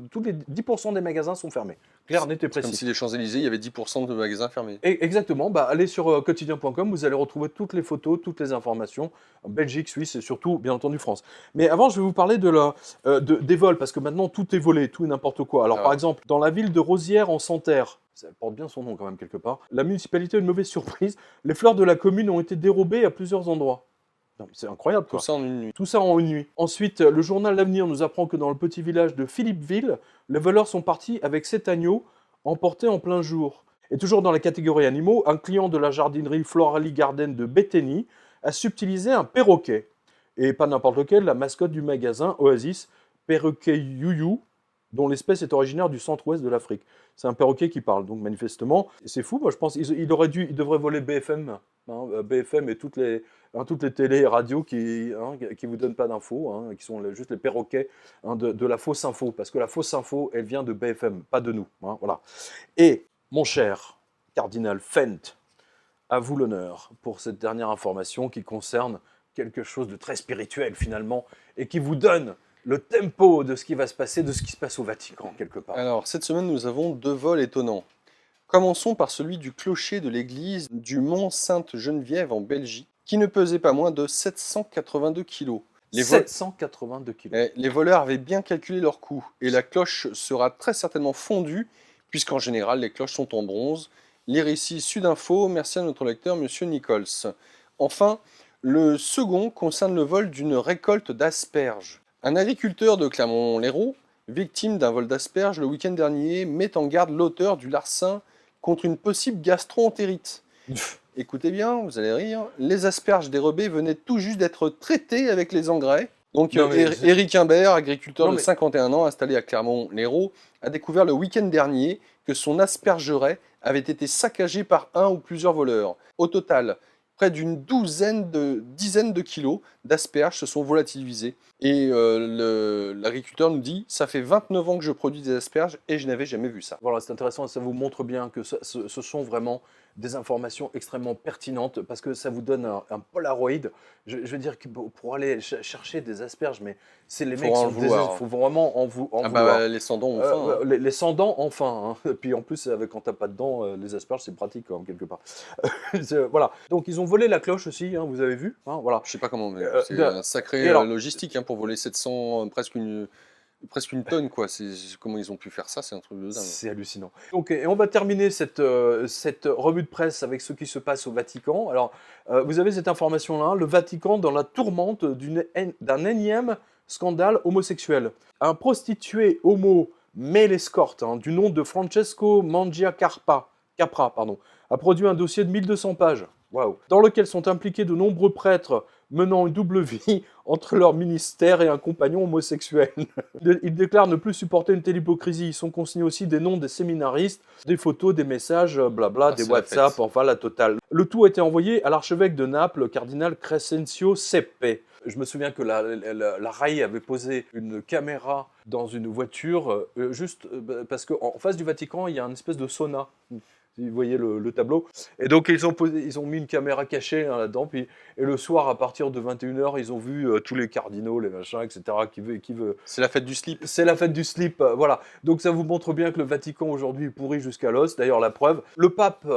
tous les 10% des magasins sont fermés. Clair, net et précis. Comme si les Champs-Élysées, il y avait 10% de magasins fermés. Exactement. Allez sur quotidien.com, vous allez retrouver toutes les photos, toutes les informations. Belgique, Suisse et surtout, bien entendu, France. Mais avant, je vais vous parler des vols, parce que maintenant, tout est volé, tout et n'importe quoi. Alors, par exemple, dans la ville de Rosières, en Santerre, ça porte bien son nom quand même quelque part, la municipalité a une mauvaise surprise. Les fleurs de la commune ont été dérobées à plusieurs endroits. Non, c'est incroyable, quoi. Tout ça en une nuit. Tout ça en une nuit. Ensuite, le journal L'Avenir nous apprend que dans le petit village de Philippeville, les voleurs sont partis avec 7 agneaux emportés en plein jour. Et toujours dans la catégorie animaux, un client de la jardinerie Floralie Garden de Bétheny a subtilisé un perroquet. Et pas n'importe lequel, la mascotte du magasin Oasis, perroquet Youyou, dont l'espèce est originaire du centre-ouest de l'Afrique. C'est un perroquet qui parle, donc manifestement. C'est fou, moi je pense qu'il devrait voler BFM. BFM et toutes les télés et radios qui vous donnent pas d'infos, qui sont juste les perroquets de la fausse info. Parce que la fausse info, elle vient de BFM, pas de nous. Voilà. Et, mon cher cardinal Fent, à vous l'honneur pour cette dernière information qui concerne quelque chose de très spirituel finalement et qui vous donne le tempo de ce qui va se passer, de ce qui se passe au Vatican quelque part. Alors, cette semaine, nous avons 2 vols étonnants. Commençons par celui du clocher de l'église du Mont Sainte-Geneviève en Belgique, qui ne pesait pas moins de 782 kilos. 782 kilos. Les voleurs avaient bien calculé leur coût, et la cloche sera très certainement fondue, puisqu'en général, les cloches sont en bronze. Lire ici Sudinfo, merci à notre lecteur, Monsieur Nichols. Enfin, le second concerne le vol d'une récolte d'asperges. Un agriculteur de Clermont-Lérault, victime d'un vol d'asperges le week-end dernier, met en garde l'auteur du larcin contre une possible gastro-entérite. Écoutez bien, vous allez rire, les asperges dérobées venaient tout juste d'être traitées avec les engrais. Donc Éric Imbert, agriculteur de 51 ans installé à Clermont-Lérault, a découvert le week-end dernier que son aspergeraie avait été saccagée par un ou plusieurs voleurs. Au total, près d'une dizaine de kilos d'asperges se sont volatilisés. Et l'agriculteur nous dit « Ça fait 29 ans que je produis des asperges et je n'avais jamais vu ça. » Voilà, c'est intéressant, ça vous montre bien que ce sont vraiment des informations extrêmement pertinentes parce que ça vous donne un Polaroid. Je veux dire que pour aller chercher des asperges, mais c'est les mecs qui sont il faut vraiment en vouloir. Les sans-dents ont faim. Les sans-dents ont faim. Hein. Et puis en plus, quand t'as pas de dents, les asperges, c'est pratique quand même, quelque part. Voilà. Donc ils ont volé la cloche aussi, hein, vous avez vu. Hein, voilà. Je sais pas comment, mais c'est un sacré logistique hein, pour voler 700, presque une tonne, quoi. Comment ils ont pu faire ça, c'est un truc de dingue. C'est hallucinant. Donc, et on va terminer cette revue de presse avec ce qui se passe au Vatican. Alors, vous avez cette information-là, le Vatican dans la tourmente d'un énième scandale homosexuel. Un prostitué homo mêle escorte, du nom de Francesco Mangiacapra, a produit un dossier de 1200 pages. Waouh. Dans lequel sont impliqués de nombreux prêtres menant une double vie entre leur ministère et un compagnon homosexuel. Ils déclarent ne plus supporter une telle hypocrisie. Ils sont consignés aussi des noms des séminaristes, des photos, des messages, blabla, des WhatsApp, enfin la totale. Le tout a été envoyé à l'archevêque de Naples, le cardinal Crescenzio Seppe. Je me souviens que la RAI avait posé une caméra dans une voiture, juste parce qu'en face du Vatican, il y a une espèce de sauna. Vous voyez le tableau. Et donc, ils ont mis une caméra cachée là-dedans. Et le soir, à partir de 21h, ils ont vu tous les cardinaux, les machins, etc. qui veut... C'est la fête du slip. C'est la fête du slip, voilà. Donc, ça vous montre bien que le Vatican, aujourd'hui, est pourri jusqu'à l'os. D'ailleurs, la preuve. Le pape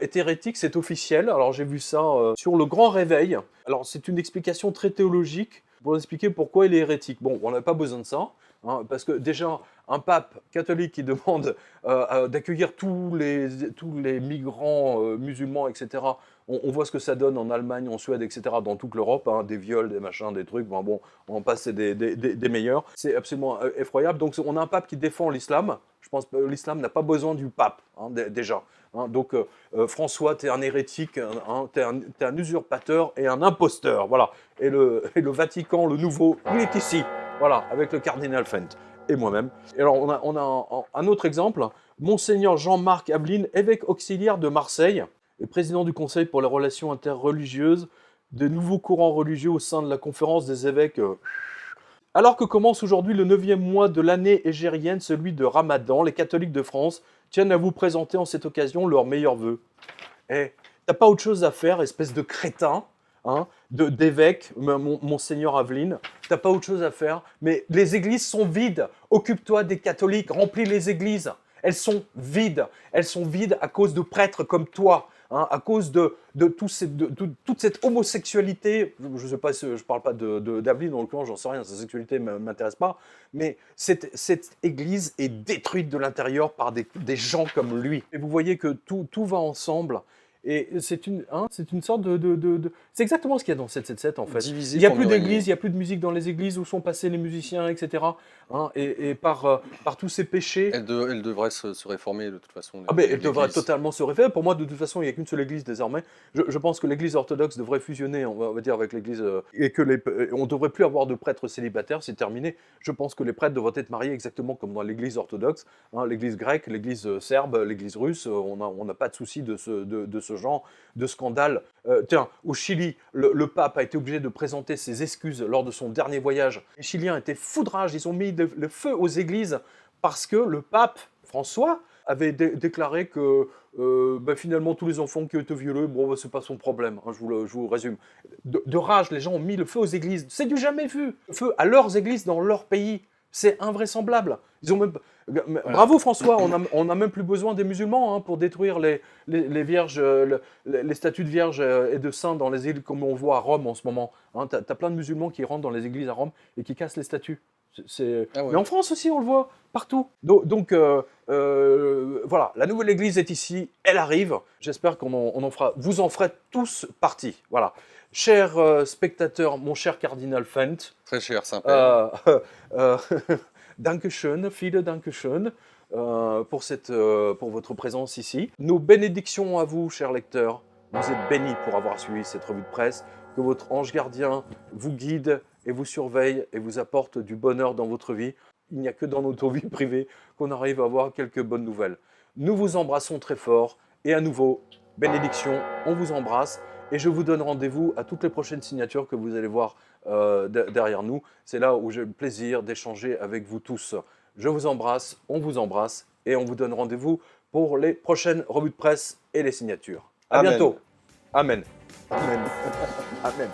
est hérétique, c'est officiel. Alors, j'ai vu ça sur le Grand Réveil. Alors, c'est une explication très théologique pour expliquer pourquoi il est hérétique. Bon, on n'a pas besoin de ça. Hein, parce que déjà, un pape catholique qui demande d'accueillir tous les migrants musulmans, etc., on voit ce que ça donne en Allemagne, en Suède, etc., dans toute l'Europe, hein, des viols, des machins, des trucs, bon, on en passe des meilleurs. C'est absolument effroyable. Donc on a un pape qui défend l'islam. Je pense que l'islam n'a pas besoin du pape, hein, déjà. Hein, donc François, tu es un hérétique, hein, tu es un usurpateur et un imposteur. Voilà. Et le Vatican, le nouveau, il est ici. Voilà, avec le cardinal Fent et moi-même. Et alors, on a un autre exemple. Monseigneur Jean-Marc Abline, évêque auxiliaire de Marseille et président du Conseil pour les relations interreligieuses, des nouveaux courants religieux au sein de la conférence des évêques. Alors que commence aujourd'hui le 9e mois de l'année égérienne, celui de Ramadan, les catholiques de France tiennent à vous présenter en cette occasion leurs meilleurs vœux. Eh, t'as pas autre chose à faire, espèce de crétin hein, d'évêque, Monseigneur Aveline, t'as pas autre chose à faire, mais les églises sont vides, occupe-toi des catholiques, remplis les églises, elles sont vides à cause de prêtres comme toi, hein, à cause de toute cette homosexualité, je sais pas, je parle pas d'Aveline, en l'occurrence, j'en sais rien, sa sexualité ne m'intéresse pas, mais cette église est détruite de l'intérieur par des gens comme lui. Et vous voyez que tout va ensemble. Et c'est une sorte c'est exactement ce qu'il y a dans 777 en fait. Divisé il n'y a plus d'église, il n'y a plus de musique dans les églises où sont passés les musiciens, etc. Hein, et par tous ces péchés... Elle devrait se réformer de toute façon. Elle devrait totalement se réformer. Pour moi, de toute façon, il n'y a qu'une seule église désormais. Je pense que l'église orthodoxe devrait fusionner, on va dire, avec l'église... et que on ne devrait plus avoir de prêtres célibataires, c'est terminé. Je pense que les prêtres devraient être mariés exactement comme dans l'église orthodoxe. Hein, l'église grecque, l'église serbe, l'église russe, on n'a pas de souci de ce genre de scandale. Tiens, au Chili, le pape a été obligé de présenter ses excuses lors de son dernier voyage. Les Chiliens étaient foudrages, ils ont mis le feu aux églises parce que le pape François avait déclaré que finalement tous les enfants qui ont été violés, c'est pas son problème, hein, je vous résume. De rage, les gens ont mis le feu aux églises, c'est du jamais vu. Le feu à leurs églises dans leur pays, c'est invraisemblable. Ils ont même... Bravo François, on n'a même plus besoin des musulmans hein, pour détruire les vierges, les statues de vierges et de saints dans les églises comme on voit à Rome en ce moment. Hein, t'as plein de musulmans qui rentrent dans les églises à Rome et qui cassent les statues. Mais en France aussi, on le voit partout. Donc voilà, la nouvelle église est ici, elle arrive. J'espère vous en ferez tous partie. Voilà. Cher spectateur, mon cher cardinal Fent. Très cher, sympa. Dankeschön, viele Dankeschön pour votre présence ici. Nos bénédictions à vous, chers lecteurs. Vous êtes bénis pour avoir suivi cette revue de presse. Que votre ange gardien vous guide et vous surveille et vous apporte du bonheur dans votre vie. Il n'y a que dans notre vie privée qu'on arrive à avoir quelques bonnes nouvelles. Nous vous embrassons très fort et à nouveau, bénédictions, on vous embrasse et je vous donne rendez-vous à toutes les prochaines signatures que vous allez voir derrière nous. C'est là où j'ai le plaisir d'échanger avec vous tous. Je vous embrasse, on vous embrasse et on vous donne rendez-vous pour les prochaines revues de presse et les signatures. À Amen. bientôt. Amen. Amen. Amen.